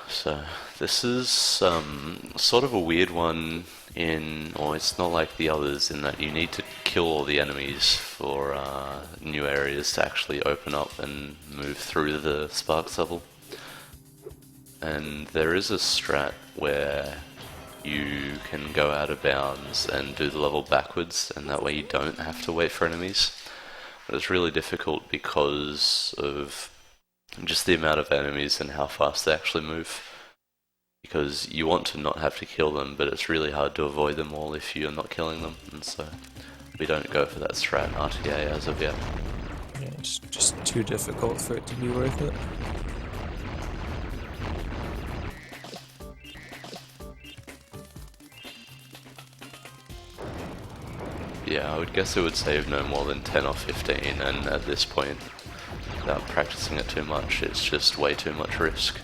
So this is sort of a weird one or it's not like the others in that you need to kill all the enemies for new areas to actually open up and move through the Sparks level. And there is a strat where you can go out of bounds and do the level backwards, and that way you don't have to wait for enemies. But it's really difficult because of just the amount of enemies and how fast they actually move. Because you want to not have to kill them, but it's really hard to avoid them all if you're not killing them, and so we don't go for that strat in RTA as of yet. Yeah, it's just too difficult for it to be worth it. Yeah, I would guess it would save no more than 10 or 15, and at this point, without practicing it too much, it's just way too much risk.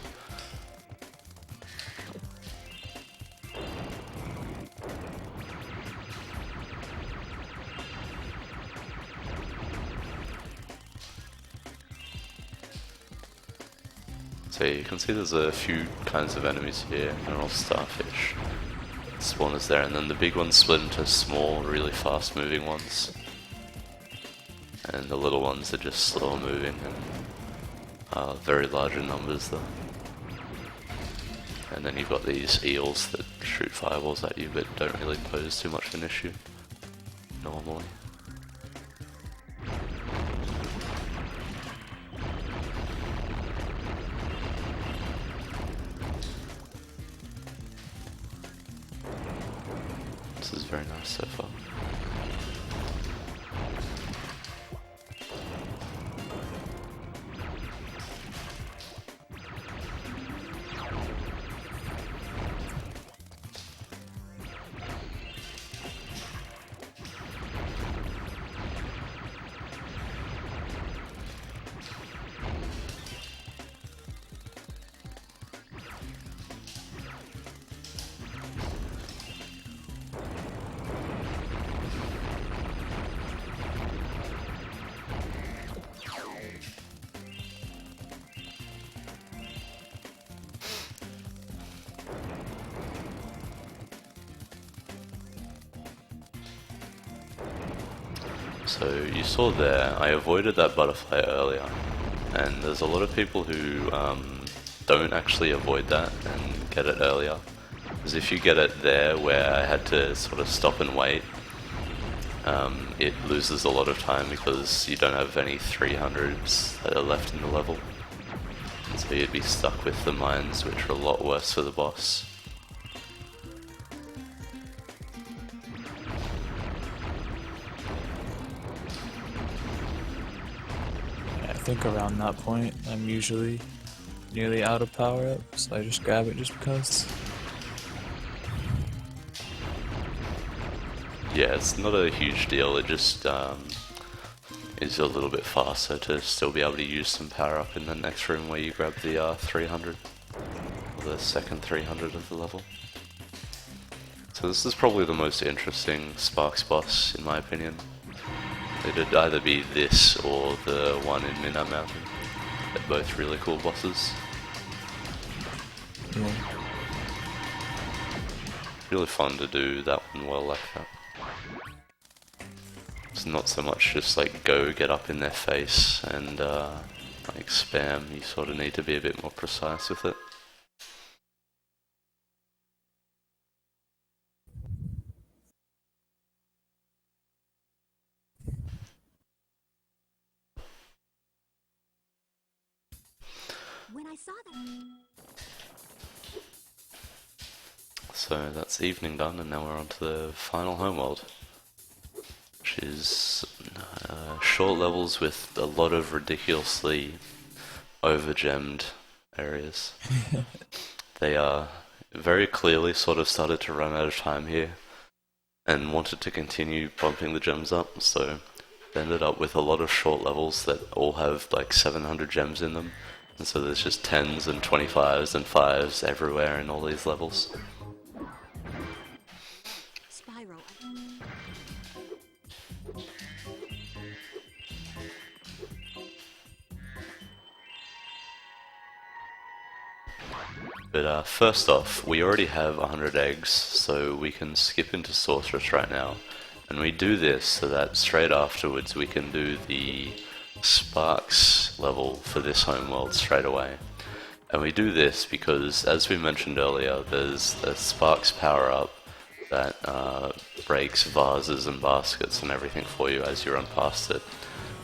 So you can see there's a few kinds of enemies here. They're all starfish. Spawners there, and then the big ones split into small, really fast moving ones. and the little ones are just slower moving and very large in numbers though. And then you've got these eels that shoot fireballs at you but don't really pose too much of an issue normally. This is very nice so far. So you saw there, I avoided that butterfly earlier, and there's a lot of people who don't actually avoid that and get it earlier. Because if you get it there where I had to sort of stop and wait, it loses a lot of time because you don't have any 300s that are left in the level. And so you'd be stuck with the mines, which are a lot worse for the boss. I think around that point, I'm usually nearly out of power up, so I just grab it just because. Yeah, it's not a huge deal, it just is a little bit faster to still be able to use some power up in the next room where you grab the 300, or the second 300 of the level. So this is probably the most interesting Sparks boss in my opinion. It'd either be this or the one in Midnight Mountain. They're both really cool bosses. Yeah. Really fun to do that one well like that. It's not so much just like go get up in their face and like spam, you sort of need to be a bit more precise with it. When I saw that, So that's evening done, and now we're on to the final homeworld, which is short levels with a lot of ridiculously over-gemmed areas. They are very clearly sort of started to run out of time here and wanted to continue bumping the gems up, so they ended up with a lot of short levels that all have like 700 gems in them, and so there's just 10s and 25s and 5s everywhere in all these levels. Spyro. But first off, we already have 100 eggs, so we can skip into Sorceress right now. And we do this so that straight afterwards we can do the Sparks level for this homeworld straight away. And we do this because, as we mentioned earlier, there's a Sparks power-up that breaks vases and baskets and everything for you as you run past it.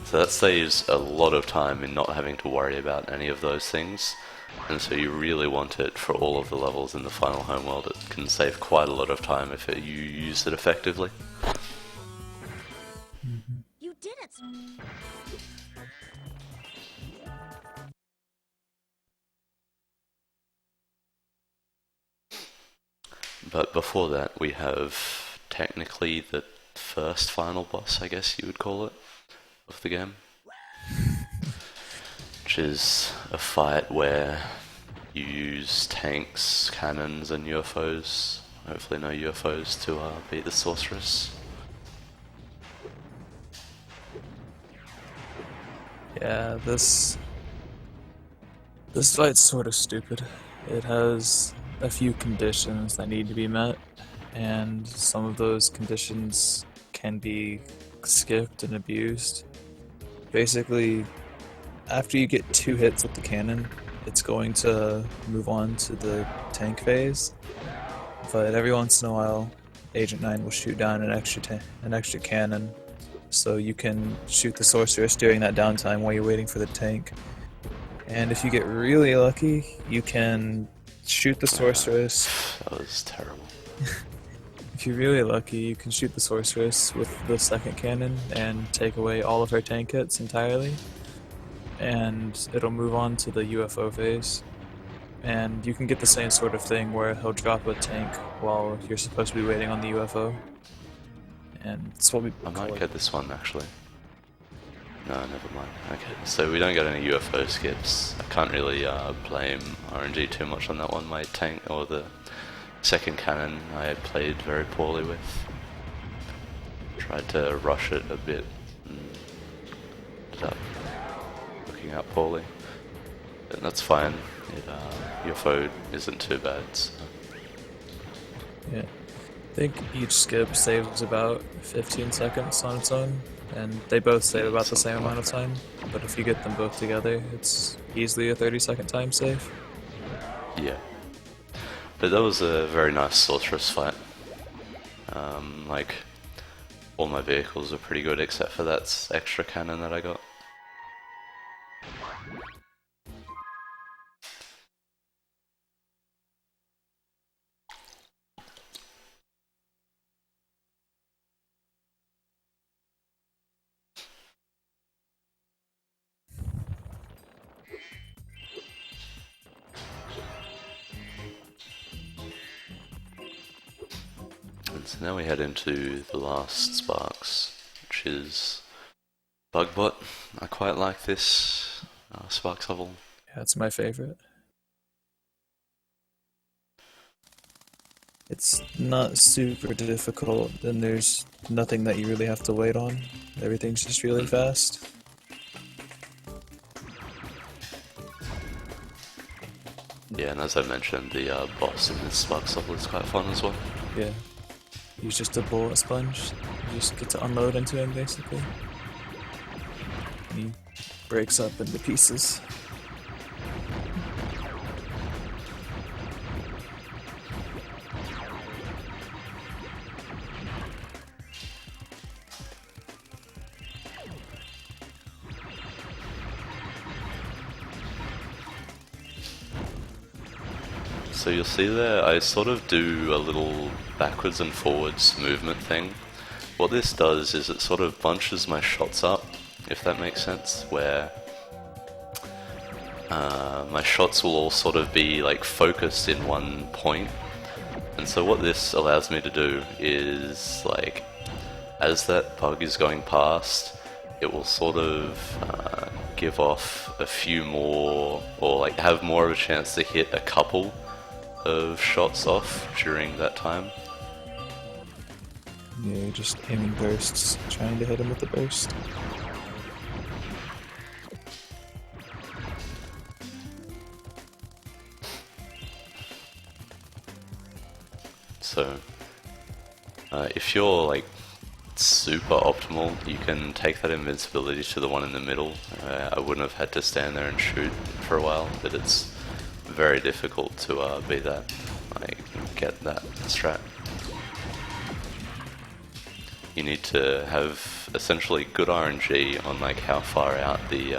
So that saves a lot of time in not having to worry about any of those things. And so you really want it for all of the levels in the final homeworld. It can save quite a lot of time if you use it effectively. You did it! But before that, we have technically the first final boss, I guess you would call it, of the game. Which is a fight where you use tanks, cannons, and UFOs. Hopefully no UFOs to beat the Sorceress. Yeah, this fight's sort of stupid. It has a few conditions that need to be met, and some of those conditions can be skipped and abused. Basically, after you get 2 hits with the cannon, it's going to move on to the tank phase. But every once in a while, Agent 9 will shoot down an extra cannon, so you can shoot the sorceress during that downtime while you're waiting for the tank. And if you get really lucky, you can shoot the sorceress. That was terrible. If you're really lucky, you can shoot the sorceress with the second cannon and take away all of her tank hits entirely. And it'll move on to the UFO phase. And you can get the same sort of thing where he'll drop a tank while you're supposed to be waiting on the UFO. And it's what we I call might it. get this one actually. No, never mind. Okay, so we don't get any UFO skips. I can't really blame RNG too much on that one. My tank, or the second cannon, I played very poorly with. Tried to rush it a bit and ended up working out poorly. But that's fine. UFO isn't too bad. So. Yeah. I think each skip saves about 15 seconds on its own, and they both save about the same amount of time, but if you get them both together, it's easily a 30-second time save. Yeah. But that was a very nice sorceress fight. Like, all my vehicles are pretty good except for that extra cannon that I got. And so now we head into the last Sparks, which is Bugbot. I quite like this Sparks level. Yeah, it's my favorite. It's not super difficult, and there's nothing that you really have to wait on. Everything's just really fast. Yeah, and as I mentioned, the boss in this Sparks level is quite fun as well. Yeah. He's just a bullet sponge. You just get to unload into him, basically. He breaks up into pieces. So you'll see there, I sort of do a little backwards and forwards movement thing. What this does is it sort of bunches my shots up, if that makes sense, where my shots will all sort of be like focused in one point. And so what this allows me to do is, like, as that bug is going past, it will sort of give off a few more, or like have more of a chance to hit a couple of shots off during that time. Yeah, you're just aiming bursts, trying to hit him with the burst. So, if you're like super optimal, you can take that invincibility to the one in the middle. I wouldn't have had to stand there and shoot for a while, but it's very difficult to be that, like, get that strat. You need to have essentially good RNG on like how far out the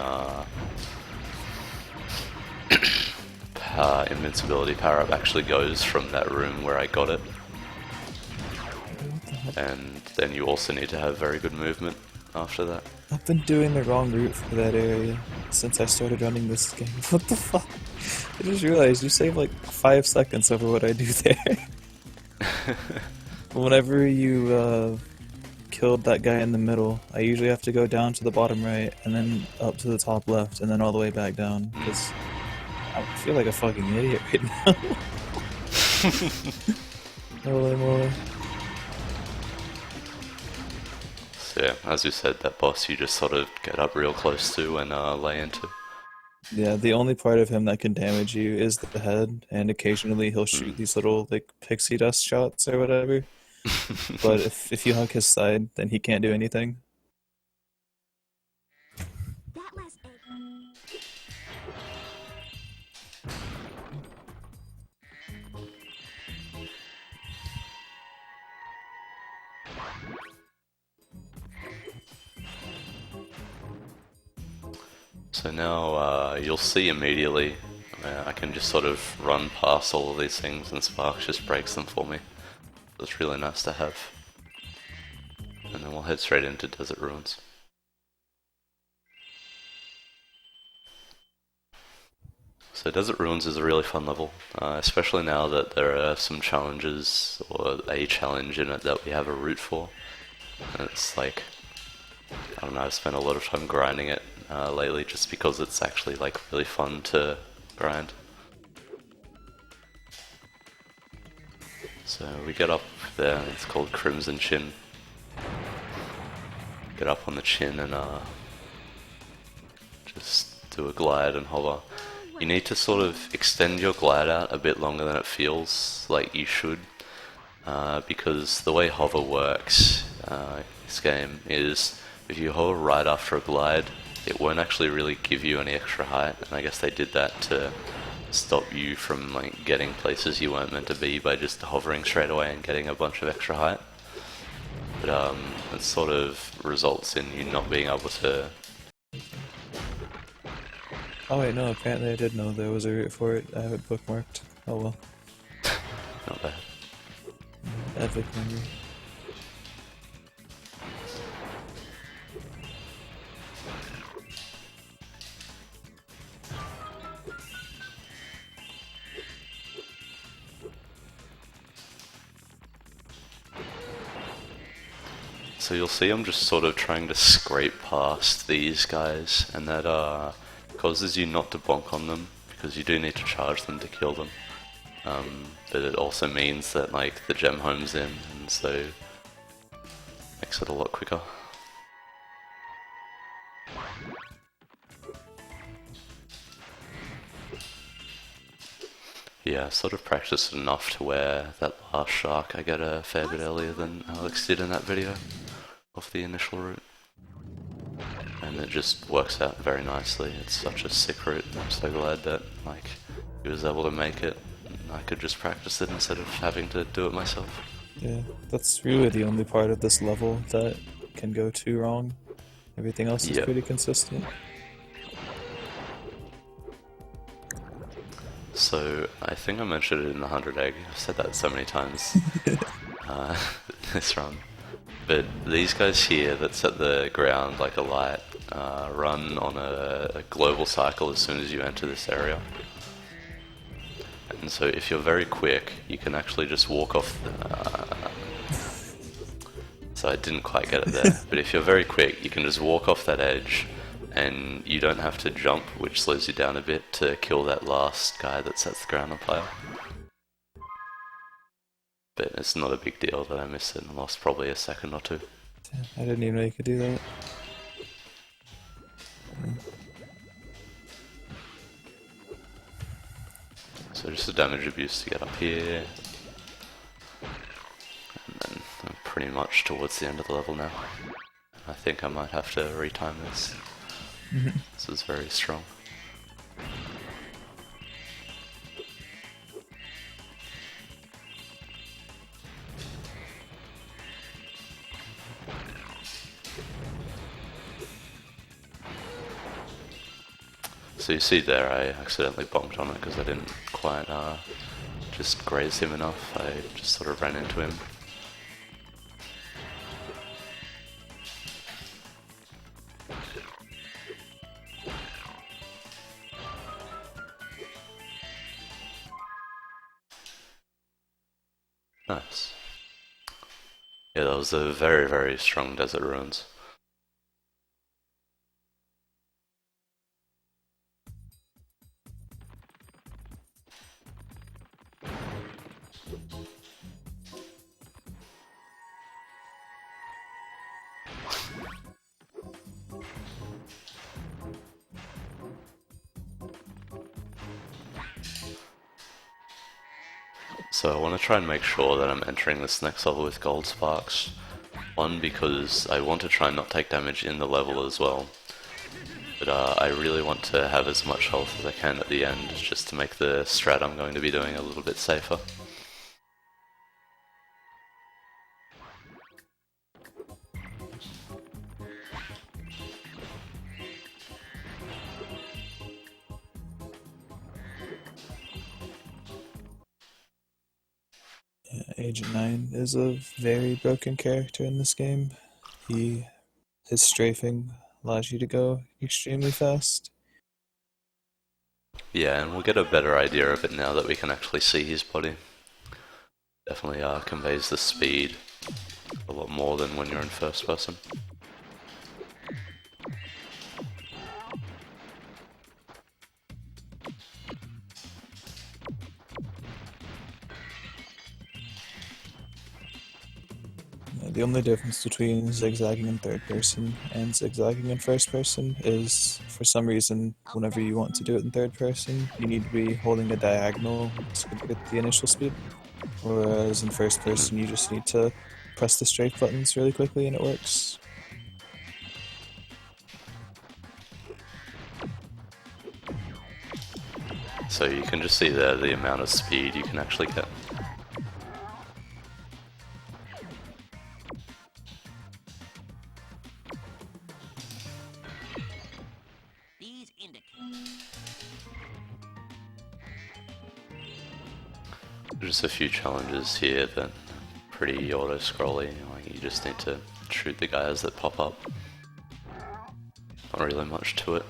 invincibility power-up actually goes from that room where I got it. And then you also need to have very good movement after that. I've been doing the wrong route for that area since I started running this game. What the fuck? I just realized you save like 5 seconds over what I do there. Whenever you killed that guy in the middle, I usually have to go down to the bottom right and then up to the top left and then all the way back down because I feel like a fucking idiot right now. Holy moly. So yeah, as you said, that boss you just sort of get up real close to and lay into. Yeah, the only part of him that can damage you is the head, and occasionally he'll shoot these little like pixie dust shots or whatever. But if you hug his side, then he can't do anything. that last egg. So now you'll see immediately I can just sort of run past all of these things and Sparks just breaks them for me. It's really nice to have. And then we'll head straight into Desert Ruins. So Desert Ruins is a really fun level, especially now that there are some challenges, or a challenge in it that we have a route for. And it's like, I don't know, I've spent a lot of time grinding it lately just because it's actually like really fun to grind. So we get up there, it's called Crimson Chin. Get up on the chin and just do a glide and hover. You need to sort of extend your glide out a bit longer than it feels like you should, because the way hover works this game is if you hover right after a glide, it won't actually really give you any extra height, and I guess they did that to stop you from like getting places you weren't meant to be by just hovering straight away and getting a bunch of extra height. But it sort of results in you not being able to. Oh wait, no, apparently I did know there was a route for it. I have it bookmarked. Oh well. Not bad. Epic memory. So you'll see I'm just sort of trying to scrape past these guys, and that causes you not to bonk on them, because you do need to charge them to kill them. But it also means that like the gem home's in, and so makes it a lot quicker. Yeah, I sort of practiced enough to where that last shark I get a fair bit earlier than Alex did in that video of the initial route. And it just works out very nicely. It's such a sick route, and I'm so glad that like he was able to make it. And I could just practice it instead of having to do it myself. Yeah, that's really the only part of this level that can go too wrong. Everything else is pretty consistent. So, I think I mentioned it in the 100 egg, I've said that so many times this run. But these guys here that set the ground like a light run on a global cycle as soon as you enter this area. And so if you're very quick, you can actually just walk off the... So I didn't quite get it there, but if you're very quick, you can just walk off that edge, and you don't have to jump, which slows you down a bit to kill that last guy that sets the ground on fire. But it's not a big deal that I missed it and lost probably a second or two. Damn, I didn't even know you could do that. So just a damage abuse to get up here. And then I'm pretty much towards the end of the level now. I think I might have to retime this. This is very strong. So you see there, I accidentally bonked on it because I didn't quite just graze him enough. I just sort of ran into him. Nice. Yeah, that was a very, very strong Desert Ruins. So I want to try and make sure that I'm entering this next level with gold sparks. One, because I want to try and not take damage in the level as well. But I really want to have as much health as I can at the end, just to make the strat I'm going to be doing a little bit safer. Yeah, Agent 9 is a very broken character in this game. His strafing allows you to go extremely fast. Yeah, and we'll get a better idea of it now that we can actually see his body. Definitely conveys the speed a lot more than when you're in first person. The only difference between zigzagging in third person and zigzagging in first person is, for some reason, whenever you want to do it in third person, you need to be holding a diagonal to get the initial speed. Whereas in first person, you just need to press the strafe buttons really quickly and it works. So you can just see there the amount of speed you can actually get. These indicate. Just a few challenges here that are pretty auto-scrolly, like you just need to shoot the guys that pop up. Not really much to it.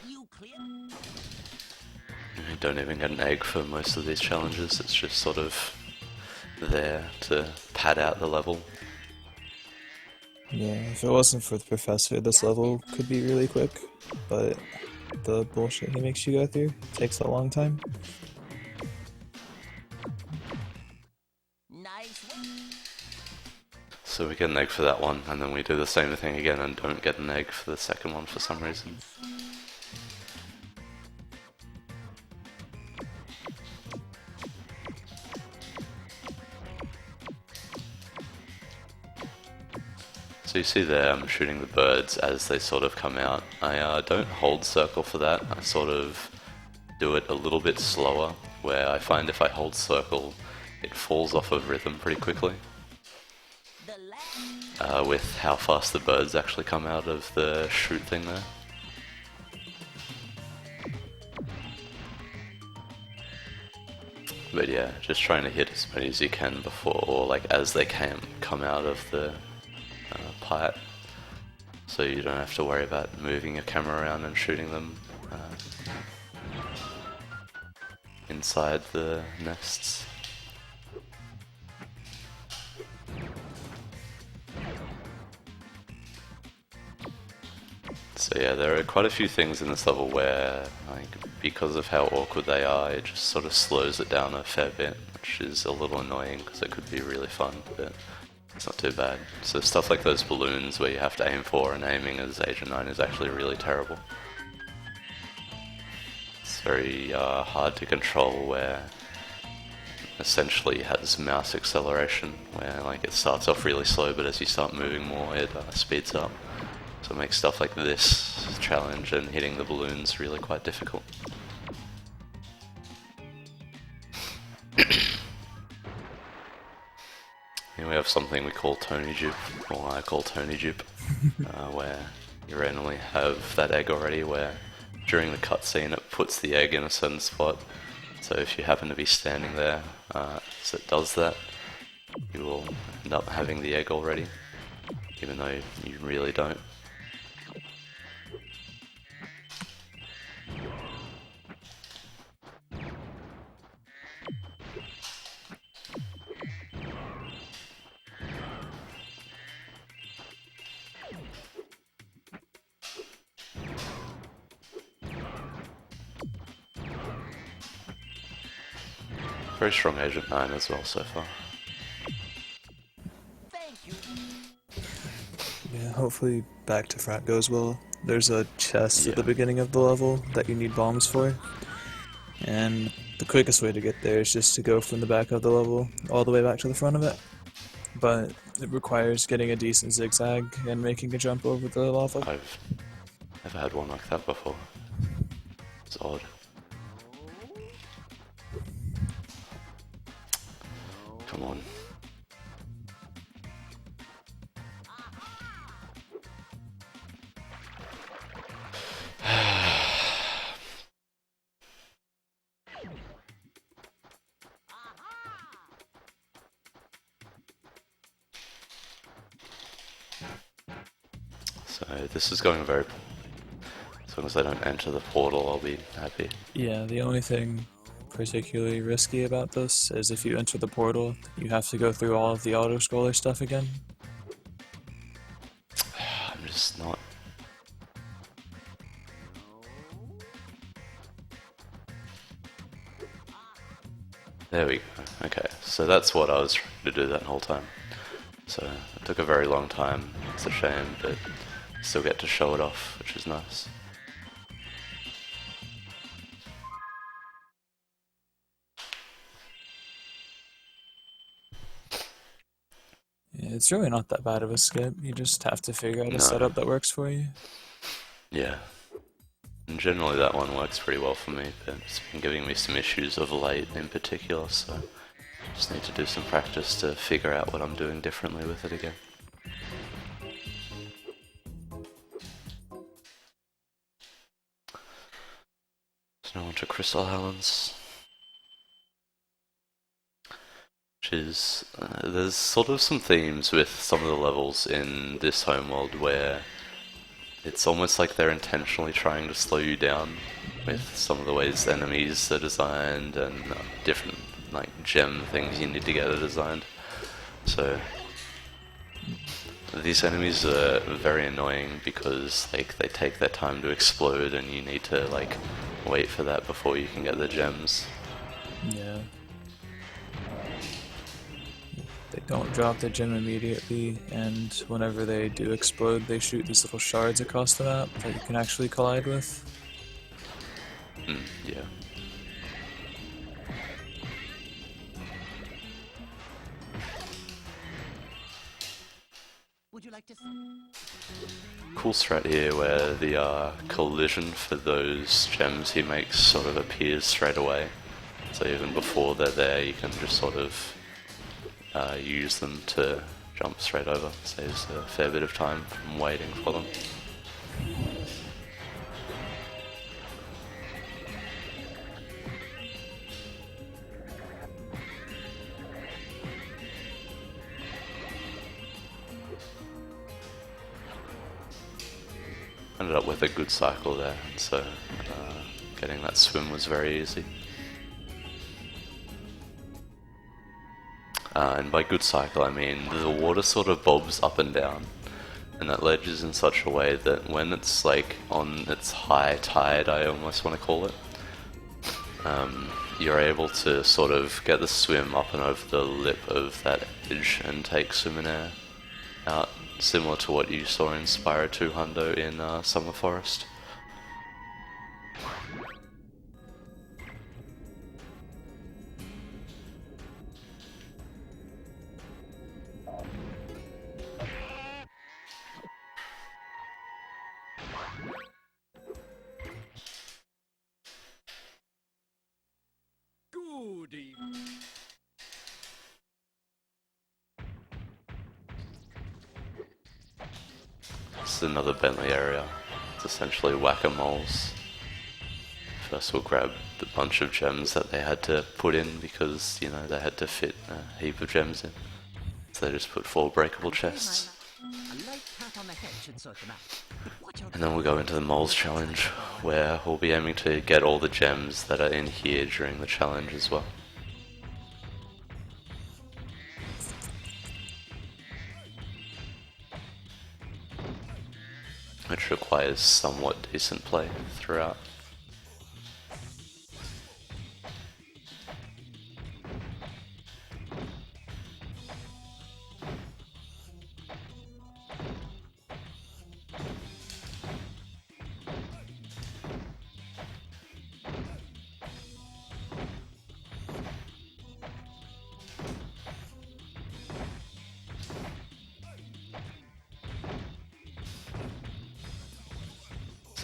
You clear? You don't even get an egg for most of these challenges, it's just sort of there to pad out the level. Yeah, if it wasn't for the professor, this level could be really quick, but the bullshit he makes you go through takes a long time. Nice one. So we get an egg for that one, and then we do the same thing again and don't get an egg for the second one for some reason. So you see there, I'm shooting the birds as they sort of come out. I don't hold circle for that, I sort of do it a little bit slower, where I find if I hold circle, it falls off of rhythm pretty quickly. The last. With how fast the birds actually come out of the shoot thing there. But yeah, just trying to hit as many as you can before, or like as they come out of the pipe, so you don't have to worry about moving your camera around and shooting them inside the nests. So yeah, there are quite a few things in this level where, like, because of how awkward they are, it just sort of slows it down a fair bit, which is a little annoying because it could be really fun, but it's not too bad. So stuff like those balloons where you have to aim for, and aiming as Agent 9 is actually really terrible. It's very hard to control, where essentially it has mouse acceleration, where like it starts off really slow, but as you start moving more it speeds up. So it makes stuff like this challenge and hitting the balloons really quite difficult. Here we have something we call Tony Jupe, or I call Tony Jupe, where you randomly have that egg already, where during the cutscene it puts the egg in a certain spot. So if you happen to be standing there as it does that, you will end up having the egg already, even though you really don't. Very strong Agent 9 as well so far. Thank you. Yeah, hopefully back to front goes well. There's a chest at the beginning of the level that you need bombs for, and the quickest way to get there is just to go from the back of the level all the way back to the front of it. But it requires getting a decent zigzag and making a jump over the lava. I've never had one like that before. It's odd. Come on. So this is going very... As long as I don't enter the portal, I'll be happy. Yeah, the only thing particularly risky about this is if you enter the portal, you have to go through all of the auto-scroller stuff again. I'm just not... There we go. Okay, so that's what I was trying to do that whole time. So it took a very long time. It's a shame, but still get to show it off, which is nice. Yeah, it's really not that bad of a skip. You just have to figure out No. a setup that works for you. Yeah. And generally that one works pretty well for me, but it's been giving me some issues of late in particular, so just need to do some practice to figure out what I'm doing differently with it again. So now on to Crystal Helens. Which is, there's sort of some themes with some of the levels in this homeworld where it's almost like they're intentionally trying to slow you down with some of the ways the enemies are designed and different like gem things you need to get are designed. So these enemies are very annoying because like they take their time to explode and you need to like wait for that before you can get the gems. Yeah. They don't drop the gem immediately, and whenever they do explode, they shoot these little shards across the map that you can actually collide with. Yeah. Would you like to? Cool strat here where the collision for those gems he makes sort of appears straight away. So even before they're there, you can just sort of use them to jump straight over. Saves a fair bit of time from waiting for them. Ended up with a good cycle there, so getting that swim was very easy. And by good cycle I mean the water sort of bobs up and down, and that ledge is in such a way that when it's like on its high tide, I almost want to call it, you're able to sort of get the swim up and over the lip of that edge and take swimming air out, similar to what you saw in Spyro 2 Hundo in Summer Forest. Good evening. This is another Bentley area. It's essentially whack-a-moles. First we'll grab the bunch of gems that they had to put in because, you know, they had to fit a heap of gems in. So they just put 4 breakable chests. A light pat on the head should sort them out. But watch out. And then we'll go into the moles challenge, where we'll be aiming to get all the gems that are in here during the challenge as well. Which requires somewhat decent play throughout.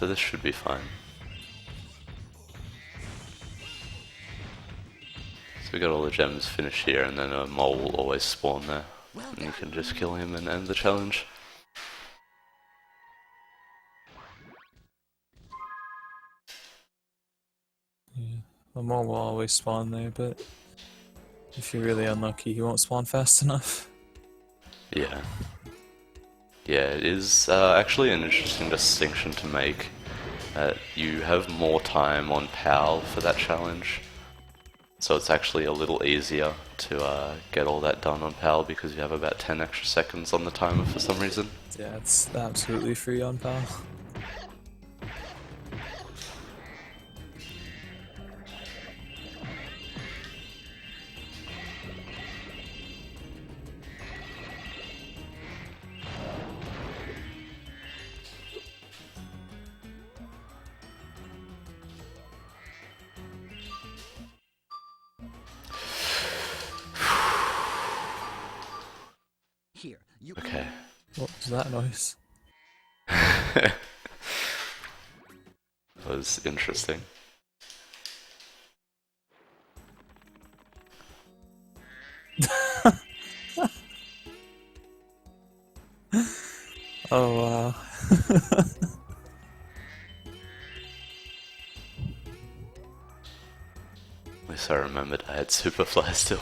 so this should be fine. So we got all the gems finished here, and then a mole will always spawn there. And you can just kill him and end the challenge. Yeah, the mole will always spawn there, but if you're really unlucky, he won't spawn fast enough. Yeah. Yeah, it is actually an interesting distinction to make. That you have more time on PAL for that challenge. So it's actually a little easier to get all that done on PAL because you have about 10 extra seconds on the timer for some reason. Yeah, it's absolutely free on PAL. Here, you Okay. What was that noise? That was interesting. Oh wow. At least I remembered I had Superfly still.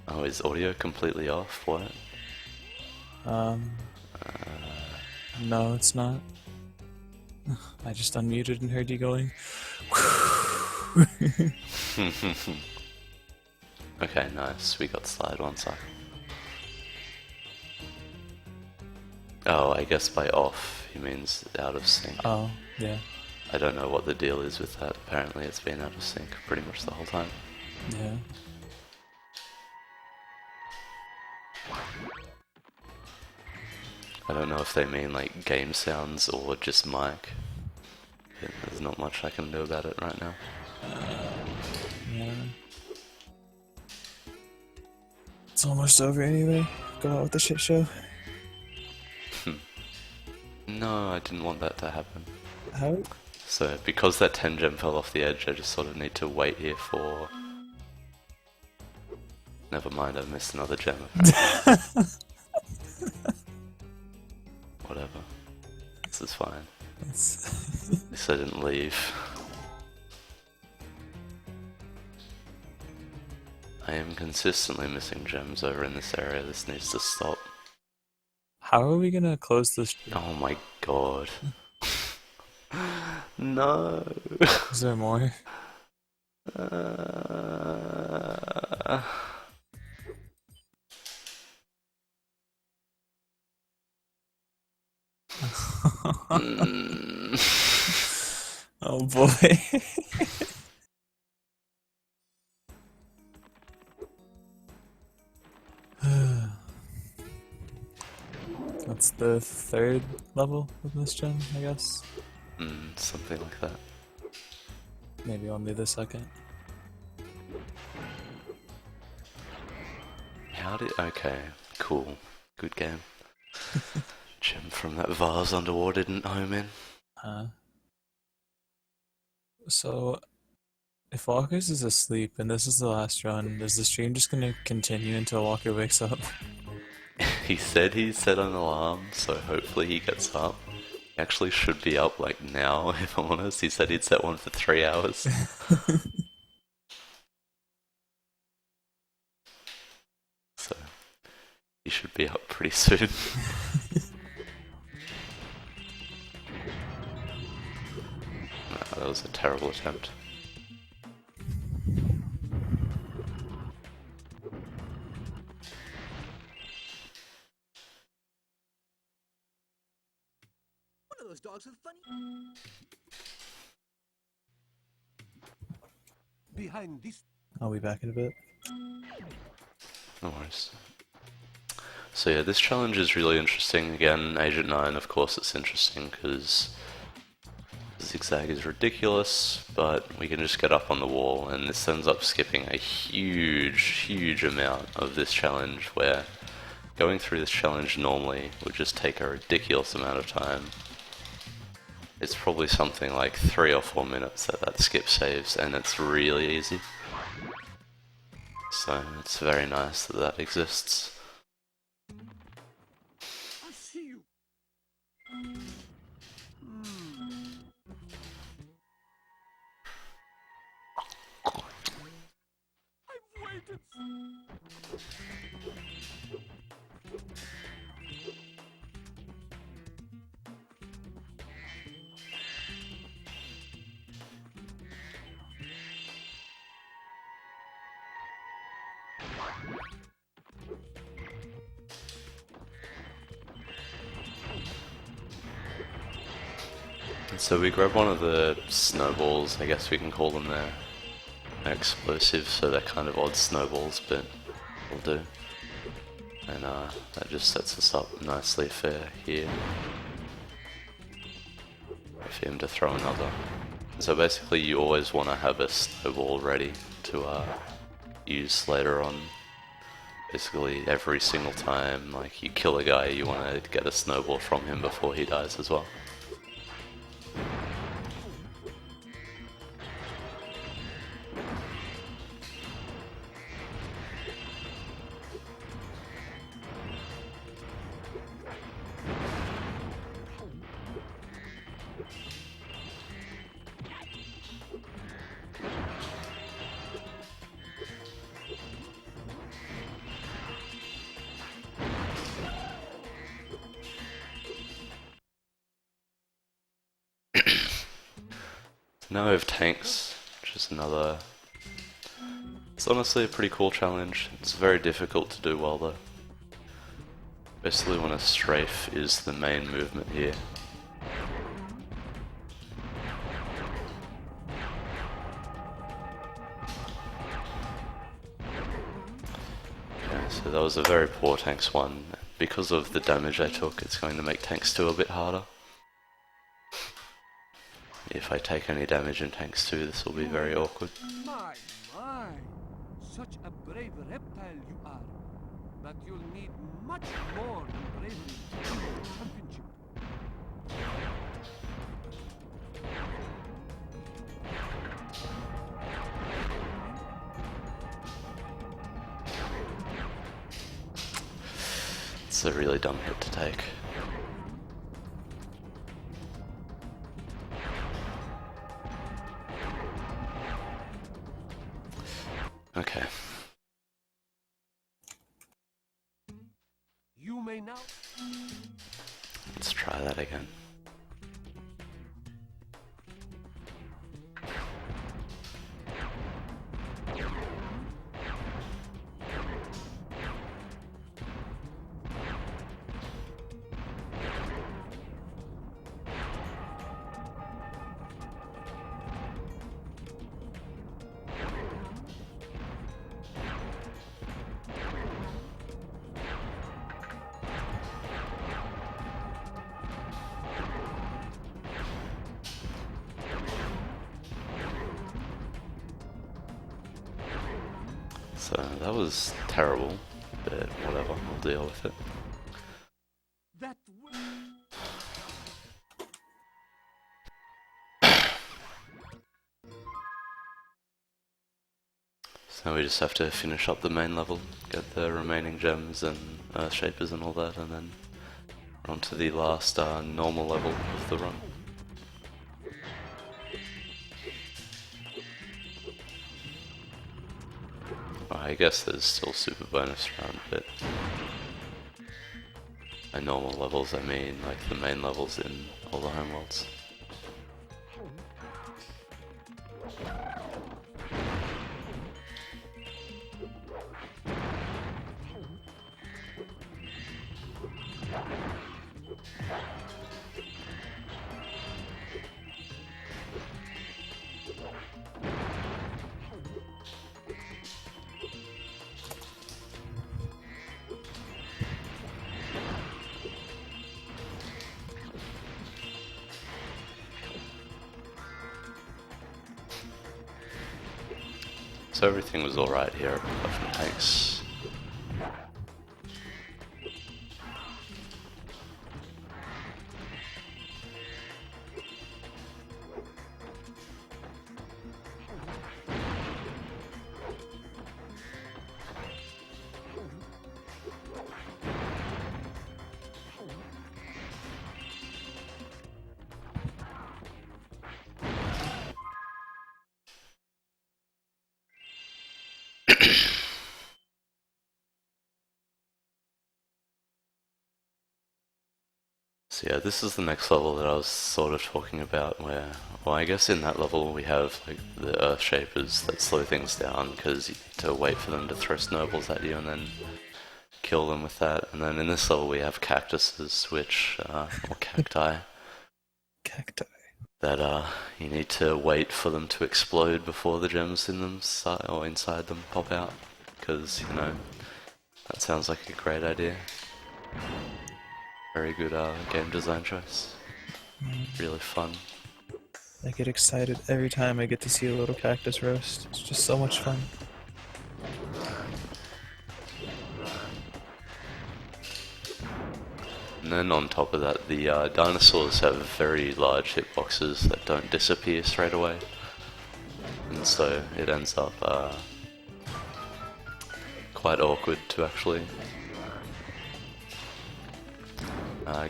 Oh, is audio completely off? What? No, it's not. I just unmuted and heard you going. Okay, nice. We got slide one sec. Oh, I guess by off he means out of sync. Oh, yeah. I don't know what the deal is with that. Apparently it's been out of sync pretty much the whole time. Yeah. I don't know if they mean like game sounds or just mic. There's not much I can do about it right now. Yeah. It's almost over anyway. Go out with the shit show. No, I didn't want that to happen. How? So, because that 10 gem fell off the edge, I just sort of need to wait here for... Never mind, I missed another gem apparently. Whatever. This is fine. At least I didn't leave. I am consistently missing gems over in this area. This needs to stop. How are we gonna close this? Oh my god. No. Is there more? Oh boy. That's the third level of this gen, I guess. Something like that. Maybe only the second. How did... Okay, cool. Good game. Gem from that vase underwater didn't home in. So, if Walker's is asleep and this is the last run, is the stream just gonna continue until Walker wakes up? He said he set an alarm, so hopefully he gets up. He actually should be up like now, if I'm honest. He said he'd set one for 3 hours. So, he should be up pretty soon. Nah, that was a terrible attempt. one of those dogs with funny. Behind this. I'll be back in a bit. No worries. So yeah, this challenge is really interesting. Again, Agent 9, of course it's interesting because zigzag is ridiculous, but we can just get up on the wall, and this ends up skipping a huge amount of this challenge, where going through this challenge normally would just take a ridiculous amount of time. It's probably something like 3 or 4 minutes that skip saves, and it's really easy. So it's very nice that that exists. I see you. I've waited. So we grab one of the snowballs, I guess we can call them there. They're explosive, so they're kind of odd snowballs, but will do. And that just sets us up nicely for here. For him to throw another. So basically you always want to have a snowball ready to use later on. Basically every single time like you kill a guy, you want to get a snowball from him before he dies as well. Now we have tanks, which is another... It's honestly a pretty cool challenge. It's very difficult to do well though. Basically when a strafe is the main movement here. Yeah, so that was a very poor tanks 1. Because of the damage I took, it's going to make tanks 2 a bit harder. If I take any damage in tanks 2, this will be very awkward. My, such a brave reptile you are. But you'll need much more than bravery to win the championship. It's a really dumb hit to take. Okay. You may now. Let's try that again. So that was terrible, but whatever, we'll deal with it. That So we just have to finish up the main level, get the remaining gems and earth shapers and all that, and then on to the last normal level of the run. I guess there's still super bonus round, but by normal levels I mean like the main levels in all the homeworlds. So everything was alright here, apart from tanks. So yeah, this is the next level that I was sort of talking about where, well, I guess in that level we have like the Earth Shapers that slow things down because you need to wait for them to throw snowballs at you and then kill them with that. And then in this level we have cactuses, which, or cacti, Cacti. that you need to wait for them to explode before the gems in them or inside them pop out, because, you know, that sounds like a great idea. Very good game design choice. Really fun. I get excited every time I get to see a little cactus roast. It's just so much fun. And then on top of that, the dinosaurs have very large hitboxes that don't disappear straight away. And so it ends up quite awkward to actually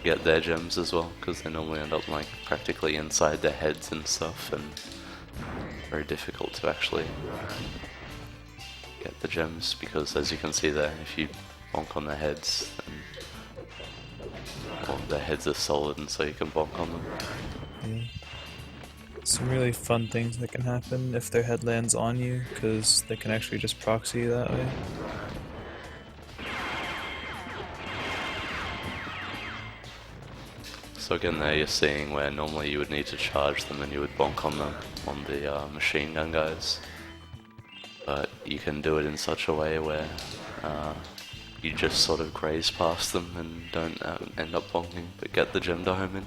get their gems as well, because they normally end up like practically inside their heads and stuff, and very difficult to actually get the gems, because as you can see there, if you bonk on their heads, then, well, their heads are solid and so you can bonk on them. Yeah. Some really fun things that can happen if their head lands on you, because they can actually just proxy you that way. So again there you're seeing where normally you would need to charge them and you would bonk on them on the machine gun guys. But you can do it in such a way where you just sort of graze past them and don't end up bonking, but get the gem to home in.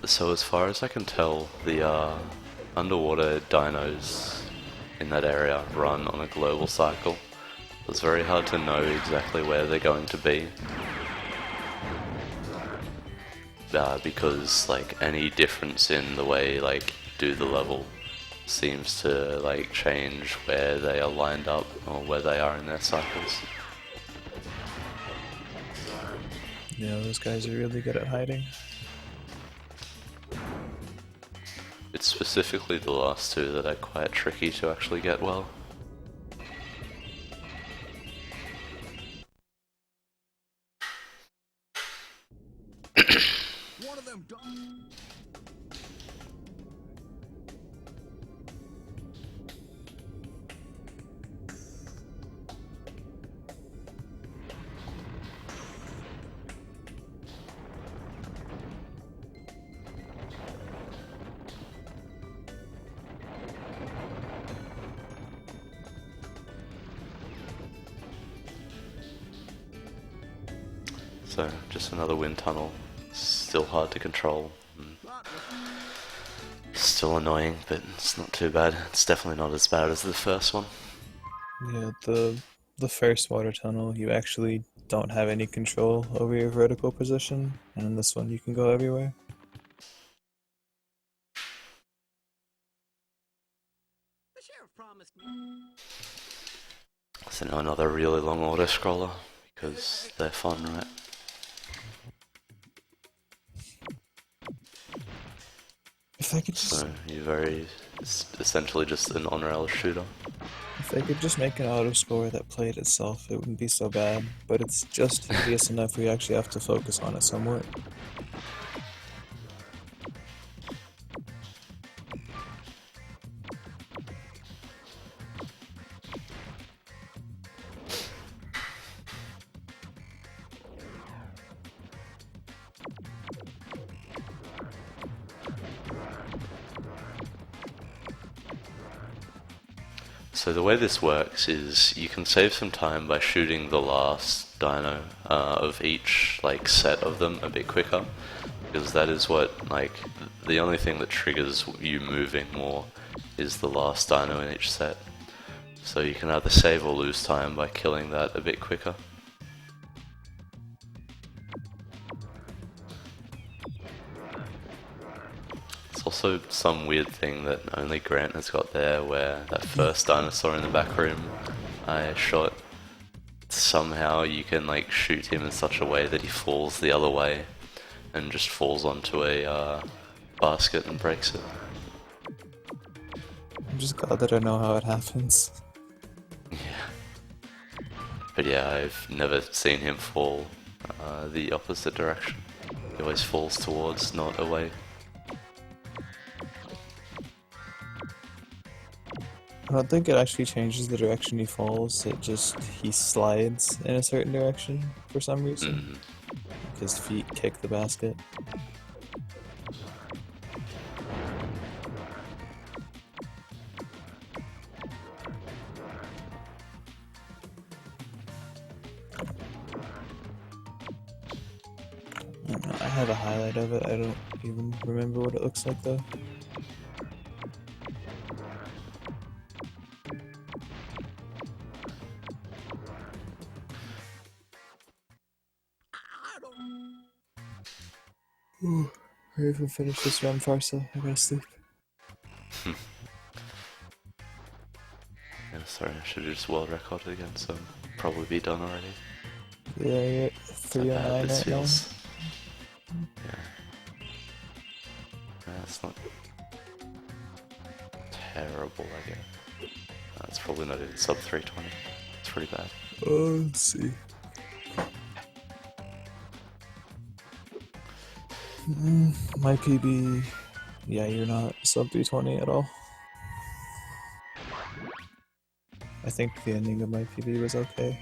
So as far as I can tell, the underwater dinos in that area run on a global cycle. It's very hard to know exactly where they're going to be. Because like any difference in the way like you do the level seems to like change where they are lined up or where they are in their cycles. Yeah, those guys are really good at hiding. It's specifically the last two that are quite tricky to actually get well. One of them done. So, just another wind tunnel. Still hard to control. Still annoying, but it's not too bad. It's definitely not as bad as the first one. Yeah, the first water tunnel, you actually don't have any control over your vertical position, and in this one you can go everywhere. The sheriff promised me. So now another really long auto-scroller, because they're fun, right? If I could just, So it's essentially just an on-rail shooter. if I could just make an auto score that played itself, it wouldn't be so bad. But it's just tedious enough we actually have to focus on it somewhat. So the way this works is you can save some time by shooting the last dino of each like set of them a bit quicker, because that is what like the only thing that triggers you moving more is the last dino in each set. So you can either save or lose time by killing that a bit quicker. also some weird thing that only Grant has got there, where that first dinosaur in the back room I shot, somehow you can like shoot him in such a way that he falls the other way and just falls onto a basket and breaks it. I'm just glad that I know how it happens. Yeah. But yeah, I've never seen him fall the opposite direction. He always falls towards, not away. I don't think it actually changes the direction he falls, he slides in a certain direction for some reason. His feet kick the basket. I don't know, I have a highlight of it, I don't even remember what it looks like though. Ooh, hurry up and finish this run, Farsa. I gotta sleep. Yeah, sorry, I should have just world recorded again, so probably be done already. Yeah, you're at 309 this right now. feels. Yeah. That's not terrible, I guess. It's probably not even sub 320. It's pretty bad. Let's see. My PB, yeah, you're not sub 320 at all. I think the ending of my PB was okay.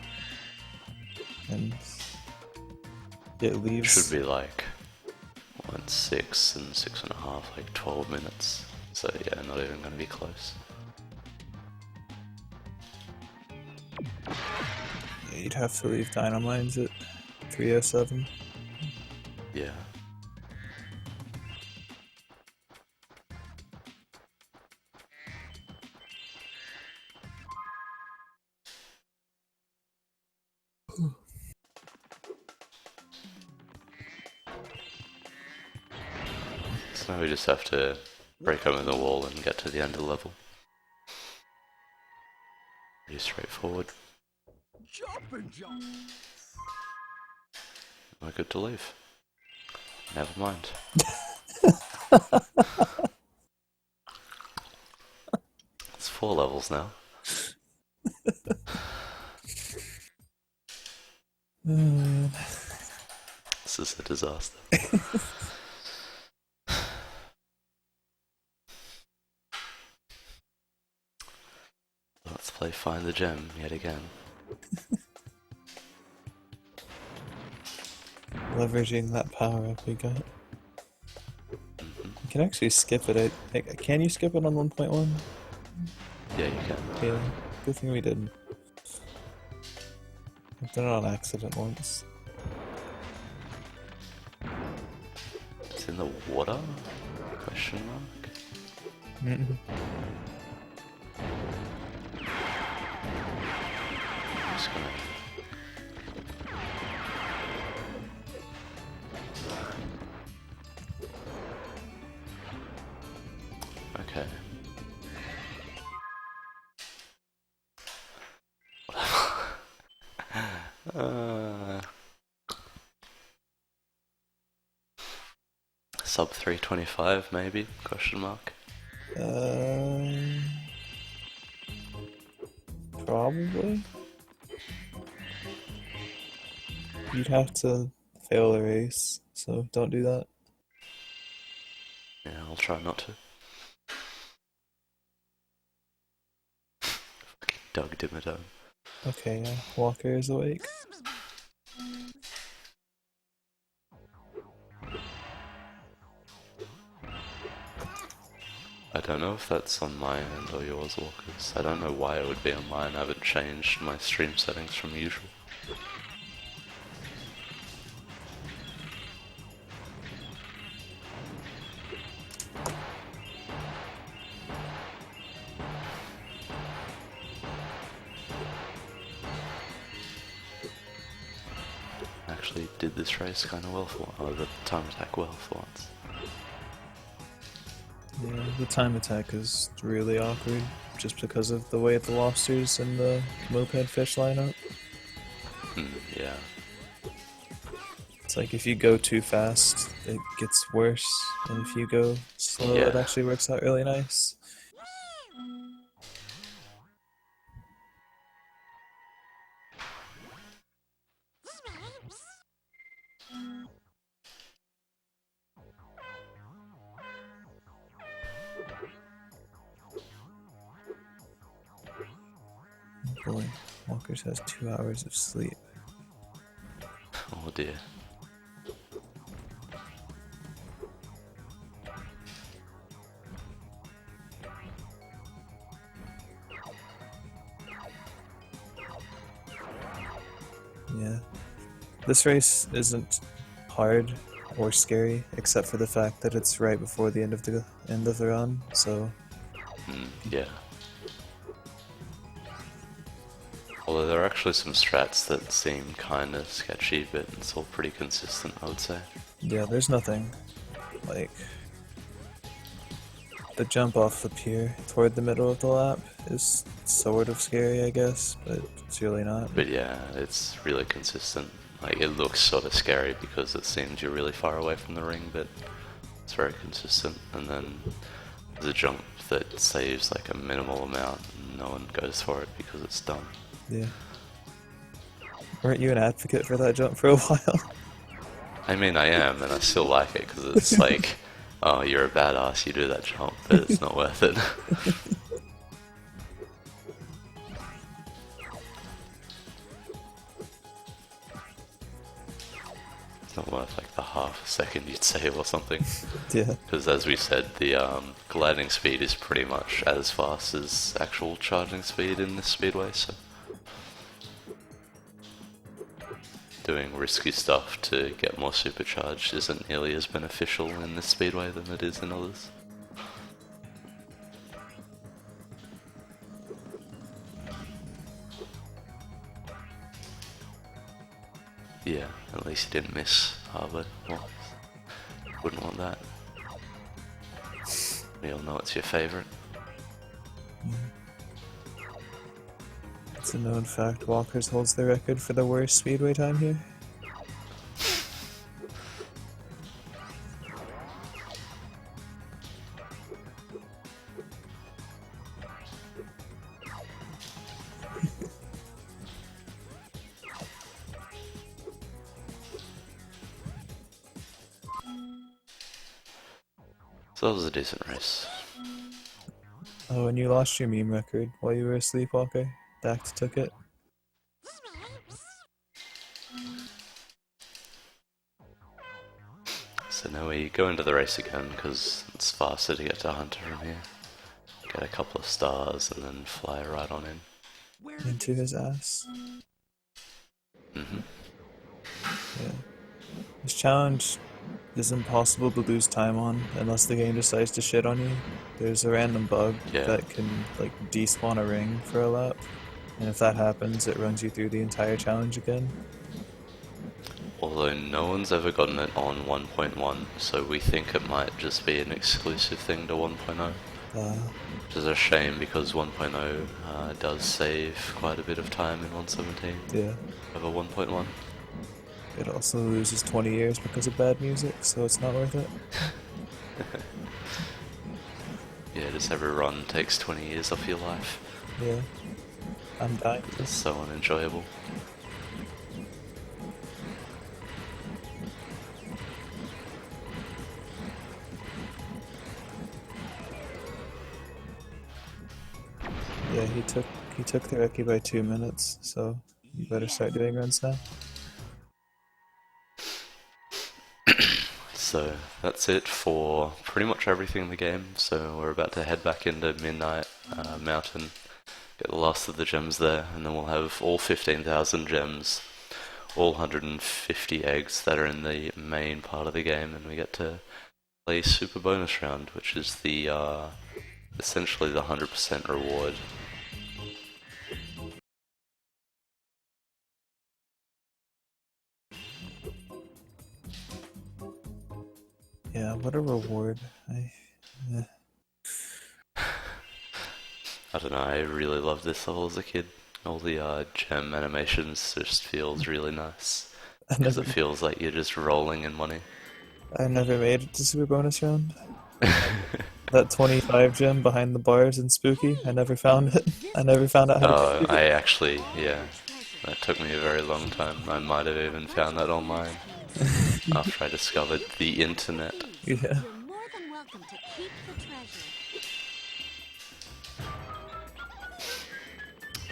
And it leaves... Should be like 1.6 and 6.5, like 12 minutes. So yeah, not even gonna be close. Yeah, you'd have to leave Dynamines at 307. Yeah. So now we just have to break open the wall and get to the end of the level. Pretty straightforward. Jump and jump. We're good to leave. Never mind. It's 4 levels now. This is a disaster. Let's play Find the Gem yet again. Leveraging that power up we got. You can actually skip it. Can you skip it on 1.1? Yeah, you can. Yeah, good thing we didn't. I've done it on accident once. It's in the water? Question mark? Mm-mm. I'm just gonna... Okay. Sub 325 maybe? Question mark. Probably. You'd have to fail the race, so don't do that. Yeah, I'll try not to. Fucking Doug Dimmadome. Okay, yeah. Walker is awake. I don't know if that's on my end or yours, Walkers. I don't know why it would be on mine. I haven't changed my stream settings from usual. Actually did this race kind of well for the time attack well for once. Yeah, the time attack is really awkward just because of the way the lobsters and the moped fish line up. Yeah. It's like if you go too fast, it gets worse, and if you go slow, it Yeah. actually works out really nice. Boy, Walkers has 2 hours of sleep. Oh dear. Yeah. This race isn't hard or scary, except for the fact that it's right before the end of the run, so Yeah. Although there are actually some strats that seem kinda sketchy, but it's all pretty consistent, I would say. yeah, there's nothing like the jump off the pier toward the middle of the lap is sort of scary, I guess, but it's really not. But yeah, it's really consistent. Like, it looks sort of scary because it seems you're really far away from the ring, but it's very consistent. And then there's a jump that saves like a minimal amount and no one goes for it because it's dumb. Yeah. Weren't you an advocate for that jump for a while? I mean, I am, and I still like it because it's like, oh, you're a badass, you do that jump, but it's not worth it. It's not worth like the half a second you'd save or something. Yeah. Because as we said, the gliding speed is pretty much as fast as actual charging speed in this speedway, so doing risky stuff to get more supercharged isn't nearly as beneficial in this speedway than it is in others. Yeah, at least you didn't miss Harbour. Well, wouldn't want that. We all know it's your favourite. It's a known fact Walkers holds the record for the worst speedway time here. So that was a decent race. Oh, and you lost your meme record while you were a sleepwalker. Dax took it. So now we go into the race again because it's faster to get to Hunter from here. Get a couple of stars and then fly right on in. Into his ass. Mhm. Yeah. This challenge is impossible to lose time on unless the game decides to shit on you. There's a random bug Yeah. that can like despawn a ring for a lap, and if that happens, it runs you through the entire challenge again. Although no one's ever gotten it on 1.1, so we think it might just be an exclusive thing to 1.0. Which is a shame because 1.0 does save quite a bit of time in 117 Yeah. over 1.1. It also loses 20 years because of bad music, so it's not worth it. Yeah, just every run takes 20 years off your life. Yeah. I'm dying. It's so unenjoyable. Yeah, he took the recce by 2 minutes, so you better start doing runs now. So that's it for pretty much everything in the game. So we're about to head back into Midnight Mountain, get the last of the gems there, and then we'll have all 15,000 gems, all 150 eggs that are in the main part of the game, and we get to play Super Bonus Round, which is the essentially the 100% reward. Yeah, what a reward. I don't know, I really loved this level as a kid. All the gem animations just feels really nice. I Because never, it feels like you're just rolling in money. I never made it to Super Bonus Round. That 25 gem behind the bars in Spooky, I never found it. I never found out how to Oh, get it. I actually, yeah, that took me a very long time. I might have even found that online after I discovered the internet. Yeah. You're more than welcome to keep the treasure.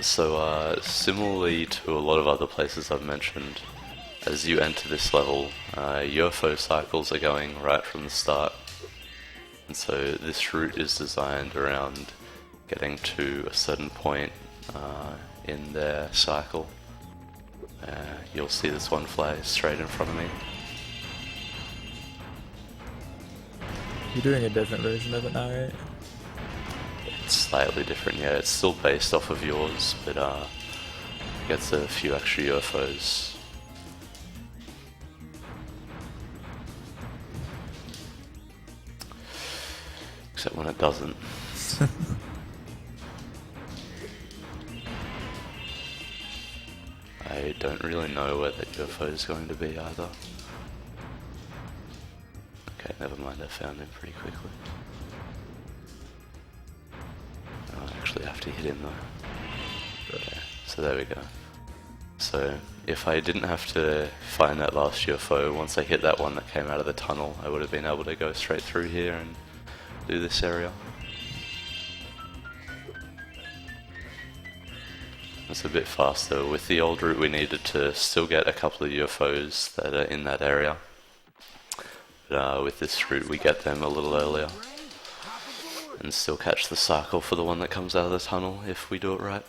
So, similarly to a lot of other places I've mentioned, as you enter this level, UFO cycles are going right from the start. And so this route is designed around getting to a certain point in their cycle. You'll see this one fly straight in front of me. You're doing a different version of it now, right? It's slightly different, yeah. It's still based off of yours, but gets a few extra UFOs. Except when it doesn't. I don't really know where that UFO is going to be either. Okay, never mind, I found him pretty quickly. Oh, I actually have to hit him though. Okay, so there we go. So, if I didn't have to find that last UFO, once I hit that one that came out of the tunnel, I would have been able to go straight through here and do this area. It's a bit faster. With the old route we needed to still get a couple of UFOs that are in that area. But with this route we get them a little earlier. And still catch the cycle for the one that comes out of the tunnel if we do it right.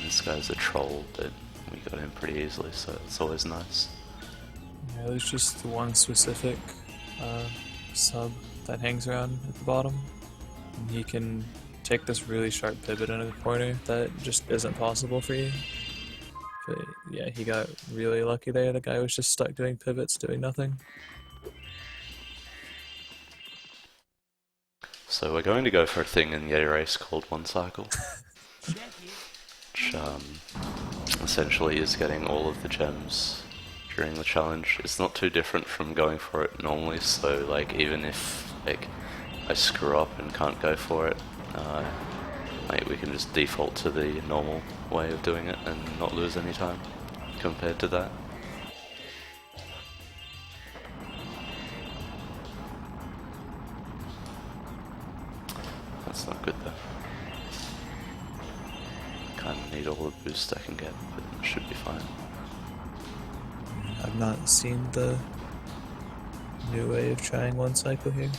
This guy's a troll, but we got him pretty easily, so it's always nice. Yeah, there's just one specific sub that hangs around at the bottom. And he can take this really sharp pivot into the corner that just isn't possible for you. But yeah, he got really lucky there. The guy was just stuck doing pivots, doing nothing. So we're going to go for a thing in the Yeti race called One Cycle. Which essentially is getting all of the gems during the challenge. It's not too different from going for it normally, so like even if like I screw up and can't go for it, like we can just default to the normal way of doing it and not lose any time compared to that. That's not good though. Kinda need all the boost I can get, but it should be fine. I've not seen the new way of trying one cycle here.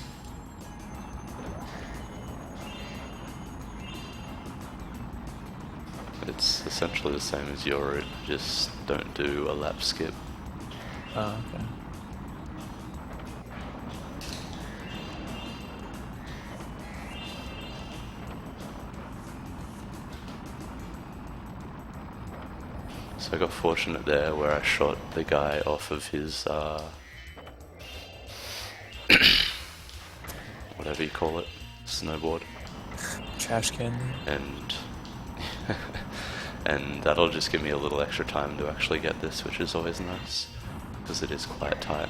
It's essentially the same as your route, just don't do a lap skip. Oh, okay. So I got fortunate there where I shot the guy off of his, whatever you call it, snowboard. Trash can. And and that'll just give me a little extra time to actually get this, which is always nice, because it is quite tight.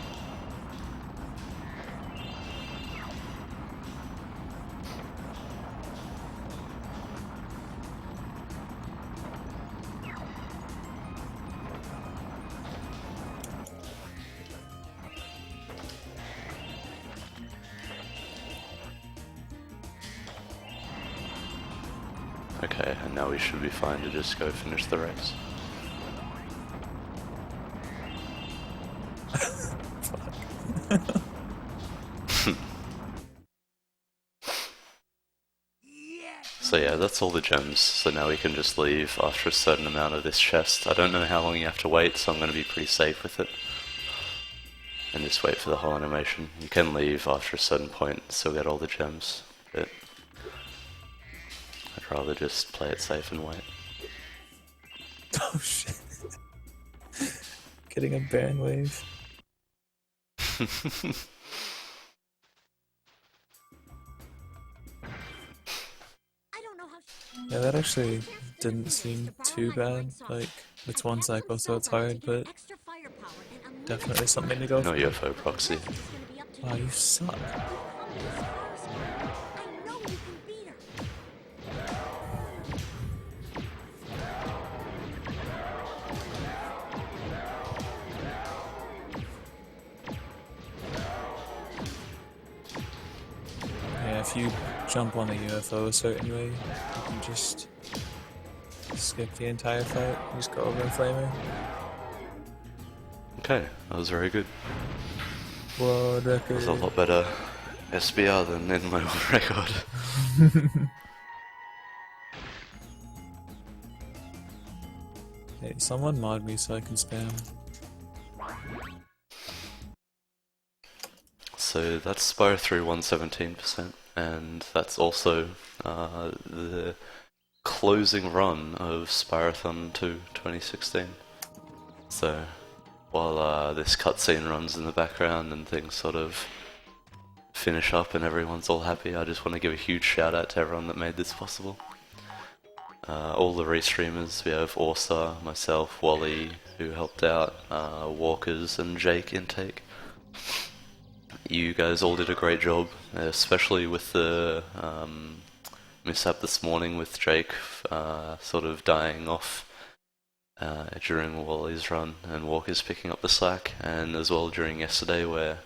Okay, and now we should be fine to just go finish the race. So yeah, that's all the gems, so now we can just leave after a certain amount of this chest. I don't know how long you have to wait, so I'm going to be pretty safe with it. And just wait for the whole animation. You can leave after a certain point, still get all the gems, but I'd rather just play it safe and wait. Oh shit. Getting a Baron wave. Yeah, that actually didn't seem too bad. Like, it's one cycle, so it's hard, but definitely something to go No for. UFO proxy. Wow, you suck. Yeah, if you jump on the UFO a certain way, you can just skip the entire fight. You just go over and flame her. Okay, that was very good. World It record. was a lot better SBR than in my old record. Hey, someone mod me so I can spam. So that's Spyro 3 117%, and that's also the closing run of Spyrothon 2 2016. So while this cutscene runs in the background and things sort of finish up and everyone's all happy, I just want to give a huge shout out to everyone that made this possible. All the restreamers, we have Orsa, myself, Wally, who helped out, Walkers and Jake Intake. You guys all did a great job, especially with the mishap this morning with Jake sort of dying off during Wally's run and Walker's picking up the slack, and as well during yesterday where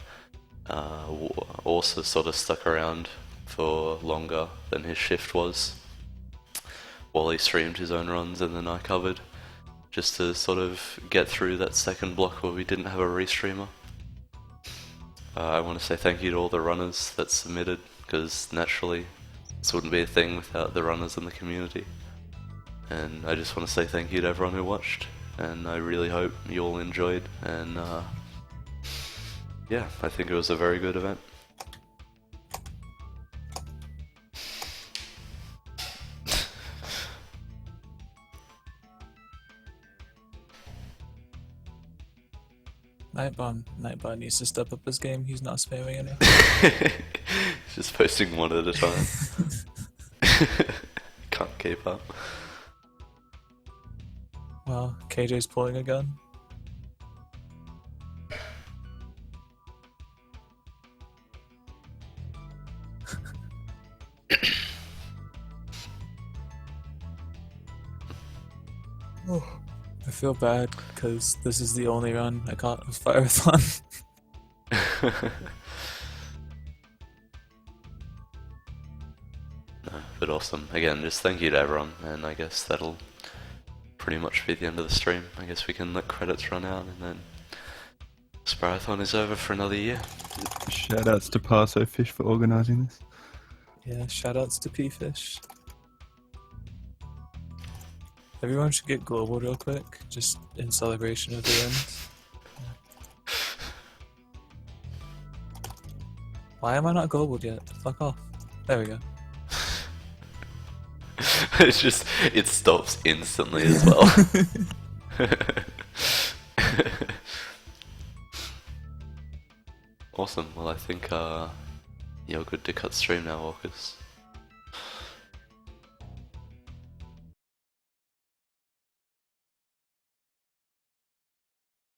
Orsa sort of stuck around for longer than his shift was. Wally streamed his own runs and then I covered, just to sort of get through that second block where we didn't have a restreamer. I want to say thank you to all the runners that submitted, because naturally this wouldn't be a thing without the runners in the community. And I just want to say thank you to everyone who watched, and I really hope you all enjoyed, and yeah, I think it was a very good event. Nightbot needs to step up his game. He's not spamming enough. Just posting one at a time. Can't keep up. Wow, KJ's pulling a gun. Oh, I feel bad because this is the only run I got with Spyrothon. No, but awesome. Again, just thank you to everyone, and I guess that'll pretty much be the end of the stream. I guess we can let credits run out, and then Spyrothon is over for another year. Shoutouts to parsoFish for organising this. Yeah, shoutouts to P-Fish. Everyone should get global real quick, just in celebration of the end. Why am I not global yet? Fuck off. There we go. It's just, it stops instantly as well. Awesome, well I think you're good to cut stream now, Walkers.